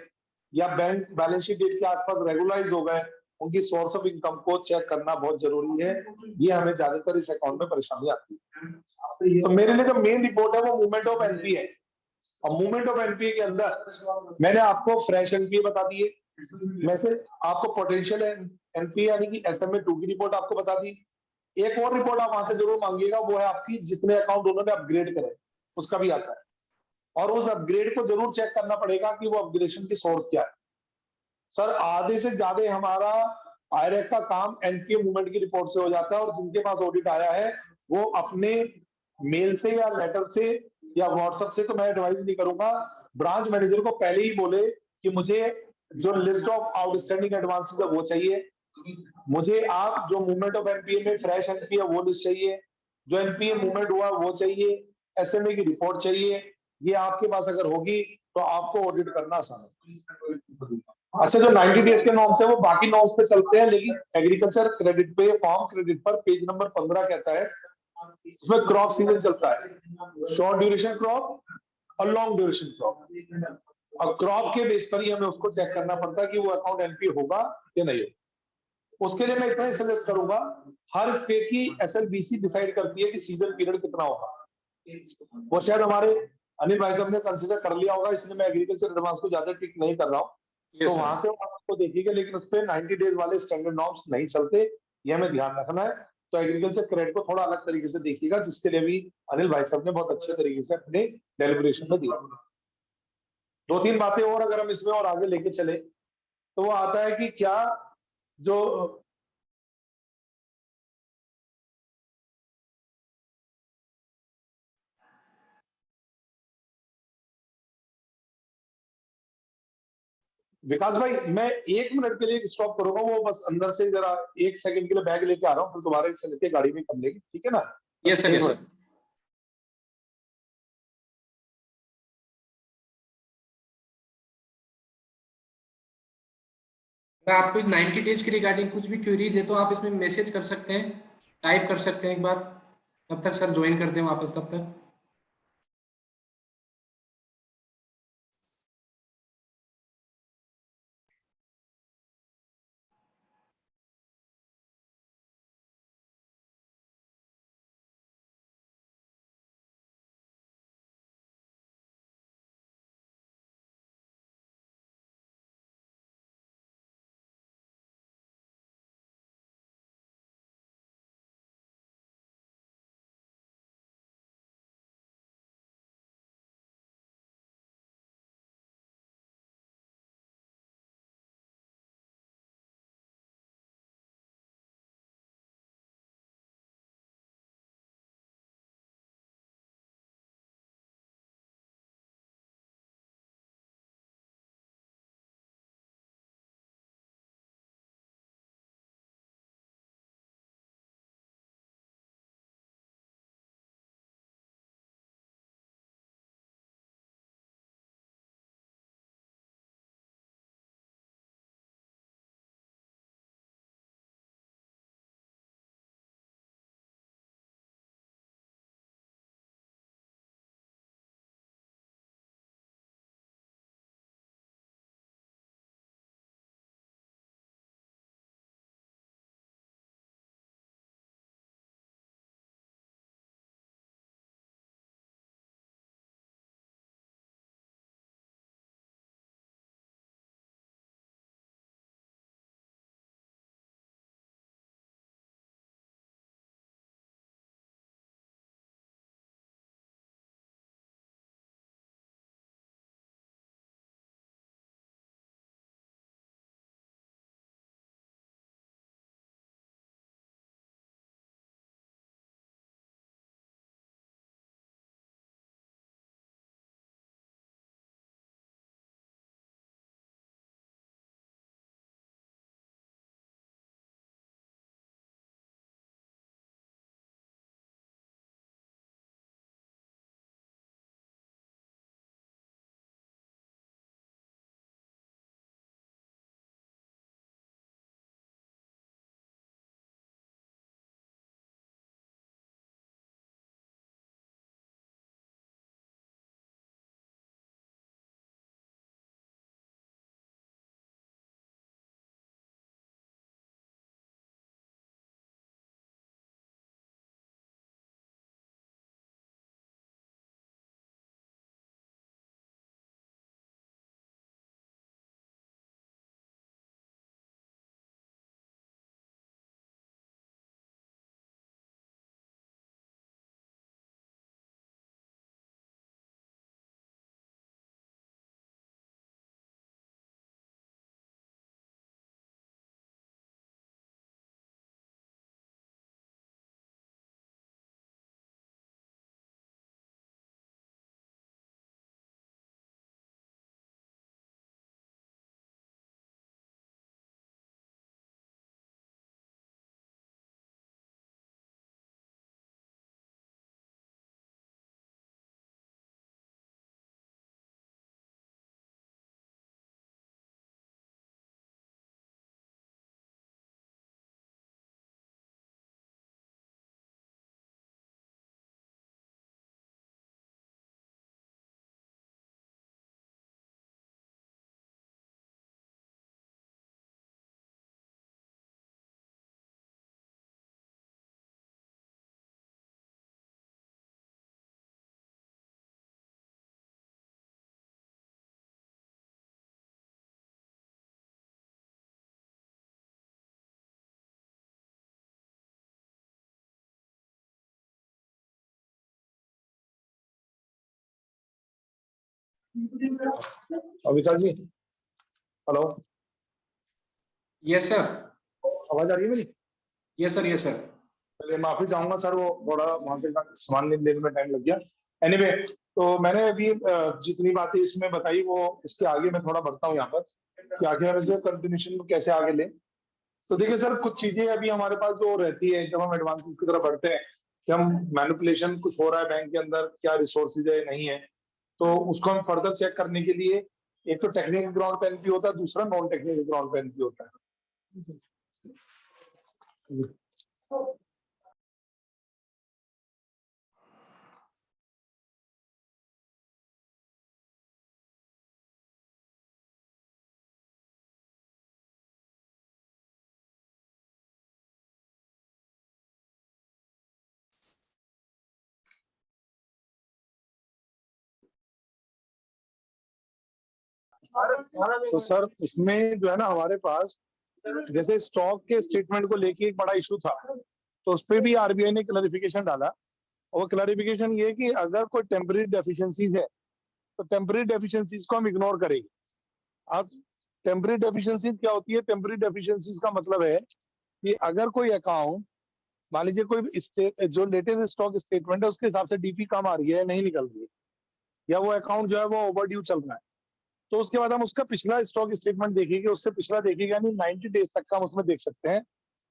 या बैंक बैलेंस शीट डेट के आसपास रेगुलराइज हो गए, उनकी सोर्स ऑफ इनकम को चेक करना बहुत जरूरी है। ये हमें ज्यादातर इस अकाउंट में परेशानी आती है। तो मेरे लिए जो मेन रिपोर्ट है वो मूवमेंट ऑफ एनपीए है। और मूवमेंट ऑफ एनपीए के अंदर मैंने आपको फ्रेश एनपीए बता दिए, मैं से आपको पोटेंशियल एनपीए यानी कि SMA 2 की रिपोर्ट आपको बता दी। एक और रिपोर्ट आप वहां से जरूर मांगिएगा, वो है आपकी जितने अकाउंट उन्होंने अपग्रेड करे, उसका भी आता है। और उस अपग्रेड को जरूर चेक करना पड़ेगा कि वो अपग्रेडेशन की सोर्स क्या है। सर आधे से ज्यादा हमारा आईरेक का काम एनपीए मूवमेंट की रिपोर्ट से हो जाता है, और जिनके पास ऑडिट आया है वो अपने मेल से या लेटर से या व्हाट्सएप से, तो मैं एडवाइस नहीं करूंगा, ब्रांच मैनेजर को पहले ही बोले कि मुझे जो लिस्ट ऑफ आउटस्टैंडिंग एडवांसेस है वो चाहिए, मुझे आप जो मूवमेंट ऑफ एनपीए में फ्रेश एनपीए वो लिस्ट चाहिए, जो एनपीए मूवमेंट हुआ वो चाहिए, एसएमए की रिपोर्ट चाहिए। ये आपके पास अगर होगी तो आपको ऑडिट करना आसान है। अच्छा, जो 90 डेज के नॉर्म्स है वो बाकी नॉर्म्स पे चलते हैं, लेकिन एग्रीकल्चर क्रेडिट पे फॉर्म क्रेडिट पर पेज नंबर 15 कहता है इसमें क्रॉप सीजन चलता है, शॉर्ट ड्यूरेशन क्रॉप और लॉन्ग ड्यूरेशन क्रॉप, और क्रॉप के बेस पर ही हमें उसको चेक करना पड़ता है कि वो अकाउंट एनपी होगा या नहीं होगा। उसके लिए मैं इतना ही सजेस्ट करूंगा, हर स्टेट की एसएलबीसी डिसाइड करती है कि सीजन पीरियड कितना होगा। वो शायद हमारे अनिल भाई साहब ने कंसिडर कर लिया होगा, इसलिए मैं एग्रीकल्चर एडवांस को ज्यादा टिक नहीं कर रहा हूँ। तो वहां से आप उसको देखिएगा, लेकिन उस पर 90 डेज वाले स्टैंडर्ड नॉर्म्स नहीं चलते, ये हमें ध्यान रखना है। तो एग्रीकल्चर क्रेडिट को थोड़ा अलग तरीके से देखिएगा, जिसके लिए भी अनिल भाई साहब ने बहुत अच्छे तरीके से अपने डेलिब्रेशन में दिया। 2-3 बातें और अगर हम इसमें और आगे लेके चले तो वो आता है कि क्या जो विकास भाई, मैं 1 मिनट के लिए स्टॉप करूंगा, वो बस अंदर से जरा 1 सेकंड के लिए बैग लेके आ रहा हूँ, फिर दोबारा चल के गाड़ी में कर लेंगे, ठीक है ना? Yes sir, yes sir. अगर आपको 90 डेज के रिगार्डिंग कुछ भी क्वेरीज है तो आप इसमें मैसेज कर सकते हैं, टाइप कर सकते हैं एक बार, तब तक सर ज्वाइन करते हैं वापस तब तक। विकास जी, हेलो, यस सर। आवाज आ रही है मेरी? Yes sir, yes sir. चलिए, माफी चाहूंगा सर, वो थोड़ा वहां पे सामान लेने में टाइम लग गया। एनीवे, तो मैंने अभी जितनी बातें इसमें बताई वो इसके आगे मैं थोड़ा बढ़ता हूँ यहाँ पर कि आगे हम इसको कंटिन्यूशन में कैसे आगे लें। तो देखिए सर, कुछ चीजें अभी हमारे पास जो रहती है जब हम एडवांस की तरफ बढ़ते हैं कि हम मैनिपुलेशन कुछ हो रहा है बैंक के अंदर, क्या रिसोर्सेज है नहीं है, तो उसको हम फर्दर चेक करने के लिए एक तो टेक्निकल ग्राउंड पे एनपी होता है, दूसरा नॉन टेक्निकल ग्राउंड पे एनपी होता है। तो सर उसमें जो है ना हमारे पास जैसे स्टॉक के स्टेटमेंट को लेके एक बड़ा इशू था, तो उस पर भी आरबीआई ने क्लैरिफिकेशन डाला। और क्लैरिफिकेशन ये कि अगर कोई टेम्पररी डेफिशिएंसीज है तो टेम्पररी डेफिशिएंसीज को हम इग्नोर करेंगे। अब टेम्पररी डेफिशिएंसीज क्या होती है? टेम्पररी डेफिशिएंसीज का मतलब है कि अगर कोई अकाउंट, मान लीजिए कोई जो लेटेस्ट स्टॉक स्टेटमेंट है उसके हिसाब से डीपी कम आ रही है, नहीं निकल रही है, या वो अकाउंट जो है वो ओवरड्यू चल रहा है, तो उसके बाद हम उसका पिछला स्टॉक स्टेटमेंट देखेंगे, उससे पिछला देखेंगे, यानी 90 डेज तक का हम उसमें देख सकते हैं।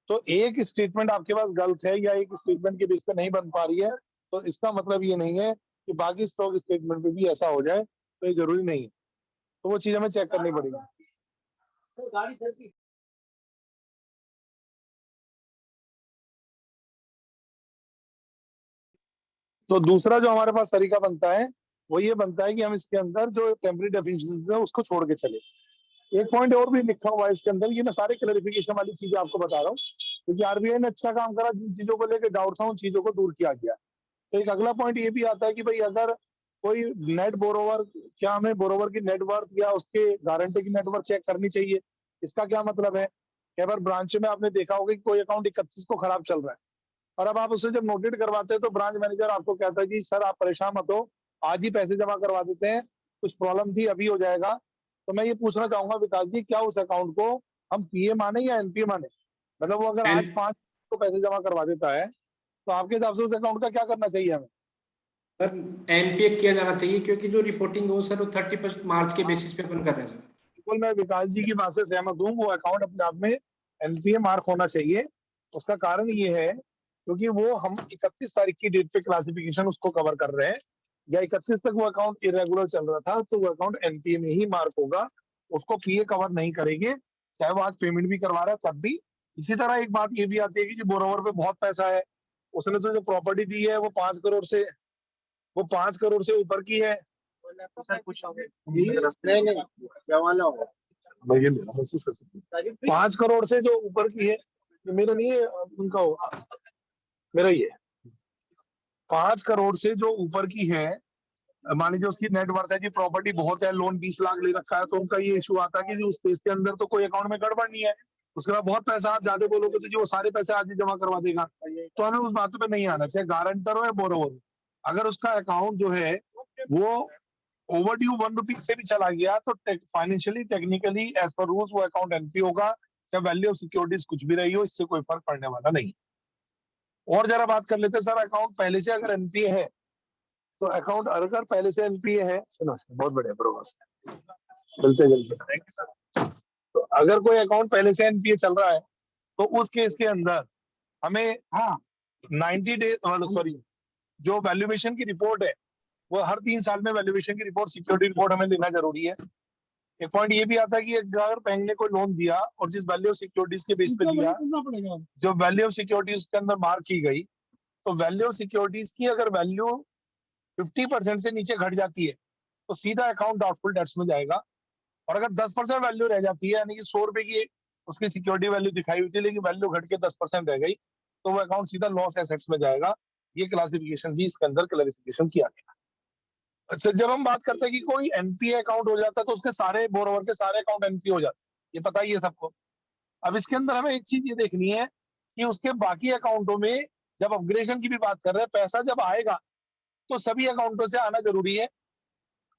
तो एक स्टेटमेंट आपके पास गलत है या एक स्टेटमेंट के बेस पे नहीं बन पा रही है, तो इसका मतलब ये नहीं है कि बाकी स्टॉक स्टेटमेंट पे भी ऐसा हो जाए, तो ये जरूरी नहीं है। तो वो चीज हमें चेक करनी पड़ेगी। तो दूसरा जो हमारे पास तरीका बनता है वो ये बनता है कि हम इसके अंदर जो टेम्पररी डेफिशिएंसी है उसको छोड़ के चले। एक पॉइंट और भी लिखा हुआ है इसके अंदर, ये मैं सारे क्लैरिफिकेशन वाली चीजें आपको बता रहा हूँ क्योंकि आरबीआई ने अच्छा काम करा, जिन चीजों को लेकर डाउट था उन चीजों को दूर किया गया। तो एक अगला पॉइंट ये भी आता है कि भाई अगर कोई नेट बोरोवर, क्या हमें बोरोवर की नेटवर्थ या उसके गारंटी की नेटवर्थ चेक करनी चाहिए? इसका क्या मतलब है? कई बार ब्रांच में आपने देखा होगा कि कोई अकाउंट 31 को खराब चल रहा है, और अब आप उसे जब नोटेट करवाते हैं तो ब्रांच मैनेजर आपको कहता है कि सर आप परेशान मत हो, आज ही पैसे जमा करवा देते हैं, कुछ प्रॉब्लम थी अभी हो जाएगा। तो मैं ये पूछना चाहूंगा विकास जी, क्या उस अकाउंट को हम पीए माने या एनपीए माने? मतलब वो अगर आज 5 को पैसे जमा करवा देता है तो आपके हिसाब से उस अकाउंट का क्या करना चाहिए हमें? सर एनपीए किया जाना चाहिए क्योंकि जो रिपोर्टिंग हो सर वो 31 मार्च के बेसिस पे अपन कर रहे हैं सर। बिल्कुल, मैं विकास जी की बात से सहमत हूँ, वो अकाउंट अपने आप में एनपीए मार्क होना चाहिए। उसका कारण ये है क्योंकि वो हम 31 तारीख की डेट पे क्लासिफिकेशन उसको कवर कर रहे हैं, या 31 तक वो अकाउंट इरेगुलर चल रहा था तो वो अकाउंट एनपीए में ही मार्क होगा, उसको पीए कवर नहीं करेंगे, चाहे वो आज पेमेंट भी करवा रहा है तब भी। इसी तरह एक बात ये भी आती है कि जो बोरोवर पे बहुत पैसा है, उसने तो जो प्रॉपर्टी दी है वो 5 करोड़ से ऊपर की है। नहीं नहीं क्या वाला होगा? 5 करोड़ से जो ऊपर की है, ये मेरा नहीं है, उनका होगा, मेरा ही है। 5 करोड़ से जो ऊपर की है, मान लीजिए उसकी नेटवर्थ है जी, प्रॉपर्टी बहुत है, लोन 20 लाख ले रखा है, तो उनका ये इशू आता है कि उस पेज के अंदर तो कोई अकाउंट में गड़बड़ नहीं है, उसके बाद बहुत पैसा आप ज्यादा बोलोगे तो जी वो सारे पैसे आज ही जमा करवा देगा। तो हमें उस बातों पे नहीं आना चाहिए, गारंटर हो या बोरोवर हो, अगर उसका अकाउंट जो है वो ओवरड्यू 1 रुपी से भी चला गया तो financially technically as per rules वो अकाउंट एनपी होगा, चाहे वैल्यू ऑफ सिक्योरिटीज कुछ भी रही हो, इससे कोई फर्क पड़ने वाला नहीं। और जरा बात कर लेते हैं सर, अकाउंट पहले से अगर एनपीए है तो अकाउंट अगर पहले से एनपीए है, सुनो बहुत बढ़िया बरोबर, चलते चलते, तो अगर कोई अकाउंट पहले से एनपीए चल रहा है तो उस केस के अंदर हमें 90 डेज, सॉरी, जो वैल्यूएशन की रिपोर्ट है वो हर 3 साल में वैल्यूएशन की रिपोर्ट, सिक्योरिटी रिपोर्ट हमें लेना जरूरी है। एक पॉइंट ये भी आता है कि अगर बैंक ने कोई लोन दिया और जिस वैल्यू ऑफ सिक्योरिटीज के बेस पे दिया, जो वैल्यू ऑफ सिक्योरिटीज के अंदर मार्क की गई, तो वैल्यू ऑफ सिक्योरिटीज की अगर वैल्यू 50% से नीचे घट जाती है तो सीधा अकाउंट डाउटफुल डेट्स में जाएगा, और अगर 10% वैल्यू रह जाती है, यानी कि 100 रुपए की उसकी सिक्योरिटी वैल्यू दिखाई हुई थी लेकिन वैल्यू घट के 10% रह गई, तो वो अकाउंट सीधा लॉस एसेट्स में जाएगा। ये क्लासिफिकेशन भी इसके अंदर क्लैरिफिकेशन किया गया। अच्छा, जब हम बात करते हैं कि कोई एनपीए अकाउंट हो जाता है तो उसके सारे बोरोवर के सारे अकाउंट एनपीए हो जाते हैं, ये पता ही है सबको। अब इसके अंदर हमें एक चीज ये देखनी है कि उसके बाकी अकाउंटों में जब अपग्रेडेशन की भी बात कर रहे हैं, पैसा जब आएगा तो सभी अकाउंटों से आना जरूरी है,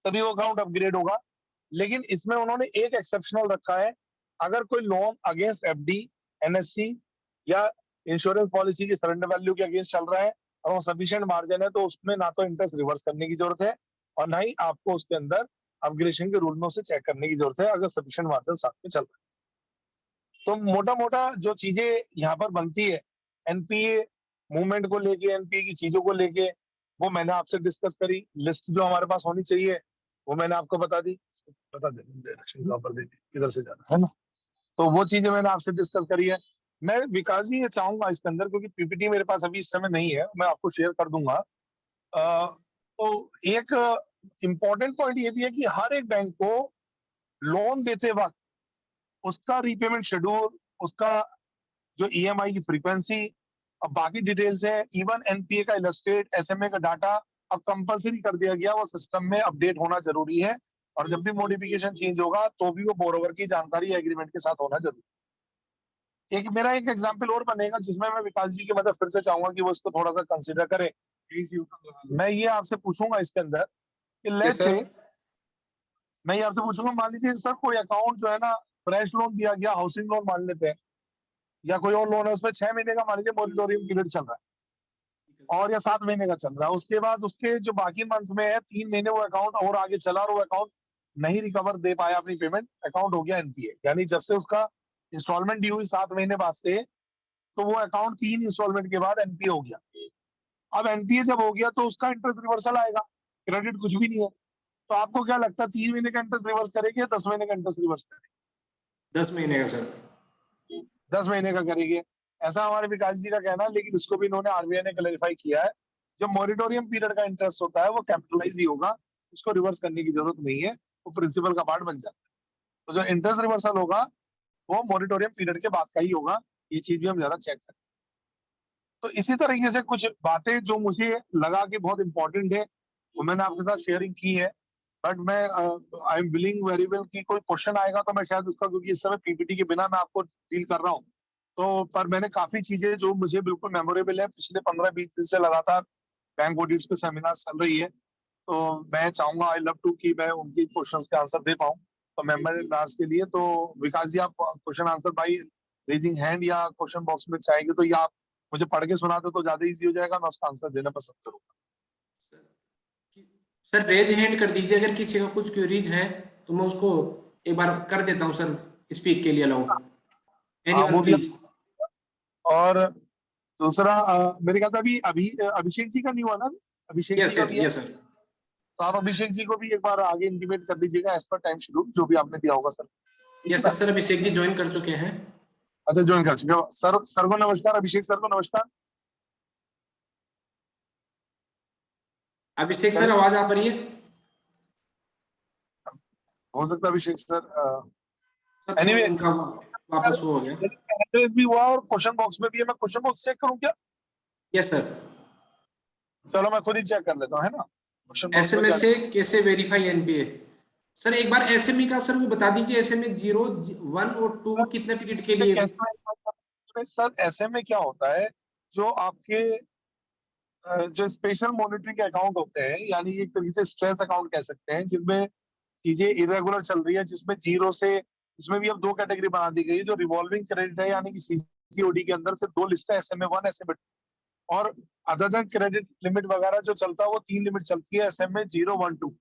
तभी वो अकाउंट अपग्रेड होगा। लेकिन इसमें उन्होंने एक एक्सेप्शनल रखा है, अगर कोई लोन अगेंस्ट एफडी, एनएससी या इंश्योरेंस पॉलिसी की सरेंडर वैल्यू के अगेंस्ट चल रहा है और वो सफिशिएंट मार्जिन है, तो उसमें ना तो इंटरेस्ट रिवर्स करने की जरूरत है और ना ही आपको उसके अंदर अपग्रेडेशन के रूल में उसे चेक करने की जरूरत है, अगर सफिशिएंट मार्जिन साथ में चल रहा है। तो मोटा मोटा जो चीजें यहाँ पर बनती है एनपीए मूवमेंट को लेके, एनपीए की चीजों को लेके, वो मैंने आपसे डिस्कस करी। लिस्ट जो हमारे पास होनी चाहिए वो मैंने आपको बता दी, बता दे डायरेक्शन कहाँ पर देनी, किधर से जाना है ना। तो वो चीजें मैंने आपसे डिस्कस करी है। मैं विकास जी ये चाहूंगा इसके अंदर, क्योंकि पीपीटी मेरे पास अभी इस समय नहीं है, मैं आपको शेयर कर दूंगा। तो एक इम्पोर्टेंट पॉइंट ये भी है कि हर एक बैंक को लोन देते वक्त उसका रीपेमेंट शेड्यूल, उसका जो ईएमआई की फ्रीक्वेंसी और बाकी डिटेल्स है, इवन एनपीए का इलस्ट्रेट, एसएमए का डाटा अब कंपलसरी कर दिया गया, वो सिस्टम में अपडेट होना जरूरी है। और जब भी मॉडिफिकेशन चेंज होगा तो भी वो बोरोवर की जानकारी एग्रीमेंट के साथ होना जरूरी है। मेरा एक एग्जांपल और बनेगा जिसमें मैं विकास जी की मदद फिर से चाहूंगा कि वो इसको थोड़ा सा कंसिडर करें। मैं ये आपसे पूछूंगा इसके अंदर कि लेट्स से, मैं ये आपसे पूछूंगा, मान लीजिए सर कोई अकाउंट जो है ना फ्रेश लोन दिया गया, हाउसिंग लोन मान लेते हैं या कोई और लोन है, उसमें 6 महीने का मान लीजिए मॉनिटोरियम पीरियड चल रहा है और या 7 महीने का चल रहा है, उसके बाद उसके जो बाकी मंथ में है 3 महीने वो अकाउंट और आगे चला और वो अकाउंट नहीं रिकवर दे पाया अपनी पेमेंट, अकाउंट हो गया एनपीए। यानी जब से उसका इंस्टॉलमेंट ड्यू हुई 7 महीने बाद से, तो वो अकाउंट 3 इंस्टॉलमेंट के बाद एनपीए हो गया। अब एनपीए जब हो गया तो उसका इंटरेस्ट रिवर्सल आएगा, क्रेडिट कुछ भी नहीं है। तो आपको क्या लगता है 3 महीने का इंटरेस्ट रिवर्स करेगी या 10 महीने का इंटरेस्ट रिवर्स करेगी? 10 महीने का सर। 10 महीने का करेंगे, ऐसा हमारे विकास जी का कहना है। लेकिन इसको भी इन्होंने आरबीआई ने क्लैरिफाई किया है, जो मॉनिटोरियम पीरियड का इंटरेस्ट होता है वो कैपिटलाइज ही होगा, उसको रिवर्स करने की जरूरत नहीं है, वो प्रिंसिपल का पार्ट बन जाता है। तो जो इंटरेस्ट रिवर्सल होगा वो मॉनिटोरियम पीरियड के बाद का ही होगा, ये चीज भी हम ज्यादा चेक करें। तो इसी तरीके से कुछ बातें जो मुझे लगा कि बहुत इंपॉर्टेंट है वो मैंने आपके साथ शेयरिंग की है। बट मैं I am willing very well कि कोई क्वेश्चन आएगा तो मैं शायद उसका, क्योंकि इस समय पीपीटी के बिना मैं आपको डील कर रहा हूँ, तो पर मैंने काफी चीजें जो मुझे बिल्कुल मेमोरेबल है, पिछले 15-20 दिन से लगातार बैंक ऑडिट्स पे सेमिनार चल रही है, तो मैं चाहूंगा आई लव टू कि मैं उनकी क्वेश्चंस के आंसर दे पाऊँ। तो मेंबर क्लास के लिए तो विकास जी आप question answer by raising hand या क्वेश्चन बॉक्स में चाहेंगे तो, या आप मुझे पढ़ के सुना दो तो ज्यादा इजी हो जाएगा, मैं उसका आंसर देना पसंद करूंगा। सर रेज हैंड कर दीजिए, अगर किसी का कुछ क्वेरीज है तो मैं उसको एक बार कर देता हूँ सर, स्पीक के लिए अलाउ। Anyone please. और दूसरा मेरे ख्याल से अभी अभिषेक जी का नहीं हुआ ना? अभिषेक जी का भी है। Yes sir. तो आप अभिषेक जी को भी एक बार आगे इंटीमेट कर दीजिएगा एज पर टाइम शेड्यूल जो भी आपने दिया होगा sir. Yes sir, sir Abhishek ji join कर चुके हैं। अच्छा ज्वाइन कर चुके हो सर। सर को नमस्कार, अभिषेक सर को नमस्कार। अभिषेक सर आवाज आ रही है? हो सकता है अभिषेक सर एनीवे उनका वापस वो हो गया। एड्रेस भी हुआ और क्वेश्चन बॉक्स में भी है, मैं क्वेश्चन बॉक्स चेक करूं क्या? Yes sir. चलो मैं खुद ही चेक कर लेता हूं, है ना। एसएमए से कैसे वेरीफाई एनपीए? सर एक बार एसएमए का सर वो बता दीजिए, एसएमए 0, 1 और 2 कितने टिकट के लिए? सर एसएमए क्या होता है, जो आपके जो स्पेशल मॉनिटरिंग अकाउंट होते हैं, यानी एक तरीके से स्ट्रेस अकाउंट कह सकते हैं, जिनमें चीजें इरेगुलर चल रही है, जिसमें जीरो से, इसमें भी अब 2 कैटेगरी बना दी गई है, जो रिवॉल्विंग क्रेडिट है, यानी कि सीसीओडी के अंदर से 2 लिस्ट है, एसएमए 1, एसएमए 2, और अदर देन क्रेडिट लिमिट वगैरह जो चलता है वो 3 लिमिट चलती है, एसएमए 0, 1, 2।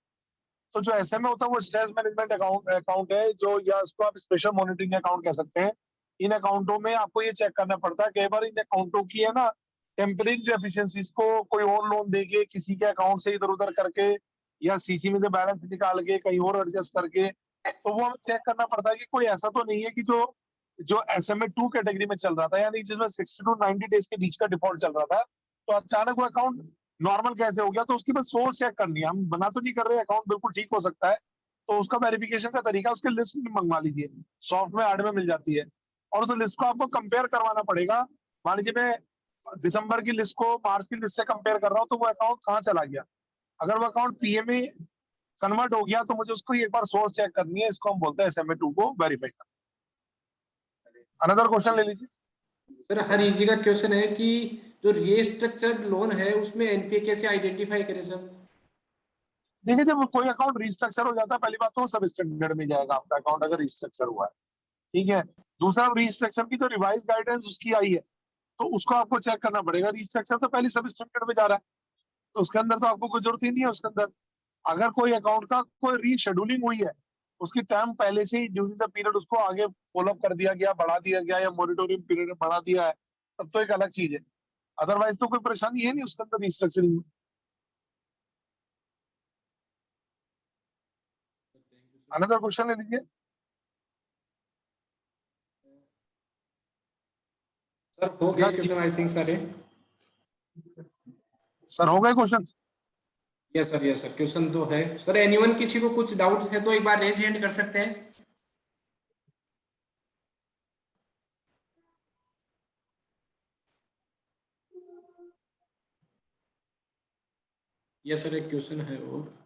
तो जो एसएमए होता है वो स्ट्रेस मैनेजमेंट अकाउंट है, जो या उसको आप स्पेशल मॉनिटरिंग अकाउंट कह सकते हैं। इन अकाउंटों में आपको ये चेक करना पड़ता है, कई बार इन अकाउंटों की है ना टेम्परेरी डेफिशिएंसीज को कोई और लोन देके किसी के अकाउंट से इधर उधर करके या सीसी में से बैलेंस निकाल के कहीं और एडजस्ट करके, तो वो हमें चेक करना पड़ता है कि कोई ऐसा तो नहीं है कि जो एसएमए 2 कैटेगरी में चल रहा था, यानी जिसमें 60 to 90 डेज के बीच का डिफॉल्ट चल रहा था, तो अचानक वो अकाउंट नॉर्मल कैसे हो गया। तो उसकी बस सोर्स चेक करनी है, हम बना तो नहीं कर रहे, अकाउंट बिल्कुल ठीक हो सकता है, तो उसका वेरिफिकेशन का तरीका उसके लिस्ट में मंगवा लीजिए, सॉफ्ट में ऐड में मिल जाती है, और उस लिस्ट को आपको कंपेयर करवाना पड़ेगा। मान लीजिए मैं दिसंबर की लिस्ट को मार्च की लिस्ट से कंपेयर कर रहा हूँ, तो वो अकाउंट कहाँ चला गया। अगर वो अकाउंट पीए में कन्वर्ट हो गया तो मुझे उसको एक बार सोर्स चेक करनी है, इसको हम बोलते हैं एसएमए 2 को वेरीफाई करना। अनदर क्वेश्चन ले लीजिए सर। हर इजी का क्वेश्चन है कि जो रीस्ट्रक्चर्ड लोन है उसमें एनपीए कैसे आइडेंटिफाई करें सर? देखिए, जब कोई अकाउंट रिस्ट्रक्चर हो जाता है, पहली बात तो सब स्टैंडर्ड में जाएगा आपका अकाउंट अगर रिस्ट्रक्चर हुआ है, ठीक है। दूसरा, रिस्ट्रक्चर की जो रिवाइज गाइडेंस उसकी आई है, तो उसको आपको चेक करना पड़ेगा। रिस्ट्रक्चर तो पहले सब स्टैंडर्ड में जा रहा है, तो उसके अंदर तो आपको कोई जरूरत ही नहीं है उसके अंदर। अगर कोई अकाउंट का कोई रीशेड्यूलिंग हुई है, उसकी टर्म पहले से ही ड्यूरिंग द पीरियड उसको आगे फॉलोअप कर दिया गया, बढ़ा दिया गया, या मॉनिटोरिंग पीरियड में बढ़ा दिया है, तब तो एक अलग चीज है। अदरवाइज तो कोई परेशानी है नहीं उसके अंदर रिस्ट्रक्चरिंग में। अनदर क्वेश्चन ले लीजिए सर। हो गए क्वेश्चन आई थिंक सारे। सर, हो गए क्वेश्चन? यस सर क्वेश्चन तो है सर। एनीवन किसी को कुछ डाउट है तो एक बार रेज हैंड कर सकते हैं। यस सर, एक क्वेश्चन है और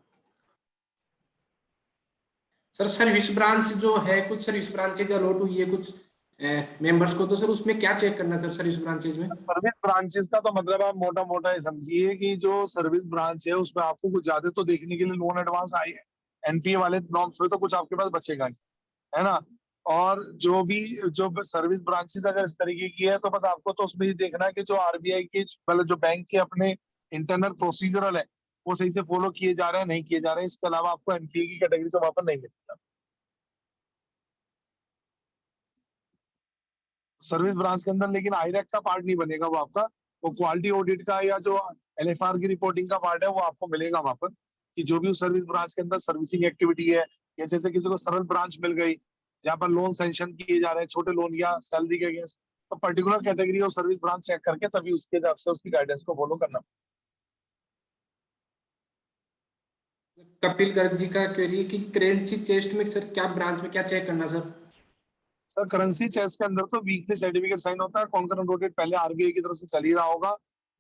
सर सर्विस ब्रांच जो है, कुछ सर्विस ब्रांचेज अलॉट हुई है कुछ मेंबर्स को, तो सर उसमें क्या चेक करना सर सर्विस ब्रांचेज में? सर्विस ब्रांचेस का तो मतलब आप मोटा मोटा समझिए कि जो सर्विस ब्रांच है उसमें आपको कुछ ज्यादा तो देखने के लिए लोन एडवांस आई है, एनपीए वाले नॉर्म्स में तो कुछ आपके पास बचेगा नहीं, है ना। और जो सर्विस ब्रांचेस अगर इस तरीके की है, तो बस आपको तो उसमें ये देखना है कि जो आरबीआई के मतलब जो बैंक के अपने इंटरनल प्रोसीजरल है वो सही से फॉलो किए जा रहे हैं नहीं किए जा रहे हैं। इसके अलावा आपको एनपीए की कैटेगरी तो वहां पर नहीं मिलेगा। सर्विस ब्रांच के अंदर लेकिन आईरैक का पार्ट नहीं बनेगा वो आपका, वो क्वालिटी ऑडिट का या जो एलएफआर की रिपोर्टिंग का पार्ट है वो आपको मिलेगा वहां पर, कि जो भी सर्विस ब्रांच के अंदर सर्विसिंग एक्टिविटी है, या जैसे किसी को सरल ब्रांच मिल गई जहाँ पर लोन सैंक्शन किए जा रहे हैं छोटे लोन या सैलरी के अगेंस्ट, तो पर्टिकुलर कैटेगरी और सर्विस ब्रांच चेक करके तभी उसके हिसाब से उसकी गाइडेंस को फॉलो करना। कपिल गर्ग जी का क्वेरी कि करेंसी चेस्ट में सर क्या ब्रांच में क्या चेक करना सर? सर करेंसी चेस्ट के अंदर तो वीकली सर्टिफिकेट साइन होता है, कॉन्करेंट ऑडिट पहले आरबीआई की तरफ से चल ही रहा होगा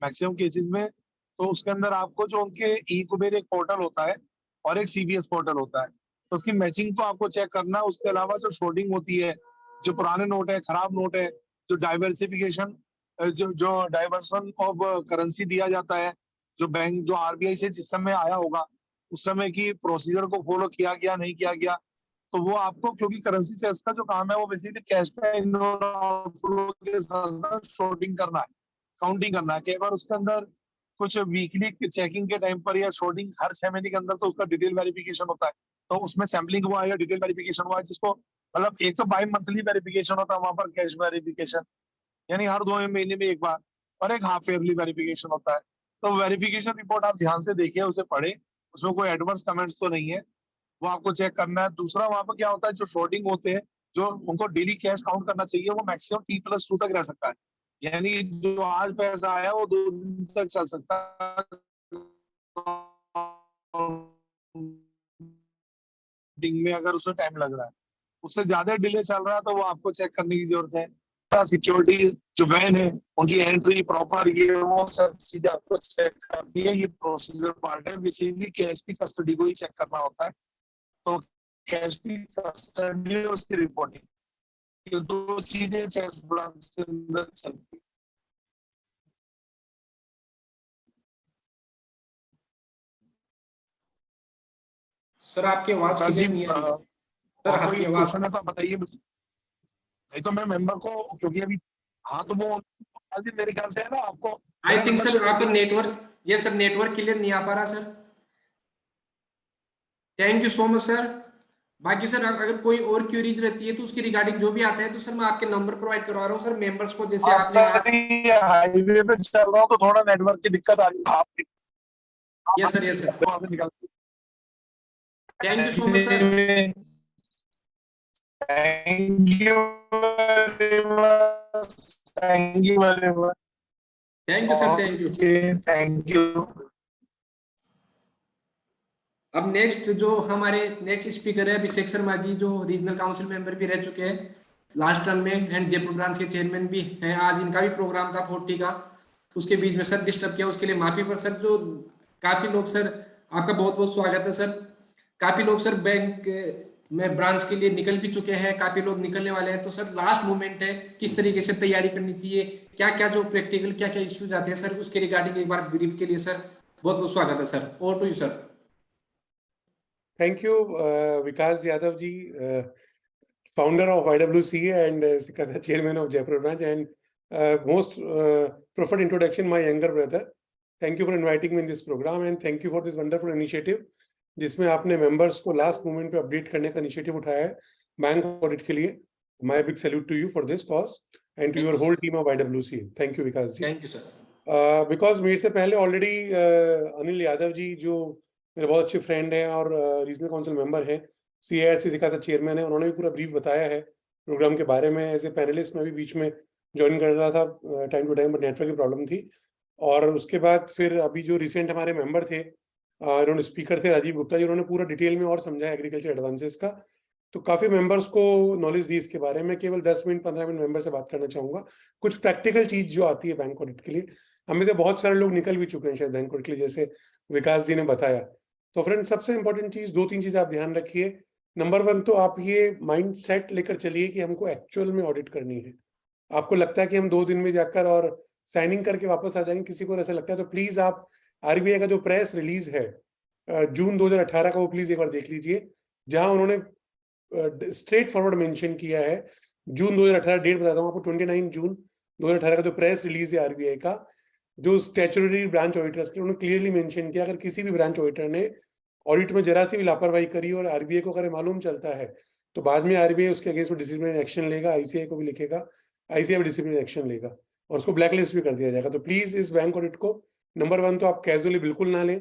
मैक्सिमम केसेस में। तो उसके अंदर आपको जो उनके ई कुबेर एक पोर्टल होता है और एक सीबीएस पोर्टल होता है, तो उसकी मैचिंग तो आपको चेक करना है। उसके अलावा जो शॉर्टिंग होती है, जो पुराने नोट है, खराब नोट है, जो डाइवर्सिफिकेशन जो डाइवर्सन ऑफ करेंसी दिया जाता है, जो बैंक जो आरबीआई से जिस समय आया होगा उस समय की प्रोसीजर को फॉलो किया गया नहीं किया गया, तो वो आपको, क्योंकि करेंसी चेस्ट का जो काम है वो बेसिकली कैश का इन और आउटफ्लो के साथ शॉर्टिंग करना है, काउंटिंग करना है। कई बार उसके अंदर कुछ वीकली चेकिंग के टाइम पर या शॉर्टिंग हर 6 महीने के अंदर तो उसका डिटेल वेरिफिकेशन होता है, तो उसमें सैम्पलिंग हुआ है या डिटेल वेरिफिकेशन हुआ है, जिसको मतलब एक तो बाई मंथली वेरिफिकेशन होता है वहां पर कैश वेरिफिकेशन, यानी हर 2 महीने में एक बार, और एक हाफ ईयरली वेरिफिकेशन होता है। तो वेरिफिकेशन रिपोर्ट आप ध्यान से देखिए, उसे पढ़े, उसमें कोई एडवांस कमेंट्स तो नहीं है, वो आपको चेक करना है। दूसरा, वहां पर क्या होता है, जो शॉर्टिंग होते हैं जो उनको डेली कैश काउंट करना चाहिए, वो मैक्सिमम T+2 तक रह सकता है, यानी जो आज पैसा आया वो 2 दिन तक चल सकता है में, अगर उसमें टाइम लग रहा है। उससे ज्यादा डिले चल रहा है तो वो आपको चेक करने की जरूरत है। सिक्योरिटी जो वैन है उनकी एंट्री प्रॉपर, ये वो सब चीजें आपको चेक करनी है। ये प्रोसीजर पार्ट है, बेसिकली कैश की कस्टडी को ही चेक करना होता है। तो कैश की कस्टडी और उसकी रिपोर्टिंग, ये 2 चीजें चेक ब्रांच के अंदर चलती है। सर आपकी आवाज क्लियर नहीं आ रही सर, आपकी आवाज क्वेश्चन है तो बताइए मुझे, नहीं तो मैं मेंबर को, क्योंकि अभी हाँ तो वो आज मेरे ख्याल से है ना आपको, आई थिंक सर आपका नेटवर्क, ये सर नेटवर्क क्लियर नहीं आ पा रहा sir. Thank you so much sir. बाकी सर अगर कोई और क्वेरीज रहती है तो उसकी रिगार्डिंग जो भी आता है तो सर मैं आपके नंबर प्रोवाइड करवा रहा हूँ सर मेंबर्स को, जैसे आपने आज हाईवे पे चल रहा हूँ तो थोड़ा नेटवर्क की दिक्कत आ रही है। Yes sir thank you so much sir. Thank you very much. Thank you sir, thank you. Thank you. अब नेक्स्ट जो हमारे नेक्स्ट स्पीकर है अभिषेक शर्मा जी, जो रीजनल काउंसिल मेंबर भी रह चुके हैं लास्ट टर्म में एंड जयपुर ब्रांच के चेयरमैन भी हैं। आज इनका भी प्रोग्राम था 40 का, उसके बीच में सर डिस्टर्ब किया, उसके लिए माफी। पर सर जो काफी लोग, सर आपका बहुत बहुत स्वागत है सर। काफी लोग सर बैंक में ब्रांच के लिए निकल भी चुके हैं, काफी लोग निकलने वाले हैं, तो सर लास्ट मोमेंट है, किस तरीके से तैयारी करनी चाहिए, क्या क्या जो प्रैक्टिकल क्या क्या इश्यूज आते हैं सर, उसके रिगार्डिंग एक बार ब्रीफ के लिए सर बहुत बहुत स्वागत है सर। Over to you sir. Thank you, Vikas Yadav ji, founder of IWCA and Sikasa chairman of Jaipur branch, and most preferred introduction, my younger brother. Thank you for inviting me in this program and thank you for this wonderful initiative, जिसमें आपने members को last moment पे update करने का initiative उठाया है bank audit के लिए. My big salute to you for this cause and to your whole team of IWCA. Thank you, Vikas ji. Thank you sir. Because मेरे से पहले already अनिल यादव जी जो मेरे बहुत अच्छे फ्रेंड हैं और रीजनल काउंसिल मेंबर हैं, CIRC सिकासा चेयरमैन है, उन्होंने भी पूरा ब्रीफ बताया है प्रोग्राम के बारे में. एज ए पैनलिस्ट मैं भी बीच में ज्वाइन कर रहा था time to time, but network की प्रॉब्लम थी. और उसके बाद फिर अभी जो रिसेंट हमारे मेंबर थे, इन्होंने स्पीकर थे राजीव गुप्ता जी, उन्होंने पूरा डिटेल में और समझाया एग्रीकल्चर एडवांसेस का. तो काफी मेंबर्स को नॉलेज दी इसके बारे में. केवल 10 मिनट 15 मिनट मेंबर से बात करना चाहूंगा. कुछ प्रैक्टिकल चीज जो आती है बैंक ऑडिट के लिए, हमें से बहुत सारे लोग निकल भी चुके हैं शायद बैंक ऑडिट के लिए, जैसे विकास जी ने बताया. तो फ्रेंड, सबसे इंपॉर्टेंट चीज 2-3 चीज आप ध्यान रखिए. नंबर 1 तो आप ये माइंड सेट लेकर चलिए कि हमको एक्चुअल में ऑडिट करनी है. आपको लगता है कि हम 2 दिन में जाकर और साइनिंग करके वापस आ जाएंगे, किसी को ऐसा लगता है तो प्लीज आप RBI का जो प्रेस रिलीज है जून 2018 का, वो प्लीज एक बार देख लीजिए, जहां उन्होंने स्ट्रेट फॉरवर्ड मेंशन किया है. जून 2018 डेट बताता हूँ आपको, 29 जून 2018 का जो प्रेस रिलीज है RBI का, जो स्टैट्यूटरी ब्रांच ऑडिटर्स के, उन्होंने क्लियरली मेंशन किया अगर किसी भी ब्रांच ऑडिटर ने ऑडिट में जरा सी भी लापरवाही करी और RBI को अगर मालूम चलता है तो बाद में RBI उसके अगेंस्ट में डिसिप्लिनरी एक्शन लेगा. ICAI को भी लिखेगा, ICAI भी डिसिप्लिनरी एक्शन लेगा और उसको ब्लैकलिस्ट भी कर दिया जाएगा. तो प्लीज इस बैंक ऑडिट को नंबर 1 तो आप कैजुअली बिल्कुल ना लें.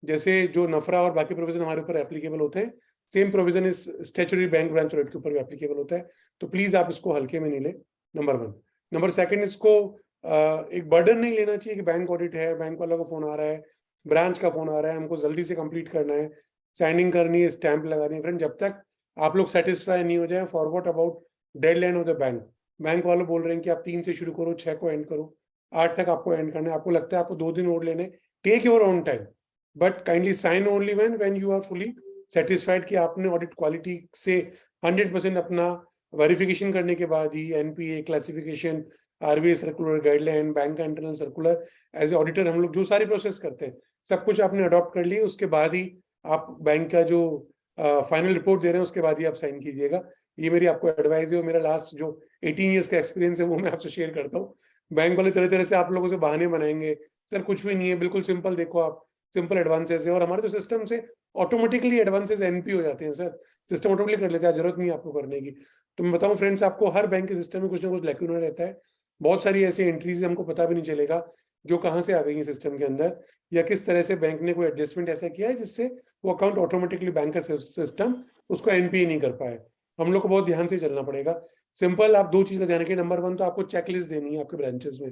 जैसे जो नफरा और बाकी प्रोविजन हमारे ऊपर एप्लीकेबल होते हैं, सेम प्रोविजन इस स्टैट्यूटरी बैंक ब्रांच ऑडिट के ऊपर भी एप्लीकेबल होता है. तो प्लीज आप इसको हल्के में नहीं लें, नंबर 1. नंबर 2, इसको एक बर्डन नहीं लेना चाहिए कि बैंक ऑडिट है, बैंक वालों का फोन आ रहा है, ब्रांच का फोन आ रहा है, हमको जल्दी से कंप्लीट करना है, साइनिंग करनी है, स्टैंप लगानी है. फ्रेंड, जब तक आप लोग सेटिस्फाई नहीं हो जाए, forward about deadline of the bank. Bank वाले बोल रहे हैं कि आप 3 से शुरू करो, 6 को एंड करो, 8 तक आपको एंड करना है. आपको लगता है आपको 2 दिन और लेने, take your own time, but kindly sign only when you are fully satisfied कि आपने ऑडिट क्वालिटी से 100% अपना वेरिफिकेशन करने के बाद ही NPA classification, RBI circular guideline, bank का internal circular, as a auditor हम लोग जो सारी प्रोसेस करते हैं सब कुछ आपने अडॉप्ट कर लिया. उसके बाद ही आप बैंक का जो फाइनल रिपोर्ट दे रहे हैं उसके बाद ही आप साइन कीजिएगा. ये मेरी आपको एडवाइस है और मेरा लास्ट जो 18 ईयर्स का एक्सपीरियंस है वो मैं आपसे शेयर करता हूँ. बैंक वाले तरह तरह से आप लोगों से बहाने बनाएंगे, सर कुछ भी नहीं है, बिल्कुल सिंपल, देखो आप सिंपल एडवांसेस है. और हमारे जो सिस्टम से ऑटोमेटिकली एडवांसेस NP हो जाते हैं सर, सिस्टम ऑटोमेटिकली कर लेता है, जरूरत नहीं है आपको करने की. तो मैं बताऊं फ्रेंड्स, आपको हर बैंक के सिस्टम में कुछ ना कुछ लैक्यूना रहता है. बहुत सारी ऐसी एंट्रीज हमको पता भी नहीं चलेगा जो कहाँ से आ गई है सिस्टम के अंदर, या किस तरह से बैंक ने कोई एडजस्टमेंट ऐसा किया है जिससे वो अकाउंट ऑटोमेटिकली बैंक का सिस्टम उसको NPA नहीं कर पाए. हम लोग को बहुत ध्यान से चलना पड़ेगा. सिंपल, आप 2 चीज का ध्यान रखिए. नंबर 1 तो आपको चेकलिस्ट देनी है आपके ब्रांचेस में.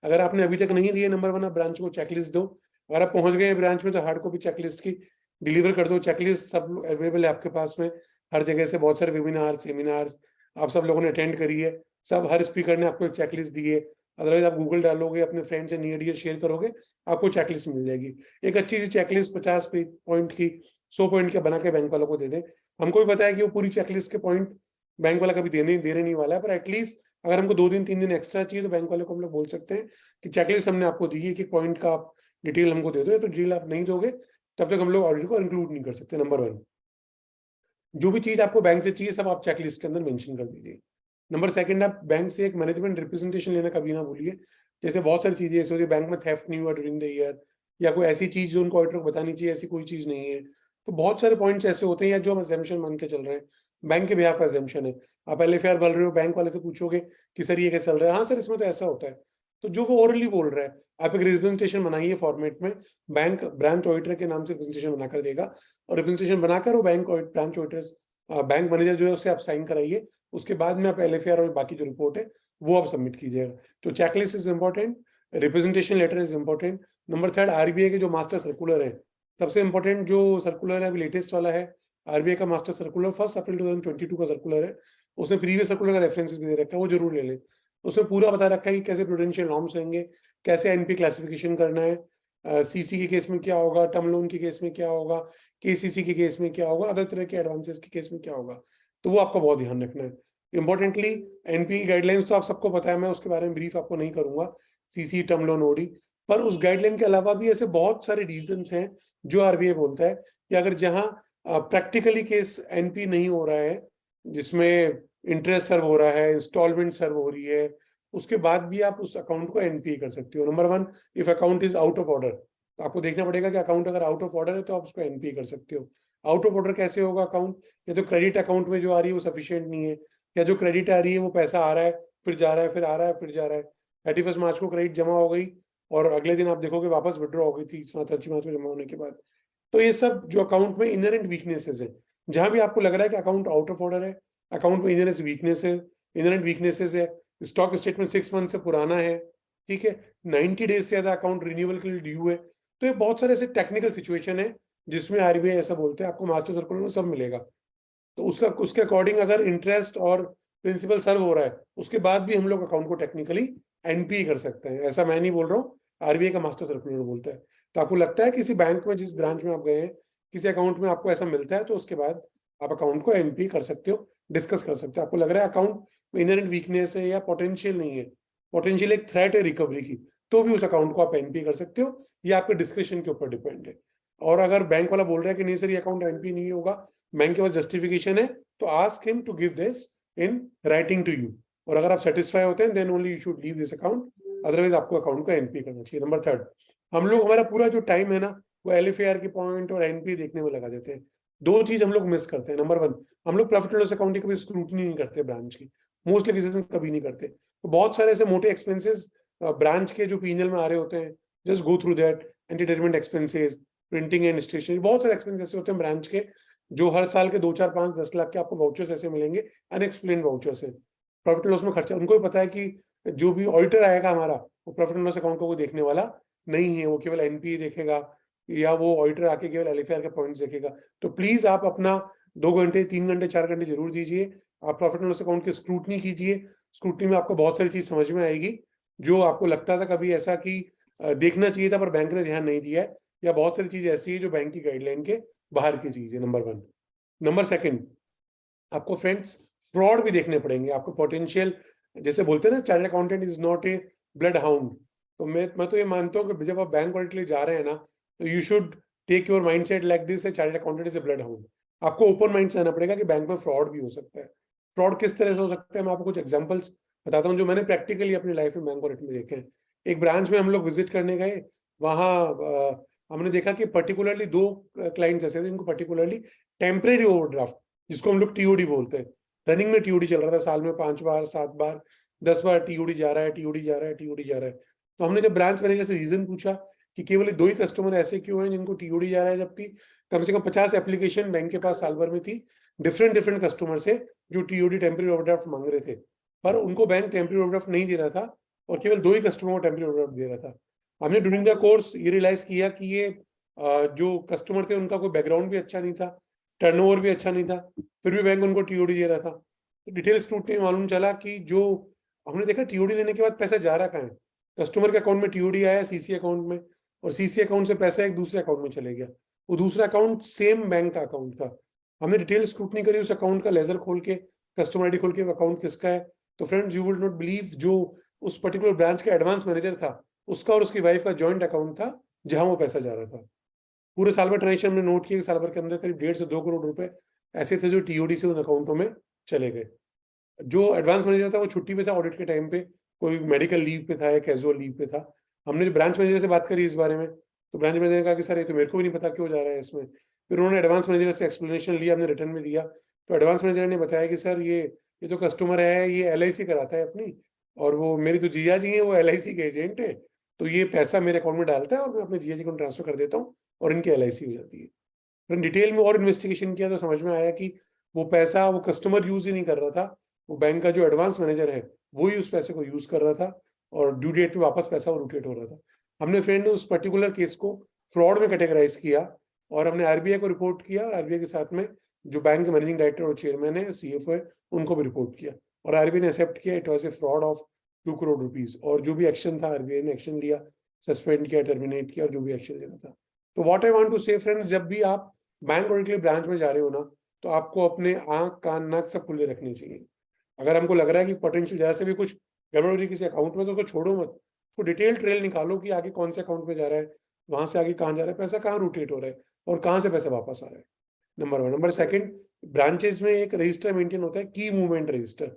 अगर आपने अभी तक नहीं दी है, नंबर 1 आप ब्रांच को चेकलिस्ट दो. अगर आप पहुंच गए ब्रांच में तो हार्ड कॉपी चेकलिस्ट की डिलीवर कर दो. चेकलिस्ट सब अवेलेबल है आपके पास में हर जगह से. बहुत सारे वेबिनार, सेमिनार्स आप सब लोगों ने अटेंड करी है, सब हर स्पीकर ने आपको एक चेकलिस्ट दी है. अदरवाइज आप गूगल डालोगे, अपने फ्रेंड से नियर डियर शेयर करोगे, आपको चेकलिस्ट मिल जाएगी. एक अच्छी सी चेकलिस्ट 50 पॉइंट की, 100 पॉइंट की बना के बैंक वालों को दे दें. हमको भी पता है कि वो पूरी चेकलिस्ट के पॉइंट बैंक वाला कभी देने नहीं वाला है, पर एटलीस्ट अगर हमको 2 दिन 3 दिन एक्स्ट्रा चाहिए तो बैंक वाले को हम लोग बोल सकते हैं कि चेकलिस्ट हमने आपको दी है, कि पॉइंट का आप डिटेल हमको दे दो. तो डिटेल आप नहीं दोगे तब तक हम लोग ऑडिट को इंक्लूड नहीं कर सकते. नंबर 1, जो भी चीज आपको बैंक से चाहिए सब आप चेकलिस्ट के अंदर मेंशन कर दीजिए. नंबर 2, आप बैंक से एक मैनेजमेंट रिप्रेजेंटेशन लेना कभी ना भूलिए. जैसे बहुत सारी चीजें ऐसी होती है, बैंक में थेफ्ट नहीं हुआ ड्यूरिंग द ईयर, या कोई ऐसी चीज जो उनको ऑडिटर को बतानी चाहिए, ऐसी कोई चीज नहीं है. तो बहुत सारे पॉइंट्स ऐसे होते हैं या जो हम एग्जामिशन मान के चल रहे हैं, बैंक के बिहाफ एग्जामिशन है. आप LFR भर रहे हो, बैंक वाले से पूछोगे कि सर ये कैसे चल रहा है, हाँ सर इसमें तो ऐसा होता है. तो जो वो ओरली बोल रहा है, आप एक रिप्रेजेंटेशन बनाइए फॉर्मेट में, बैंक ब्रांच ऑडिटर के नाम से रिप्रेजेंटेशन बनाकर देगा, और रिप्रेजेंटेशन बनाकर वो ब्रांच ऑडिटर, बैंक मैनेजर जो है उससे आप साइन कराइए. उसके बाद में आप LFR और बाकी जो रिपोर्ट है वो आप सबमिट कीजिएगा. तो checklist is important, representation letter is important. Number 3, RBI के जो मास्टर सर्कुलर है, सबसे इंपॉर्टेंट जो सर्कुलर है अभी लेटेस्ट वाला है, RBI का मास्टर सर्कुलर 1 अप्रैल 2022 का सर्कुलर है. उसमें प्रीवियस सर्कुलर का रेफरेंसेस भी दे रखा है, वो जरूर ले लें. उसमें पूरा बता रखा है कि कैसे प्रूडेंशियल नॉर्म्स होंगे, कैसे NP क्लासिफिकेशन करना है, CC के केस में क्या होगा, टर्म लोन के केस में क्या होगा, KCC के केस में क्या होगा, अदर तरह के एडवांसेस के केस में क्या होगा. तो वो आपको बहुत ध्यान रखना है. इंपॉर्टेंटली NP गाइडलाइंस तो आप सबको पता है, मैं उसके बारे में ब्रीफ आपको नहीं करूंगा, CC, टर्म लोन, OD. पर उस गाइडलाइन के अलावा भी ऐसे बहुत सारे रीजंस हैं जो RBI बोलता है कि अगर जहां प्रैक्टिकली केस एनपी नहीं हो रहा है, जिसमें इंटरेस्ट सर्व हो रहा है, इंस्टॉलमेंट सर्व हो रही है, उसके बाद भी आप उस अकाउंट को एनपी कर सकते हो। Number 1, if account is out of order, तो आपको देखना पड़ेगा कि अकाउंट अगर आउट ऑफ ऑर्डर है तो आप उसको एनपी कर सकते हो। आउट ऑफ ऑर्डर कैसे होगा अकाउंट? या तो क्रेडिट अकाउंट में जो आ रही है वो सफिशिएंट नहीं है, या जो क्रेडिट आ रही है वो पैसा आ रहा है फिर जा रहा है, फिर आ रहा है फिर जा रहा है। 31 मार्च को क्रेडिट जमा हो गई और अगले दिन आप देखोगे वापस विड्रॉ हो गई थी 30 मार्च को जमा होने के बाद। तो ये सब जो अकाउंट में इनहेरेंट वीकनेसेस है, जहां भी आपको लग रहा है कि अकाउंट आउट ऑफ ऑर्डर है, अकाउंट में इनहेरेंट वीकनेसेस है, स्टॉक स्टेटमेंट 6 मंथ से पुराना है, ठीक है, 90 डेज से ज्यादा अकाउंट रिन्यूअल के लिए ड्यू है, तो ये बहुत सारे ऐसे टेक्निकल सिचुएशन है जिसमें आरबीआई ऐसा बोलते हैं, आपको मास्टर सर्कुलर में सब मिलेगा। तो उसके अकॉर्डिंग अगर इंटरेस्ट और प्रिंसिपल सर्व हो रहा है उसके बाद भी हम लोग अकाउंट को टेक्निकली एनपी कर सकते हैं। ऐसा मैं नहीं बोल रहा हूँ, आरबीआई का मास्टर सर्कुलर बोलता है। तो आपको लगता है किसी बैंक में, जिस ब्रांच में आप गए हैं, किसी अकाउंट में आपको ऐसा मिलता है, तो उसके बाद आप अकाउंट को एनपी कर सकते हो, डिस्कस कर सकते हो। आपको लग रहा है अकाउंट में इनहेरेंट वीकनेस है या पोटेंशियल नहीं है, पोटेंशियल एक थ्रेट है रिकवरी की, तो भी उस अकाउंट को आप एनपी कर सकते हो। ये आपके डिस्क्रिप्शन के ऊपर डिपेंड है। और अगर बैंक वाला बोल रहा है कि नहीं सर ये अकाउंट एनपी नहीं होगा, बैंक के पास जस्टिफिकेशन है, तो ask him to give this in writing to you, और अगर आप सेटिस्फाई होते हैं then only you should leave this account, otherwise आपको अकाउंट को एनपी करना चाहिए। नंबर 3, हम लोग हमारा पूरा जो टाइम है ना वो एलएफएआर की पॉइंट और एनपी देखने में लगा देते हैं। 2 चीज हम लोग मिस करते हैं। नंबर 1, हम लोग प्रॉफिट एंड लॉस अकाउंट की कभी स्क्रूटनी नहीं करते ब्रांच की, मोस्टली केसेस में कभी नहीं करते। तो बहुत सारे ऐसे मोटे एक्सपेंसेस ब्रांच के जो पीएनएल में आ रहे होते हैं, just go through that. Entertainment expenses, printing and stationery, बहुत सारे एक्सपेंसेस ऐसे होते हैं ब्रांच के जो हर साल के 2, 4, 5, 10 लाख के आपको वाउचर्स ऐसे मिलेंगे, अनएक्सप्लेन्ड वाउचर्स है। प्रॉफिट एंड लॉस में खर्चा, उनको भी पता है कि जो भी ऑडिटर आएगा हमारा, वो प्रॉफिट एंड लॉस अकाउंट को देखने वाला नहीं है, वो केवल एनपी देखेगा या वो ऑडिटर आके केवल एलएफआर के पॉइंट्स देखेगा। तो प्लीज आप अपना 2 घंटे, 3 घंटे, 4 घंटे जरूर दीजिए, आप प्रॉफिट एंड लॉस अकाउंट की स्क्रूटनी कीजिए। स्क्रूटनी में आपको बहुत सारी चीज समझ में आएगी जो आपको लगता था कभी ऐसा कि देखना चाहिए था पर बैंक ने ध्यान नहीं दिया है, या बहुत सारी चीज ऐसी है जो बैंक की गाइडलाइन के बाहर की चीज है। नंबर 1। नंबर 2, आपको फ्रेंड्स फ्रॉड भी देखने पड़ेंगे। आपको पोटेंशियल, जैसे बोलते हैं ना, chartered accountant is not a blood hound. तो मैं तो ये मानता हूँ कि जब आप बैंक ऑडिट के लिए जा रहे हैं ना, तो you should take your mindset like this, chartered accountant is a blood hound. आपको ओपन माइंड से आना पड़ेगा कि बैंक में फ्रॉड भी हो सकता है। फ्रॉड किस तरह से हो सकता है, मैं आपको कुछ एग्जांपल्स बताता हूँ जो मैंने प्रैक्टिकली अपनी लाइफ में बैंक ऑडिट में देखे हैं। एक ब्रांच में हम लोग विजिट करने गए, वहाँ हमने देखा कि पर्टिकुलरली 2 क्लाइंट ऐसे थे जिनको पर्टिकुलरली टेम्परेरी ओवरड्राफ्ट, जिसको हम लोग टीओडी बोलते हैं, रनिंग में टीओडी चल रहा था, साल में 5 बार, 7 बार, 10 बार टीओडी जा रहा है, टीओडी जा रहा है, टीओडी जा रहा है। तो हमने जब ब्रांच मैनेजर से रीजन पूछा कि केवल 2 ही कस्टमर ऐसे क्यों हैं जिनको टीओडी जा रहा है, जबकि कम से कम 50 एप्लीकेशन बैंक के पास साल भर में थी, डिफरेंट कस्टमर से जो टीओडी टेम्परेरी ओवरड्राफ्ट मांग रहे थे, पर उनको बैंक टेम्परेरी ओवरड्राफ्ट नहीं दे रहा था और केवल 2 ही कस्टमर को टेम्परेरी ओवरड्राफ्ट दे रहा था। हमने ड्यूरिंग द कोर्स ये रियलाइज किया कि ये जो कस्टमर थे उनका कोई बैकग्राउंड भी अच्छा नहीं था, टर्नओवर भी अच्छा नहीं था, फिर भी बैंक उनको टीओडी दे रहा था। तो डिटेल स्क्रूटनी में मालूम चला कि जो हमने देखा टीओडी लेने के बाद पैसा जा रहा कहाँ है, कस्टमर के अकाउंट में टीओडी आया सीसी अकाउंट में, और सीसी अकाउंट से पैसा एक दूसरे अकाउंट में चले गया, वो दूसरा अकाउंट सेम बैंक का अकाउंट था। हमने डिटेल स्क्रूटनी करी उस अकाउंट का, लेजर खोल के, कस्टमर आईडी खोल के अकाउंट किसका है। तो friends, you will not believe, जो उस पर्टिकुलर ब्रांच का एडवांस मैनेजर था, उसका और उसकी वाइफ का जॉइंट अकाउंट था जहां वो पैसा जा रहा था। पूरे साल में ट्रांजेक्शन हमने नोट किए, साल भर के अंदर करीब 1.5 से 2 करोड़ रुपए ऐसे थे जो टीओडी से उन अकाउंटों में चले गए। जो एडवांस मैनेजर था वो छुट्टी पे था ऑडिट के टाइम पे, कोई मेडिकल लीव पे था या कैजुअल लीव पे था। हमने जो ब्रांच मैनेजर से बात करी इस बारे में, तो ब्रांच मैनेजर ने कहा कि सर ये तो मेरे को भी नहीं पता क्यों जा रहा है इसमें। फिर उन्होंने एडवांस मैनेजर से एक्सप्लेनेशन लिया, हमने रिटर्न में दिया। तो एडवांस मैनेजर ने बताया कि सर ये जो कस्टमर है ये एलआईसी कराता है अपनी, और वो मेरी जो जीजा जी है वो एलआईसी के एजेंट है, तो ये पैसा मेरे अकाउंट में डालता है और मैं अपने जीजा जी को ट्रांसफर कर देता हूँ और इनकी एलआईसी हो जाती है। फिर डिटेल में और इन्वेस्टिगेशन किया तो समझ में आया कि वो पैसा वो कस्टमर यूज ही नहीं कर रहा था, वो बैंक का जो एडवांस मैनेजर है वो ही उस पैसे को यूज कर रहा था, और ड्यू डेट पे वापस पैसा रोटेट हो रहा था। हमने फ्रेंड उस पर्टिकुलर केस को फ्रॉड में कैटेगराइज किया और हमने आरबीआई को रिपोर्ट किया, और आरबीआई के साथ में जो बैंक के मैनेजिंग डायरेक्टर और चेयरमैन है, सीएफओ है, उनको भी रिपोर्ट किया, और आरबीआई ने एक्सेप्ट किया it was a fraud of 2 crore rupees. और जो भी एक्शन था आरबीआई ने एक्शन लिया, सस्पेंड किया, टर्मिनेट किया, और जो भी एक्शन लेना था। तो व्हाट आई वांट टू से फ्रेंड्स, जब भी आप बैंक ऑडिट के लिए ब्रांच में जा रहे हो ना, तो आपको अपने आंख, कान, नाक सब खुले रखने चाहिए। अगर हमको लग रहा है कि पोटेंशियल जरा से भी कुछ गड़बड़ हो रही है किसी अकाउंट में, तो उसको छोड़ो मत, तो डिटेल ट्रेल निकालो कि आगे कौन से अकाउंट में जा रहा है, वहां से आगे कहाँ जा रहा है, पैसा कहाँ रोटेट हो रहा है, और कहाँ से पैसा वापस आ रहा है। नंबर 1। नंबर 2, ब्रांचेस में एक रजिस्टर मेंटेन होता है, की मूवमेंट रजिस्टर।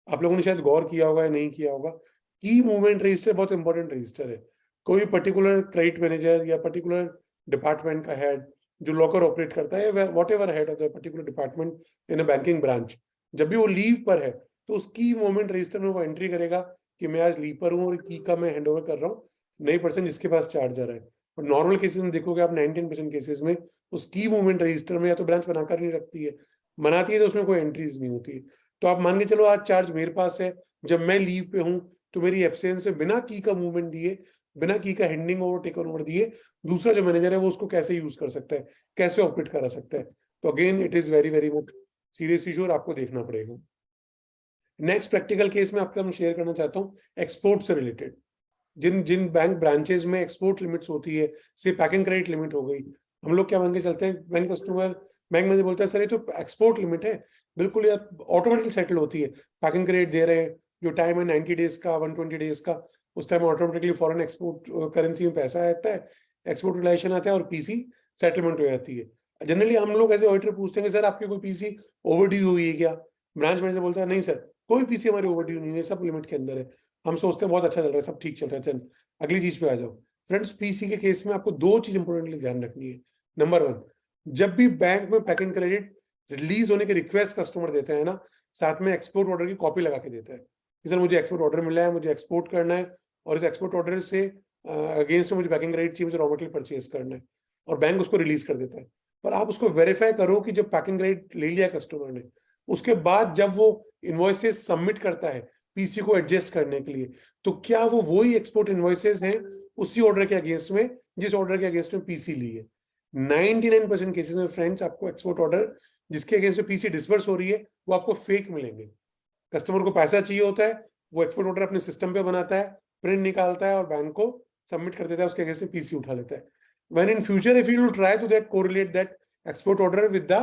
आप लोगों ने शायद गौर किया होगा या नहीं किया होगा। की मूवमेंट रजिस्टर बहुत इंपॉर्टेंट रजिस्टर है। कोई पर्टिकुलर क्रेडिट मैनेजर या पर्टिकुलर डिपार्टमेंट का हेड जो लॉकर ऑपरेट करता है, whatever head of the particular department in a banking branch, जब भी वो लीव पर है तो उस की मूवमेंट रजिस्टर में वो एंट्री करेगा कि मैं आज लीव पर हूँ और की का मैं हैंड ओवर कर रहा हूँ नई पर्सन जिसके पास चार्जर है। और नॉर्मल केसेस में देखोगे आप 19% केसेस में उस की मूवमेंट रजिस्टर में या तो ब्रांच बनाकर नहीं रखती है, बनाती है तो उसमें कोई एंट्रीज नहीं होती है। तो आप मान के चलो आज चार्ज मेरे पास है, जब मैं लीव पे हूँ तो मेरी एब्सेंस में बिना की का मूवमेंट दिए, बिना की का हैंडिंग ओवर टेकन ओवर दिए दूसरा जो मैनेजर है वो उसको कैसे यूज कर सकता है, कैसे ऑपरेट करा सकता है। तो again it is very very much serious issue और आपको देखना पड़ेगा। नेक्स्ट प्रैक्टिकल केस में आपको हम शेयर करना चाहता हूँ एक्सपोर्ट से रिलेटेड। जिन जिन बैंक ब्रांचेस में एक्सपोर्ट लिमिट्स होती है, से पैकिंग क्रेडिट लिमिट हो गई, हम लोग क्या मान के चलते हैं, बैंक कस्टमर बैंक में बोलता है सर ये तो एक्सपोर्ट लिमिट है, बिल्कुल यार ऑटोमेटिकली सेटल होती है, पैकिंग क्रेडिट दे रहे हैं, जो टाइम है 90 डेज का 120 डेज का, उस time automatically foreign export currency में पैसा आता है, एक्सपोर्ट रिलेशन आता है और पीसी सेटलमेंट हो जाती है। जनरली हम लोग ऐसे ऑडिटर पूछते हैं कि सर आपकी कोई पीसी ओवरड्यू हुई है क्या? ब्रांच मैनेजर बोलता है नहीं सर कोई पीसी हमारी ओवरड्यू नहीं है, सब लिमिट के अंदर है। हम सोचते हैं बहुत अच्छा चल रहा है, सब ठीक चल रहा है, चल अगली चीज पे आ जाओ। फ्रेंड्स, पीसी के केस में आपको दो चीज इंपोर्टेंटली ध्यान रखनी है। नंबर 1, जब भी बैंक में पैकिंग क्रेडिट रिलीज होने की रिक्वेस्ट कस्टमर देता है ना, साथ में एक्सपोर्ट ऑर्डर की कॉपी लगा के देता है कि सर मुझे एक्सपोर्ट ऑर्डर मिला है, मुझे एक्सपोर्ट करना है और इस एक्सपोर्ट ऑर्डर से अगेंस्ट में मुझे पैकिंग क्रेडिट चाहिए, मुझे रॉ मटेरियल परचेज करना है, और बैंक उसको रिलीज कर देता है। पर आप उसको वेरीफाई करो कि जब पैकिंग क्रेडिट ले लिया कस्टमर ने, उसके बाद जब वो इनवॉइसेस सबमिट करता है पीसी को एडजस्ट करने के लिए, तो क्या वो वही एक्सपोर्ट इनवॉइसेस हैं उसी ऑर्डर के अगेंस्ट में जिस ऑर्डर के अगेंस्ट में पीसी ली है। 99% केसेस में फ्रेंड्स आपको एक्सपोर्ट ऑर्डर जिसके अगेंस्ट में पीसी डिसबर्स हो रही है वो आपको फेक मिलेंगे। कस्टमर को पैसा चाहिए होता है, वो एक्सपोर्ट ऑर्डर अपने सिस्टम पे बनाता है, प्रिंट निकालता है और बैंक को सबमिट कर देता है, उसके अगेंस्ट में पीसी उठा लेता है। When in future if you will try to that correlate that export order with the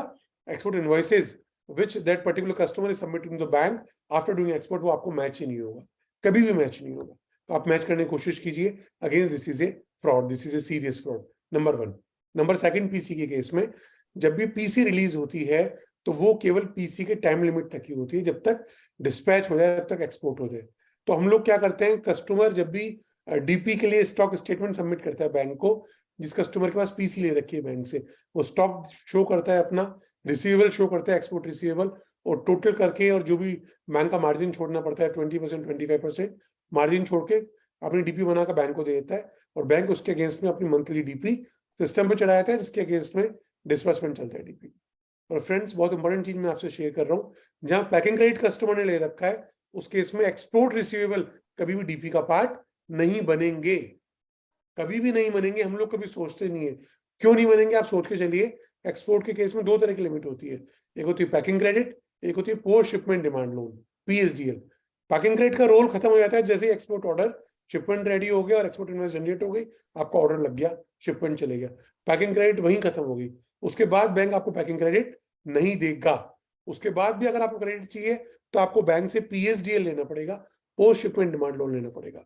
export invoices which that particular customer is submitting to the bank after doing export, वो आपको match ही नहीं होगा, कभी भी match नहीं होगा। तो आप मैच करने की कोशिश कीजिए, against this is a fraud, this is a serious fraud. Number 1। Number 2, PC के केस में जब भी पीसी रिलीज होती है तो वो केवल पीसी के टाइम लिमिट तक ही होती है, जब तक डिस्पैच हो जाए, जब तक एक्सपोर्ट हो जाए। तो हम लोग क्या करते हैं, कस्टमर जब भी डीपी के लिए स्टॉक स्टेटमेंट सबमिट करता है बैंक को, जिस कस्टमर के पास पीसी ले रखी है बैंक से, वो स्टॉक शो करता है, अपना रिसीवेबल शो करता है, एक्सपोर्ट रिसीवेबल, और टोटल करके और जो भी बैंक का मार्जिन छोड़ना पड़ता है 20% 25% मार्जिन छोड़ के अपनी डीपी बनाकर बैंक को दे देता है, और बैंक उसके अगेंस्ट में अपनी मंथली डीपी सिस्टम पे चढ़ा देता है जिसके अगेंस्ट में डिस्बर्समेंट चलता है डीपी। और फ्रेंड्स, बहुत इंपॉर्टेंट चीज मैं आपसे शेयर कर रहा हूँ, जहां पैकिंग क्रेडिट कस्टमर ने ले रखा है उस केस में एक्सपोर्ट रिसीवेबल कभी भी डीपी का पार्ट नहीं बनेंगे, कभी भी नहीं बनेंगे। हम लोग कभी सोचते नहीं है क्यों नहीं बनेंगे, आप सोच के चलिए। एक्सपोर्ट के केस में 2 तरह की लिमिट होती है, एक होती है पैकिंग क्रेडिट, एक होती है post shipment demand loan, PSDL. Packing credit का रोल खत्म हो जाता है जैसे एक्सपोर्ट ऑर्डर, शिपमेंट रेडी हो गया और एक्सपोर्ट इनवॉइस जनरेट हो गई, आपका ऑर्डर लग गया, शिपमेंट चले गया, पैकिंग क्रेडिट वहीं खत्म हो गई। उसके बाद बैंक आपको पैकिंग क्रेडिट नहीं देगा। उसके बाद भी अगर आपको क्रेडिट चाहिए तो आपको बैंक से पीएसडीएल लेना पड़ेगा, पोस्ट शिपमेंट डिमांड लोन लेना पड़ेगा,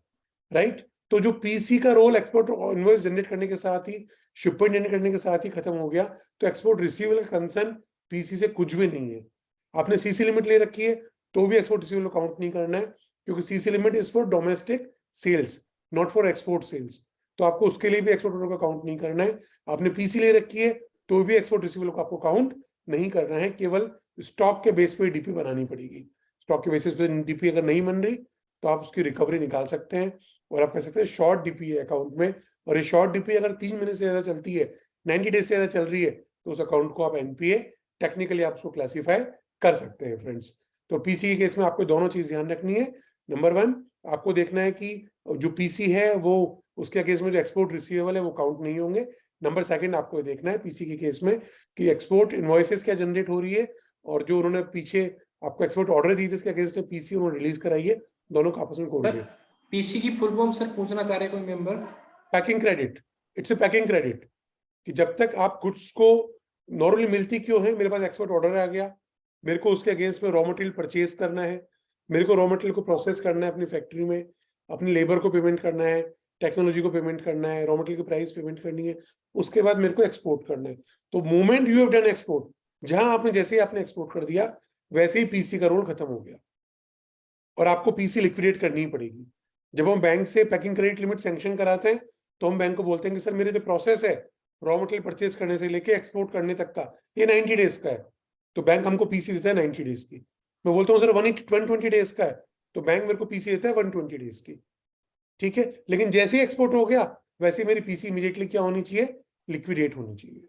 राइट। तो जो पीसी का रोल एक्सपोर्ट इनवॉइस जनरेट करने के साथ ही, शिपमेंट जनरेट करने के साथ ही खत्म हो गया, तो एक्सपोर्ट रिसीवेबल कंसर्न पीसी से कुछ भी नहीं है। आपने सीसी लिमिट ले रखी है तो भी एक्सपोर्ट रिसीवेबल काउंट नहीं करना है, क्योंकि CC limit is for domestic sales, not for export sales. तो आपको उसके लिए भी एक्सपोर्ट ऑर्डर का काउंट नहीं करना है। आपने पीसी ले रखी है तो भी एक्सपोर्ट रिसीवेबल को आपको काउंट नहीं करना है, केवल स्टॉक के बेस पे डीपी बनानी पड़ेगी। स्टॉक के बेसिस पे डीपी अगर नहीं बन रही तो आप उसकी रिकवरी निकाल सकते हैं, और आप कह सकते हैं शॉर्ट डीपी है अकाउंट में, और ये शॉर्ट डीपी अगर 3 महीने से ज्यादा चलती है, 90 डेज से ज्यादा चल रही है, तो उस अकाउंट को आप एनपीए टेक्निकली आप उसको क्लासीफाई कर सकते हैं फ्रेंड्स। तो पीसी के केस में आपको दोनों चीज ध्यान रखनी है। नंबर 1, आपको देखना है कि जो पीसी है वो उसके अगेंस्ट में जो एक्सपोर्ट रिसीवेबल है वो काउंट नहीं होंगे। नंबर 2, आपको देखना है पीसी के केस में कि एक्सपोर्ट इनवॉइसेस क्या जनरेट हो रही है, और जो उन्होंने पीछे आपको एक्सपोर्ट ऑर्डर दी थी इसके अगेंस्ट में पीसी उन्होंने रिलीज कराई है, दोनों का आपस में कोरिलेट। पीसी की फुल फॉर्म सर पूछना चाह रहे कोई member? Packing credit, it's a packing credit, कि जब तक आप गुड्स को नॉर्मली मिलती क्यों है, मेरे पास एक्सपोर्ट ऑर्डर आ गया, मेरे को उसके अगेंस्ट में रॉ मटेरियल परचेज करना है, मेरे को रॉ मटेरियल को प्रोसेस करना है अपनी फैक्ट्री में, अपनी लेबर को पेमेंट करना है, टेक्नोलॉजी को पेमेंट करना है, रॉ मटेरियल की प्राइस पेमेंट करनी है, उसके बाद मेरे को एक्सपोर्ट करना है। तो moment you have done export, जहां आपने जैसे ही आपने एक्सपोर्ट कर दिया वैसे ही पीसी का रोल खत्म हो गया और आपको पीसी लिक्विडेट करनी ही पड़ेगी। जब हम बैंक से पैकिंग क्रेडिट लिमिट सैंक्शन कराते हैं तो हम बैंक को बोलते हैं कि सर मेरे जो प्रोसेस है रॉ मटेरियल परचेज करने से लेके एक्सपोर्ट करने तक का ये 90 डेज का है, तो बैंक हमको पीसी देता है 90 डेज की। मैं बोलता हूँ सर 120 डेज का है, तो बैंक मेरे को पीसी देता है 120 डेज की। ठीक है, लेकिन जैसे ही एक्सपोर्ट हो गया वैसे मेरी पीसी इमीडिएटली क्या होनी चाहिए, लिक्विडेट होनी चाहिए।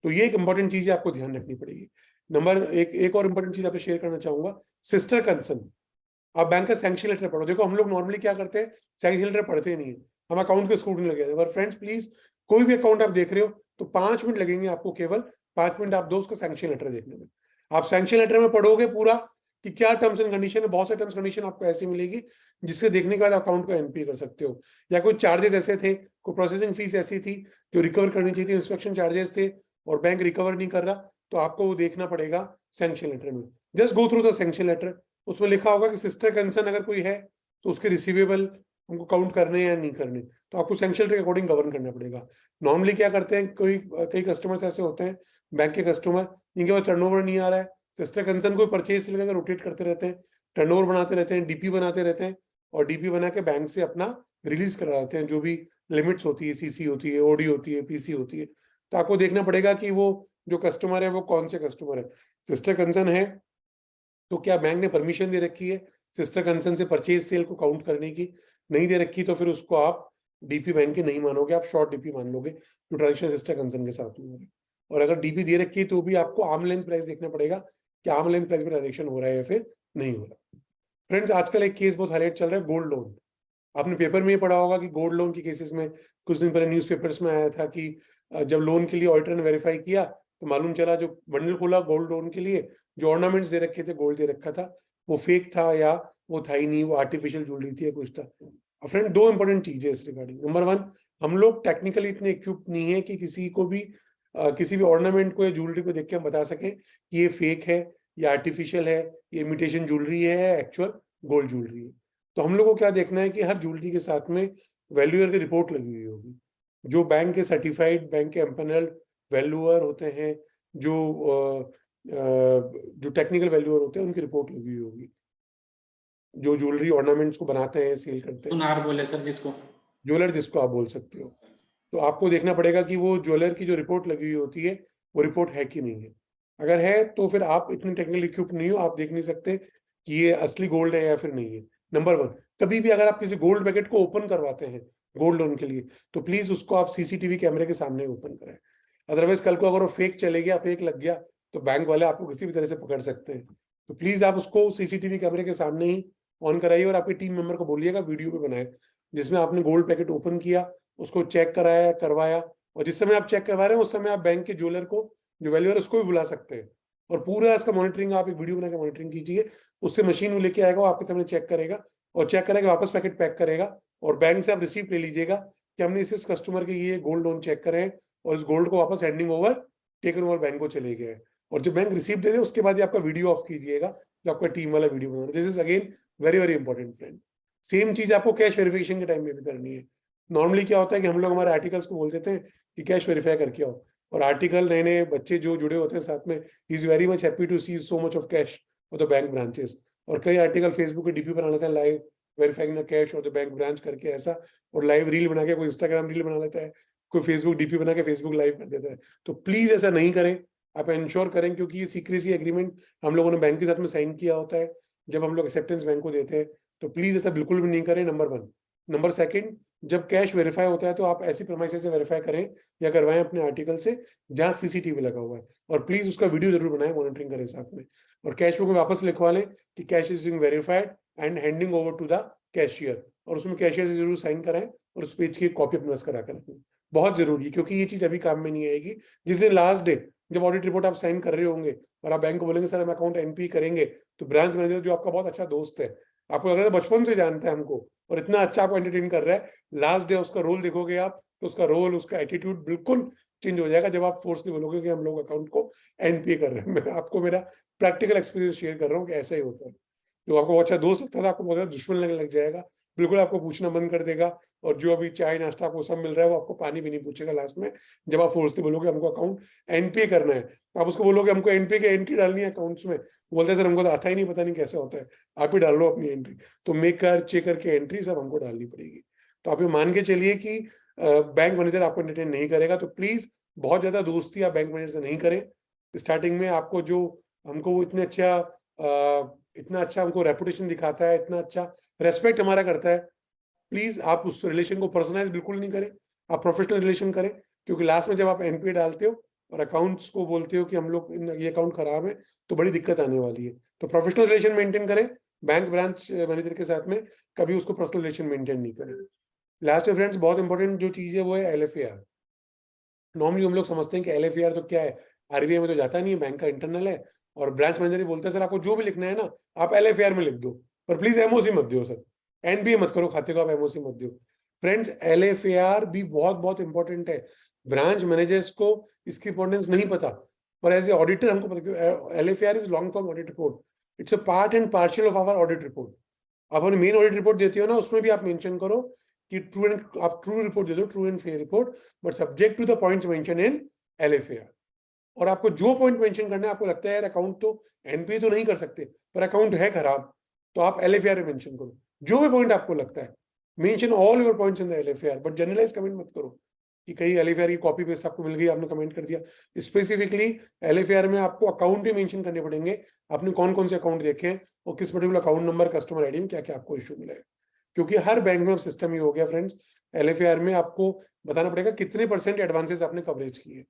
तो ये एक इंपॉर्टेंट चीज है, आपको ध्यान रखनी पड़ेगी। नंबर एक और इंपॉर्टेंट चीज आपसे शेयर करना चाहूंगा, सिस्टर कंसर्न। आप बैंक का सैंक्शन लेटर पढ़ो। देखो हम लोग नॉर्मली क्या करते हैं, सैंक्शन लेटर पढ़ते नहीं है, हम अकाउंट के स्क्रूटनी लगे हैं। फ्रेंड्स प्लीज, कोई भी अकाउंट आप देख रहे हो तो 5 मिनट लगेंगे आपको, केवल 5 मिनट आप दो उसका सैंक्शन लेटर देखने में। आप सैंक्शन लेटर में पढ़ोगे पूरा कि क्या टर्म्स एंड कंडीशन है, बहुत सारे टर्म्स कंडीशन आपको ऐसी मिलेगी जिससे देखने के बाद अकाउंट को एनपी कर सकते हो। या कोई चार्जेस ऐसे थे, कोई प्रोसेसिंग फीस ऐसी थी जो रिकवर करनी चाहिए थी, इंस्पेक्शन चार्जेस थे और बैंक रिकवर नहीं कर रहा, तो आपको वो देखना पड़ेगा सैंक्शन लेटर में। Just go through the sanction letter, उसमें लिखा होगा कि सिस्टर कंसर्न अगर कोई है तो उसके रिसीवेबल हमको काउंट करने या नहीं करने, तो आपको सैंक्शन लेटर के अकॉर्डिंग गवर्न करना पड़ेगा। नॉर्मली क्या करते हैं, कई कस्टमर्स ऐसे होते हैं, बैंक के कस्टमर जिनके पास टर्नओवर नहीं आ रहा है, सिस्टर कंसर्न को परचेज से लेकर रोटेट करते रहते हैं, टर्नओवर बनाते रहते हैं, डीपी बनाते रहते हैं और डीपी बना के बैंक से अपना रिलीज कराते हैं, जो भी लिमिट्स होती है, सीसी होती है, ओडी होती है, पीसी होती है। तो आपको देखना पड़ेगा कि वो जो कस्टमर है वो कौन से कस्टमर है। सिस्टर कंसर्न है तो क्या बैंक ने परमिशन दे रखी है सिस्टर कंसर्न से परचेज सेल को काउंट करने की, नहीं दे रखी तो फिर उसको आप डीपी बैंक के नहीं मानोगे, आप शॉर्ट डीपी मान लोगे जो ट्रांजेक्शन सिस्टर कंसर्न के साथ हुआ है। और अगर डीपी दे रखी है तो भी आपको आर्म लेंथ प्राइस देखना पड़ेगा कि आर्म लेंथ प्राइस में ट्रांजेक्शन हो रहा है या फिर नहीं हो रहा। फ्रेंड्स आजकल एक केस बहुत हाईलाइट चल रहा है, गोल्ड लोन। आपने पेपर में ये पढ़ा होगा कि गोल्ड लोन के केसेस में कुछ दिन पहले न्यूज़पेपर्स में आया था कि जब लोन के लिए ऑडिटर ने वेरीफाई किया तो मालूम चला जो बंडल खोला गोल्ड लोन के लिए, जो ऑर्नामेंट्स दे रखे थे, गोल्ड दे रखा था, वो फेक था या वो था ही नहीं, वो आर्टिफिशियल ज्वेलरी थी या कुछ था। फ्रेंड दो इंपॉर्टेंट चीजें इस रिगार्डिंग। नंबर वन, हम लोग टेक्निकली इतने इक्विप्ड नहीं है कि किसी भी ऑर्नामेंट को या ज्वेलरी को देख के हम बता सकें कि ये फेक है, ये आर्टिफिशियल है, ये इमिटेशन ज्वेलरी है, एक्चुअल गोल्ड ज्वेलरी है। तो हम लोग को क्या देखना है कि हर ज्वेलरी के साथ में वैल्यूअर की रिपोर्ट लगी हुई होगी, जो बैंक के सर्टिफाइड, बैंक के एम्पैनल्ड वैल्यूअर होते हैं, जो टेक्निकल वैल्यूअर होते हैं, उनकी रिपोर्ट लगी हुई होगी। जो ज्वेलरी ऑर्नामेंट्स को बनाते हैं, सेल करते हैं, सुनार बोले सर जिसको, ज्वेलर जिसको आप बोल सकते हो, तो आपको देखना पड़ेगा कि वो ज्वेलर की जो रिपोर्ट लगी हुई होती है वो रिपोर्ट है कि नहीं है। अगर है तो फिर आप इतने टेक्निकल इक्विप्ड नहीं हो, आप देख नहीं सकते कि ये असली गोल्ड है या फिर नहीं है। नंबर वन, कभी भी अगर आप किसी गोल्ड पैकेट को ओपन करवाते हैं गोल्ड लोन के लिए तो प्लीज उसको आप सीसीटीवी कैमरे के सामने ओपन कराएं। अदरवाइज कल को अगर वो फेक चले गया, फेक लग गया, तो बैंक वाले आपको किसी भी तरह से पकड़ सकते हैं। तो प्लीज आप उसको सीसीटीवी कैमरे के सामने ही ऑन कराइए और आपके टीम मेंबर को बोलिएगा वीडियो पे बनाए जिसमें आपने गोल्ड पैकेट ओपन किया, उसको चेक कराया, करवाया, और जिस समय आप चेक करवा रहे हैं उस समय आप बैंक के ज्वेलर को, जो वैल्यूअर, उसको भी बुला सकते हैं और पूरा इसका मॉनिटरिंग आप एक वीडियो बना के मॉनिटरिंग कीजिए। उससे मशीन में लेके आएगा, वो आपके सामने चेक करेगा और चेक करेगा, वापस पैकेट पैक करेगा और बैंक से आप रिसीप्ट ले लीजिएगा कि हमने इस कस्टमर के ये गोल्ड लोन चेक करे और इस गोल्ड को वापस handing over, taken over bank को चले गए। और जब बैंक रिसीप्ट दे दे उसके बाद आपका वीडियो ऑफ कीजिएगा, जो आपका टीम वाला video banana. This is again very very important friend. Same चीज आपको कैश वेरिफिकेशन के टाइम में भी करनी है। नॉर्मली क्या होता है कि हम लोग हमारे आर्टिकल्स को बोल देते हैं कि कैश वेरीफाई करके आओ, और आर्टिकल नए नए बच्चे जो जुड़े होते हैं साथ में, is very much happy to see so much of cash for the bank branches. और कई आर्टिकल फेसबुक के डीपी बना लेते हैं, लाइव वेरीफाइंग द कैश और द बैंक ब्रांच करके ऐसा, और लाइव रील बना के, कोई इंस्टाग्राम रील बना लेता है, कोई फेसबुक डीपी बना के फेसबुक लाइव कर देता है। तो प्लीज ऐसा नहीं करें, आप इंश्योर करें, क्योंकि ये सीक्रेसी एग्रीमेंट हम लोगों ने बैंक के साथ में साइन किया होता है जब हम लोग एक्सेप्टेंस बैंक को देते हैं। तो प्लीज ऐसा बिल्कुल भी नहीं करें, नंबर वन। नंबर सेकंड, जब कैश वेरीफाई होता है तो आप ऐसी प्रेमाइसेस से वेरीफाई करें या करवाएं अपने आर्टिकल से जहां सीसीटीवी लगा हुआ है, और प्लीज उसका वीडियो जरूर बनाएं, मॉनिटरिंग करें साथ में। और कैश बुक में वापस लिखवा लें कि cash is being verified and handing over to the cashier, और उसमें कैशियर से जरूर साइन कराएं और उस पेज की कॉपी अपने पास करा कर रखें। बहुत जरूरी है, क्योंकि ये चीज अभी काम में नहीं आएगी। जिस दिन लास्ट डे जब ऑडिट रिपोर्ट आप साइन कर रहे होंगे और आप बैंक को बोलेंगे सर हम अकाउंट एनपी करेंगे, तो ब्रांच मैनेजर जो आपका बहुत अच्छा दोस्त है, आपको लग रहा है बचपन से जानता है हमको और इतना अच्छा आपको एंटरटेन कर रहा है, लास्ट डे उसका रोल देखोगे आप तो उसका रोल, उसका एटीट्यूड बिल्कुल चेंज हो जाएगा जब आप फोर्सली बोलोगे कि हम लोग अकाउंट को एनपी कर रहे हैं। मैं आपको मेरा प्रैक्टिकल एक्सपीरियंस शेयर कर रहा हूँ कि ऐसा ही होता है। जो आपको अच्छा दोस्त लगता था आपको बहुत दुश्मन लगने लग जाएगा बिल्कुल आपको पूछना बंद कर देगा, और जो अभी चाय नाश्ता आपको सब मिल रहा है वो आपको पानी भी नहीं पूछेगा लास्ट में। जब आप फोर्सली बोलोगे हमको अकाउंट एनपीए करना है, आप उसको बोलोगे हमको एनपीए की एंट्री डालनी है अकाउंट्स में, बोलते हैं सर हमको तो आता ही नहीं, पता नहीं कैसे होता है, आप ही डाल लो अपनी एंट्री। तो मेकर चेकर की एंट्री सब हमको डालनी पड़ेगी। तो आप ये मान के चलिए कि बैंक मैनेजर आपको एंटरटेन नहीं करेगा, तो प्लीज बहुत ज्यादा दोस्ती आप बैंक मैनेजर से नहीं करें। स्टार्टिंग में आपको जो हमको वो इतना अच्छा हमको रेपुटेशन दिखाता है, इतना अच्छा रेस्पेक्ट हमारा करता है, प्लीज आप उस रिलेशन को पर्सनलाइज बिल्कुल नहीं करें, आप प्रोफेशनल रिलेशन करें। क्योंकि लास्ट में जब आप एनपीए डालते हो और अकाउंट्स को बोलते हो कि हम लोग ये अकाउंट खराब है, तो बड़ी दिक्कत आने वाली है। तो प्रोफेशनल रिलेशन मेंटेन करें बैंक ब्रांच मैनेजर के साथ में, कभी उसको पर्सनल रिलेशन मेंटेन नहीं करें। लास्ट में फ्रेंड्स बहुत इंपॉर्टेंट जो चीज है वो है LFAR। नॉर्मली हम लोग समझते हैं कि LFAR तो क्या है, आरबीआई में तो जाता नहीं है, बैंक का इंटरनल है, और ब्रांच मैनेजर ही बोलता है सर आपको जो भी लिखना है ना आप LFAR में लिख दो, पर प्लीज एमओसी मत दो सर, एनपीए मत करो खाते को, आप एमओसी मत दो। फ्रेंड्स LFAR भी बहुत बहुत इंपॉर्टेंट है। ब्रांच मैनेजर्स को इसकी इंपॉर्टेंस नहीं पता, पर एज ए ऑडिटर हमको पता। LFAR is long form audit report, it's a part and partial of our audit report. आप अपनी मेन ऑडिट रिपोर्ट देते हो ना, उसमें भी आप मेंशन करो कि आप ट्रू रिपोर्ट दे दो, true and fair report, but subject to the points mention in LFAR। और आपको जो पॉइंट मेंशन करना है, आपको लगता है यार अकाउंट तो एनपीए तो नहीं कर सकते पर अकाउंट है खराब, तो आप LFAR में मेंशन करो। जो भी पॉइंट आपको लगता है, mention all your points in the LFAR, but generalize comment मत करो कि कहीं LFAR की कॉपी पेस्ट आपको मिल गई, आपने कमेंट कर दिया। स्पेसिफिकली LFAR में आपको अकाउंट भी मेंशन करने पड़ेंगे, आपने कौन कौन से अकाउंट देखे हैं और किस particular account number, customer ID में क्या क्या आपको इशू मिला है। क्योंकि हर बैंक में अब सिस्टम ही हो गया फ्रेंड्स, LFAR में आपको बताना पड़ेगा कितने % एडवांसेस आपने कवरेज किए।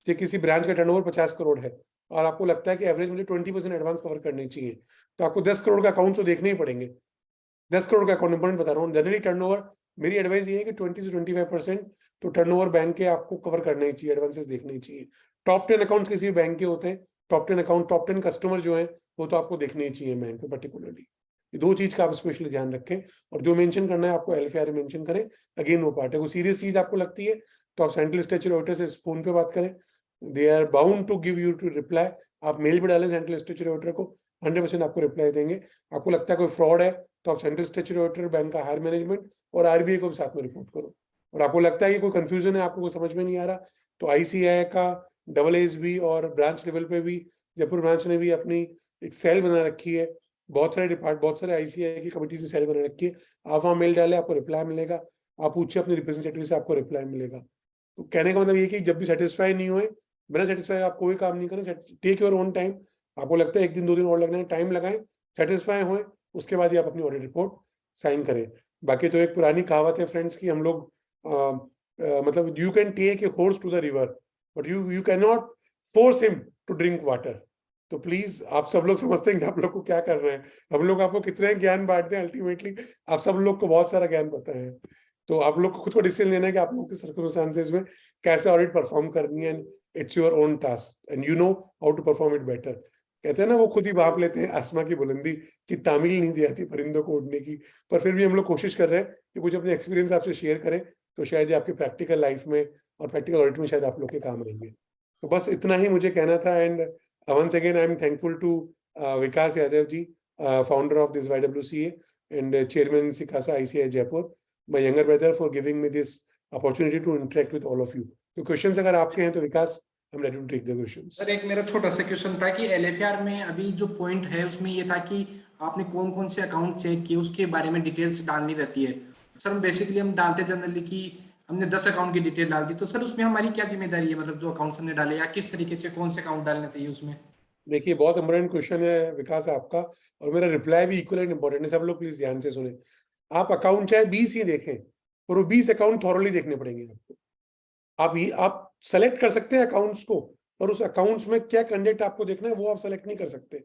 से किसी ब्रांच का टर्नओवर 50 करोड़ है और आपको लगता है कि एवरेज मुझे 20% एडवांस कवर करनी चाहिए, तो आपको 10 करोड़ का अकाउंट तो देखने ही पड़ेंगे। 10 करोड़ का अकाउंट इंपॉर्टेंट बता रहा हूँ। जनरली टर्नओवर, मेरी एडवाइस ये है कि 20 से 25% तो टर्नओवर बैंक के आपको कवर करना ही चाहिए, एडवांसेस देखने ही चाहिए। टॉप 10 अकाउंट्स किसी भी बैंक के होते हैं, टॉप 10 अकाउंट, टॉप 10 कस्टमर जो है वो तो आपको देखने ही चाहिए बैंक में पर्टिकुलरली। ये दो चीज का आप स्पेशली ध्यान रखें, और जो मेंशन करना है आपको LFAR में मेंशन करें। अगेन वो पार्ट है, वो सीरियस चीज आपको लगती है तो आप सेंट्रल स्टेचुटरी ऑडिटर से फोन पे बात करें, they are bound to give you to reply. आप मेल भी डालें सेंट्रल स्टेचुटरी ऑडिटर को, 100% आपको रिप्लाई देंगे। आपको लगता है कोई फ्रॉड है तो आप सेंट्रल स्टेचुटरी ऑडिटर, बैंक का हायर मैनेजमेंट और आरबीआई को भी साथ में रिपोर्ट करो। और आपको लगता है कि कोई कंफ्यूजन है, आपको कोई समझ में नहीं आ रहा, तो ICAI का AASB और ब्रांच लेवल पे भी जयपुर ब्रांच ने भी अपनी एक सेल बना रखी है, बहुत सारे ICAI की कमिटी से सेल बना रखी है। आप वहाँ मेल डालें, आपको रिप्लाई मिलेगा, आप पूछिए अपने रिप्रेजेंटेटिव से, आपको रिप्लाई मिलेगा। तो कहने का मतलब ये कि जब भी सेटिस्फाई नहीं हुए, बिना सेटिस्फाई आप कोई काम नहीं करें, टेक योर ओन टाइम। आपको लगता है 1 दिन 2 दिन और लगना है, टाइम लगाएं, सेटिस्फाई हुए, उसके बाद ही आप अपनी ऑडिट रिपोर्ट साइन करें। बाकी तो एक पुरानी कहावत है फ्रेंड्स की, हम लोग मतलब you can take a horse to the river but you can not force him to drink water. तो प्लीज आप सब लोग समझते हैं कि आप लोग को क्या कर रहे हैं, हम लोग आपको कितने ज्ञान बांटते हैं, अल्टीमेटली आप सब लोग को बहुत सारा ज्ञान पता है। तो आप लोग को खुद को डिसीजन लेना है कि आप लोग के सर्कमस्टेंसेस में कैसे ऑडिट परफॉर्म करनी है। It's your own task and you know how to perform it better. कहते हैं ना, वो खुद ही भाप लेते हैं आसमां की बुलंदी कि तामील नहीं दी आती परिंदों को उड़ने की, पर फिर भी हम लोग कोशिश कर रहे हैं कि कुछ अपने एक्सपीरियंस आपसे शेयर करें, तो शायद ये आपकी प्रैक्टिकल लाइफ में और प्रैक्टिकल ऑडिट में शायद आप लोग के काम रहेंगे। तो बस इतना ही मुझे कहना था। And once again I am thankful to Vikas Yadav ji, founder of this YWCA, and chairman Sikasa ICAI Jaipur, my younger brother, for giving me this opportunity to interact with all of you. तो questions अगर आपके हैं तो विकास, I'm ready to take the questions. Sir एक मेरा छोटा सा question था कि LFAR में अभी जो पॉइंट है उसमें ये था कि आपने कौन कौन से अकाउंट चेक किए उसके बारे में डिटेल्स डालनी रहती है। सर बेसिकली हम डालते जनरली कि हमने 10 अकाउंट की डिटेल डाल दी, तो सर उसमें हमारी क्या जिम्मेदारी है, मतलब जो अकाउंट हमने डाले, या किस तरीके से कौन से अकाउंट डालने चाहिए उसमें? देखिए बहुत इंपॉर्टेंट क्वेश्चन है विकास आपका, और मेरा रिप्लाई भी इक्वल एंड इंपॉर्टेंट है। सब लोग प्लीज ध्यान से सुने। आप अकाउंट चाहे 20 ही देखें, और वो 20 अकाउंट थॉरली देखने पड़ेंगे आपको। आप सेलेक्ट कर सकते हैं अकाउंट्स को, पर उस अकाउंट्स में क्या कंडक्ट आपको देखना है वो आप सेलेक्ट नहीं कर सकते।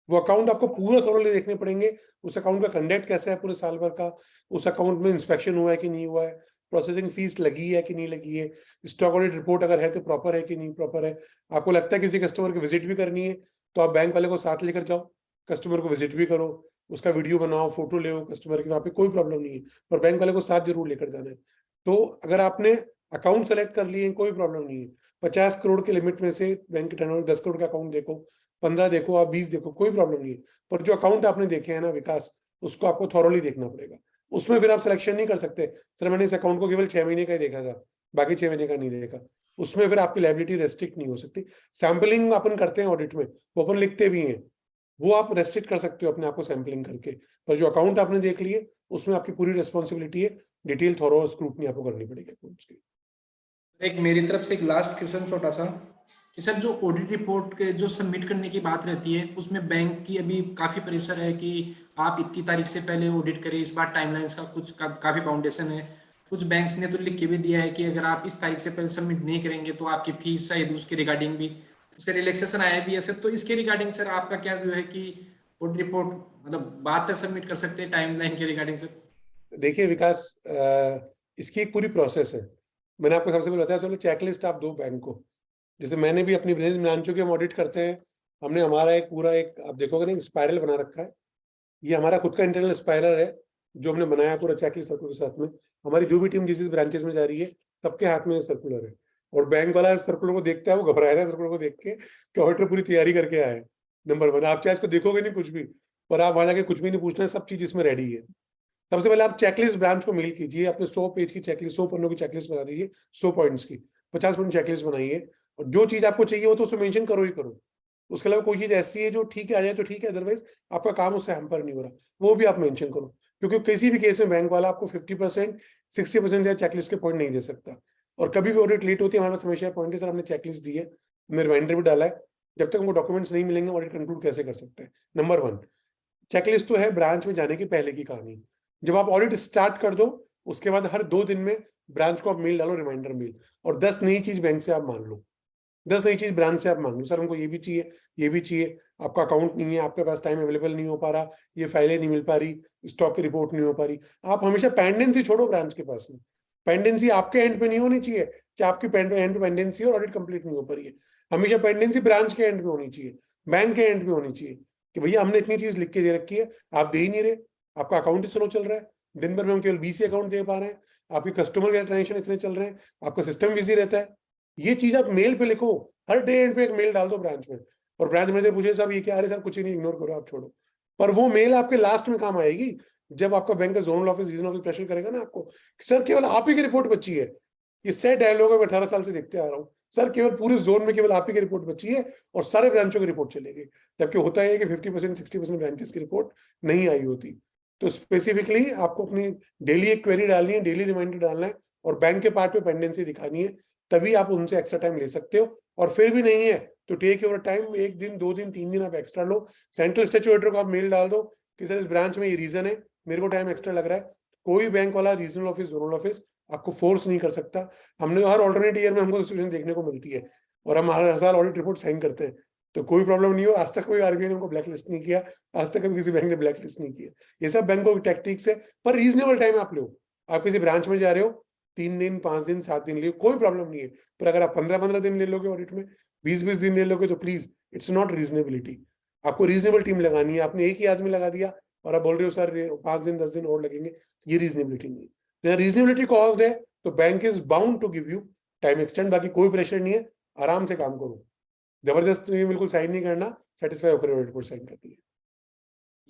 वो अकाउंट आपको पूरा थॉरली देखने पड़ेंगे। उस अकाउंट का कंडक्ट कैसा है पूरे साल भर का, उस अकाउंट में इंस्पेक्शन हुआ है कि नहीं हुआ है, प्रोसेसिंग फीस लगी है कि नहीं लगी है, स्टॉक ऑडिट रिपोर्ट अगर है तो प्रॉपर है कि नहीं प्रॉपर है। आपको लगता है किसी कस्टमर की विजिट भी करनी है तो आप बैंक वाले को साथ लेकर जाओ, कस्टमर को विजिट भी करो, उसका वीडियो बनाओ, फोटो ले कस्टमर की, वहाँ पे कोई प्रॉब्लम नहीं है, पर बैंक वाले को साथ जरूर लेकर जाना है। तो अगर आपने अकाउंट सेलेक्ट कर लिए कोई प्रॉब्लम नहीं है। 50 करोड़ के लिमिट में से बैंक के टर्नओवर 10 करोड़ का अकाउंट देखो, 15 देखो, आप 20 देखो, कोई प्रॉब्लम नहीं है। पर जो अकाउंट आपने देखे हैं ना विकास, उसको आपको थॉरली देखना पड़ेगा। उसमें फिर आप सिलेक्शन नहीं कर सकते, सर मैंने इस अकाउंट को केवल 6 महीने का ही देखा था, बाकी 6 महीने का नहीं देखा। उसमें फिर आपकी लायबिलिटी रेस्ट्रिक्ट नहीं हो सकती। सैम्पलिंग अपन करते हैं ऑडिट में, वो अपन लिखते भी हैं, वो आप रेस्ट्रिक्ट कर सकते हो अपने आप को सैम्पलिंग करके, पर जो अकाउंट आपने देख लिए उसमें आपकी पूरी रिस्पॉन्सिबिलिटी है, डिटेल थॉरो स्क्रूटनी आपको करनी पड़ेगी अकाउंट्स की। एक मेरी तरफ से एक लास्ट क्वेश्चन छोटा सा, कि सर जो ऑडिट रिपोर्ट के जो सबमिट करने की बात रहती है उसमें बैंक की अभी काफी प्रेशर है कि आप इतनी तारीख से पहले ऑडिट करें, इस बार टाइमलाइंस का कुछ काफी फाउंडेशन है। कुछ बैंक्स ने तो लिख के भी दिया है कि अगर आप इस तारीख से पहले सबमिट नहीं करेंगे तो आपकी फीस शायद उसके रिगार्डिंग भी उसके रिलैक्सेशन आया भी है सर। तो इसके रिगार्डिंग सर आपका क्या व्यू है कि ऑडिट रिपोर्ट मतलब बाद तक सबमिट कर सकते हैं टाइमलाइन के रिगार्डिंग सर? देखिए विकास, इसकी एक पूरी प्रोसेस है। मैंने आपको सबसे पहले बताया, चलो चेकलिस्ट आप दो बैंक को, जैसे मैंने भी अपनी ब्रांचों के हम ऑडिट करते हैं, हमने हमारा एक पूरा एक आप देखोगे ना स्पाइरल बना रखा है, ये हमारा खुद का इंटरनल स्पाइरल है जो हमने बनाया पूरा चेकलिस्ट सर्कुलर के साथ में। हमारी जो भी टीम जिस ब्रांचेस में जा रही है सबके हाथ में सर्कुलर है, और बैंक वाला सर्कुलर को देखता है, वो घबराया था सर्कुलर को देख के कि ऑडिटर पूरी तैयारी करके आया है। नंबर 1, आप चाहे इसको देखोगे नहीं कुछ भी, और आप वहां जाके कुछ भी नहीं पूछना है, सब चीज इसमें रेडी है। सबसे पहले आप चेकलिस्ट ब्रांच को मेल कीजिए, अपने 100 पेज की चेकलिस्ट, 100 पन्नों की चेकलिस्ट बना दीजिए, 100 पॉइंट्स की 50 पॉइंट चेकलिस्ट बनाइए, और जो चीज आपको चाहिए वो तो उसमें मेंशन करो ही करो। उसके अलावा कोई चीज ऐसी है जो ठीक है आ जाए तो ठीक है, अदरवाइज आपका काम उससे हैम्पर नहीं हो रहा, वो भी आप मेंशन करो, क्योंकि किसी भी केस में बैंक वाला आपको 50% 60% या चेकलिस्ट के पॉइंट नहीं दे सकता। और कभी भी ऑडिट लेट होती है, हमारे पास हमेशा पॉइंट है, सर हमने चेकलिस्ट दी है, हमने रिमाइंडर भी डाला है, जब तक हमको डॉक्यूमेंट्स नहीं मिलेंगे ऑडिट कंक्लूड कैसे कर सकते हैं। नंबर 1, चेकलिस्ट तो है ब्रांच में जाने की पहले की कहानी। जब आप ऑडिट स्टार्ट कर दो उसके बाद हर 2 दिन में ब्रांच को आप मेल डालो, रिमाइंडर मेल, और 10 नई चीज बैंक से आप मान लो, 10 नई चीज ब्रांच से आप मान लो, सर हमको ये भी चाहिए, ये भी चाहिए, आपका अकाउंट नहीं है, आपके पास टाइम अवेलेबल नहीं हो पा रहा, ये फाइलें नहीं मिल पा रही, स्टॉक की रिपोर्ट नहीं हो पा रही। आप हमेशा पेंडेंसी छोड़ो ब्रांच के पास में, पेंडेंसी आपके एंड पे नहीं होनी चाहिए कि आपकी एंड पे पेंडेंसी और ऑडिट कंप्लीट नहीं हो पा रही है। हमेशा पेंडेंसी ब्रांच के एंड पे होनी चाहिए, बैंक के एंड पे होनी चाहिए कि भैया हमने इतनी चीज लिख के दे रखी है, आप दे ही नहीं रहे, आपका अकाउंट ही स्लो चल रहा है, दिन भर में हम केवल 20 अकाउंट दे पा रहे हैं, आपके कस्टमर के ट्रांजेक्शन इतने चल रहे हैं, आपका सिस्टम बिजी रहता है। ये चीज आप मेल पे लिखो, हर डे एंड पे एक मेल डाल दो ब्रांच में, और ब्रांच मैनेजर पूछे साहब ये क्या, अरे सर कुछ ही नहीं, इग्नोर करो, आप छोड़ो। पर वो मेल आपके लास्ट में काम आएगी, जब आपका बैंक का zonal office regional office pressure करेगा ना आपको, सर केवल आप ही की रिपोर्ट बची है। ये सेट डायलॉग मैं 18 साल से देखते आ रहा हूँ, सर केवल पूरे जोन में केवल आप ही की रिपोर्ट बची है और सारे ब्रांचों की रिपोर्ट चलेगी, जबकि होता है कि 50% 60% ब्रांचेस की रिपोर्ट नहीं आई होती। तो स्पेसिफिकली आपको अपनी डेली एक क्वेरी डालनी है, डेली रिमाइंडर डालना है, और बैंक के पार्ट पे पेंडेंसी दिखानी है, तभी आप उनसे एक्स्ट्रा टाइम ले सकते हो। और फिर भी नहीं है तो टेक योर टाइम, 1 दिन 2 दिन 3 दिन आप एक्स्ट्रा लो, सेंट्रल स्टैट्यूटरी को आप मेल डाल दो कि सर इस ब्रांच में ये रीजन है, मेरे को टाइम एक्स्ट्रा लग रहा है। कोई बैंक वाला रीजनल ऑफिस जोनल ऑफिस आपको फोर्स नहीं कर सकता। हमने हर ऑल्टरनेट ईयर में हमको सिचुएशन देखने को मिलती है, और हम हर साल ऑडिट रिपोर्ट साइन करते हैं, तो कोई प्रॉब्लम नहीं हो। आज तक कोई आरबीआई ने हमको ब्लैक लिस्ट नहीं किया, आज तक कभी किसी बैंक ने ब्लैक लिस्ट नहीं किया। ये सब बैंकों की टैक्टिक्स है, पर रीजनेबल टाइम आप लो। आप किसी ब्रांच में जा रहे हो, 3 दिन 5 दिन 7 दिन ले, कोई प्रॉब्लम नहीं है, पर अगर आप 15-15 दिन ले लोगे ऑडिट में, 20-20 दिन ले लोगे, तो प्लीज इट्स नॉट रीजनेबिलिटी। आपको रीजनेबल टीम लगानी है, आपने एक ही आदमी लगा दिया और आप बोल रहे हो सर 5 दिन 10 दिन और लगेंगे, ये रीजनेबिलिटी नहीं है। रीजनेबिलिटी कॉज्ड है तो bank is bound to give you time extend, बाकी कोई प्रेशर नहीं है, आराम से काम करो, जबरदस्ती बिल्कुल साइन नहीं करना, सेटिस्फाई होकर ऑडिट रिपोर्ट साइन करनी है।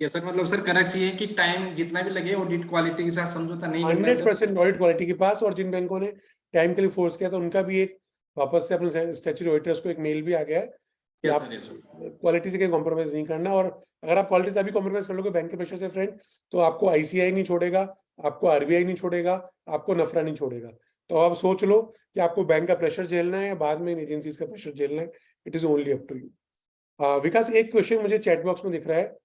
ये सर मतलब सर करेक्ट ये है कि टाइम जितना भी लगे ऑडिट क्वालिटी के साथ समझौता नहीं करना है 100% ऑडिट क्वालिटी के पास। और जिन बैंकों ने टाइम के लिए फोर्स किया तो उनका भी एक वापस से अपने स्टैट्यूटरी ऑडिटर्स को एक मेल भी आ गया है कि आप क्वालिटी से कहीं कॉम्प्रोमाइज नहीं करना। और अगर आप क्वालिटी से अभी कॉम्प्रोमाइज कर लोगे बैंक के प्रेशर से फ्रेंड, तो आपको आईसीआई नहीं छोड़ेगा, आपको आरबीआई नहीं छोड़ेगा, आपको नफरा नहीं छोड़ेगा। तो आप सोच लो कि आपको बैंक का प्रेशर झेलना है या बाद में इन एजेंसीज का प्रेशर झेलना है, it is only up to you. Vikas, एक क्वेश्चन मुझे चैट बॉक्स में दिख रहा है,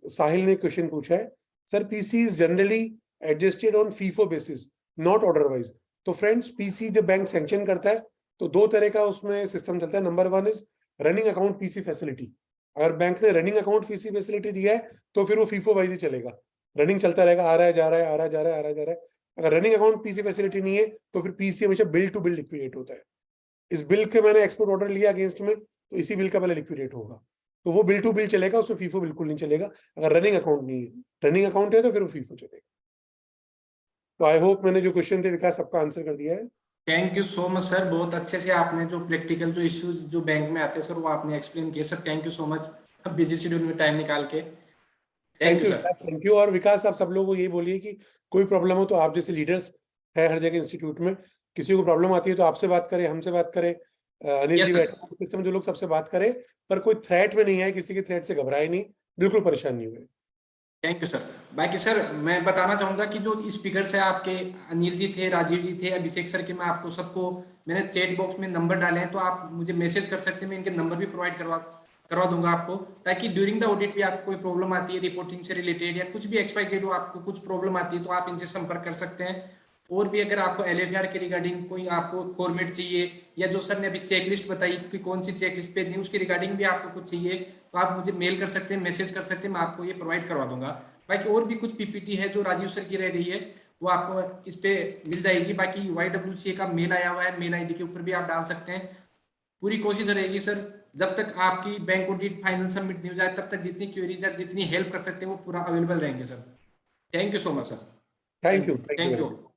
साहिल ने क्वेश्चन पूछा है, sir PC is generally adjusted on FIFO basis not order wise. तो फ्रेंड्स, पीसी जब बैंक सैंक्शन करता है तो 2 तरह का उसमें सिस्टम चलता है। Number 1 is running account PC facility. अगर बैंक ने रनिंग अकाउंट पीसी फैसिलिटी दिया है तो फिर वो फीफो वाइज ही चलेगा, रनिंग चलता रहेगा, आ रहा है जा रहा है, आ रहा है जा रहा है, आ रहा है जा रहा है। अगर रनिंग अकाउंट पीसी फैसिलिटी नहीं है तो फिर पीसी हमेशा बिल टू बिल लिक्विडेट होता है। इस बिल के मैंने एक्सपोर्ट ऑर्डर लिया अगेंस्ट में, तो इसी बिल का पहले लिक्विडेट होगा, तो वो बिल टू बिल चलेगा, उसमें फीफो बिल्कुल नहीं चलेगा। अगर रनिंग अकाउंट नहीं है, रनिंग अकाउंट है तो फिर वो फीफो चलेगा। तो आई होप मैंने जो क्वेश्चन थे विकास सबका आंसर कर दिया है। Thank you so much sir, बहुत अच्छे से आपने जो प्रैक्टिकल जो इश्यूज जो बैंक में आते हैं सर वो आपने एक्सप्लेन किए sir, thank you so much. अब बिजी शेड्यूल में टाइम निकाल के thank you sir. Thank you. और विकास, आप सब लोगों को ये बोलिए कि कोई प्रॉब्लम हो तो आप जैसे लीडर्स है हर जगह इंस्टीट्यूट में, किसी को प्रॉब्लम आती है तो आपसे बात करें, हमसे बात करें, अनिल Yes, जी sir. बैठे सिस्टम जो लोग सबसे बात करें, पर कोई थ्रेट में नहीं है, किसी के थ्रेट से घबराए नहीं, बिल्कुल परेशान नहीं हुए। Thank you sir. बाकी सर मैं बताना चाहूंगा कि जो स्पीकर्स है आपके, अनिल जी थे, राजीव जी थे, अभिषेक सर के, मैं आपको सबको मैंने चैट बॉक्स में नंबर डाले हैं, तो आप मुझे मैसेज कर सकते हैं, मैं इनके नंबर भी प्रोवाइड करवा दूंगा आपको, ताकि ड्यूरिंग द ऑडिट भी आपको कोई प्रॉब्लम आती है रिपोर्टिंग से रिलेटेड या कुछ भी XYZ हो, आपको कुछ प्रॉब्लम आती है तो आप इनसे संपर्क कर सकते हैं। और भी अगर आपको LFR के रिगार्डिंग कोई आपको फॉर्मेट चाहिए, या जो सर ने अभी चेकलिस्ट बताई कि कौन सी चेकलिस्ट पे दी, उसकी रिगार्डिंग भी आपको कुछ चाहिए तो आप मुझे मेल कर सकते हैं, मैसेज कर सकते हैं, मैं आपको ये प्रोवाइड करवा दूंगा। बाकी और भी कुछ PPT है जो राजीव सर की रह गई है, वो आपको इस पे मिल जाएगी। बाकी YWCA का मेल आया हुआ है, मेल ID के ऊपर भी आप डाल सकते हैं। पूरी कोशिश रहेगी सर, जब तक आपकी बैंक ऑडिट फाइनल सबमिट नहीं हो जाए तब तक जितनी क्वेरीज या जितनी हेल्प कर सकते हैं वो पूरा अवेलेबल रहेंगे sir. Thank you so much sir. Thank you. Thank you.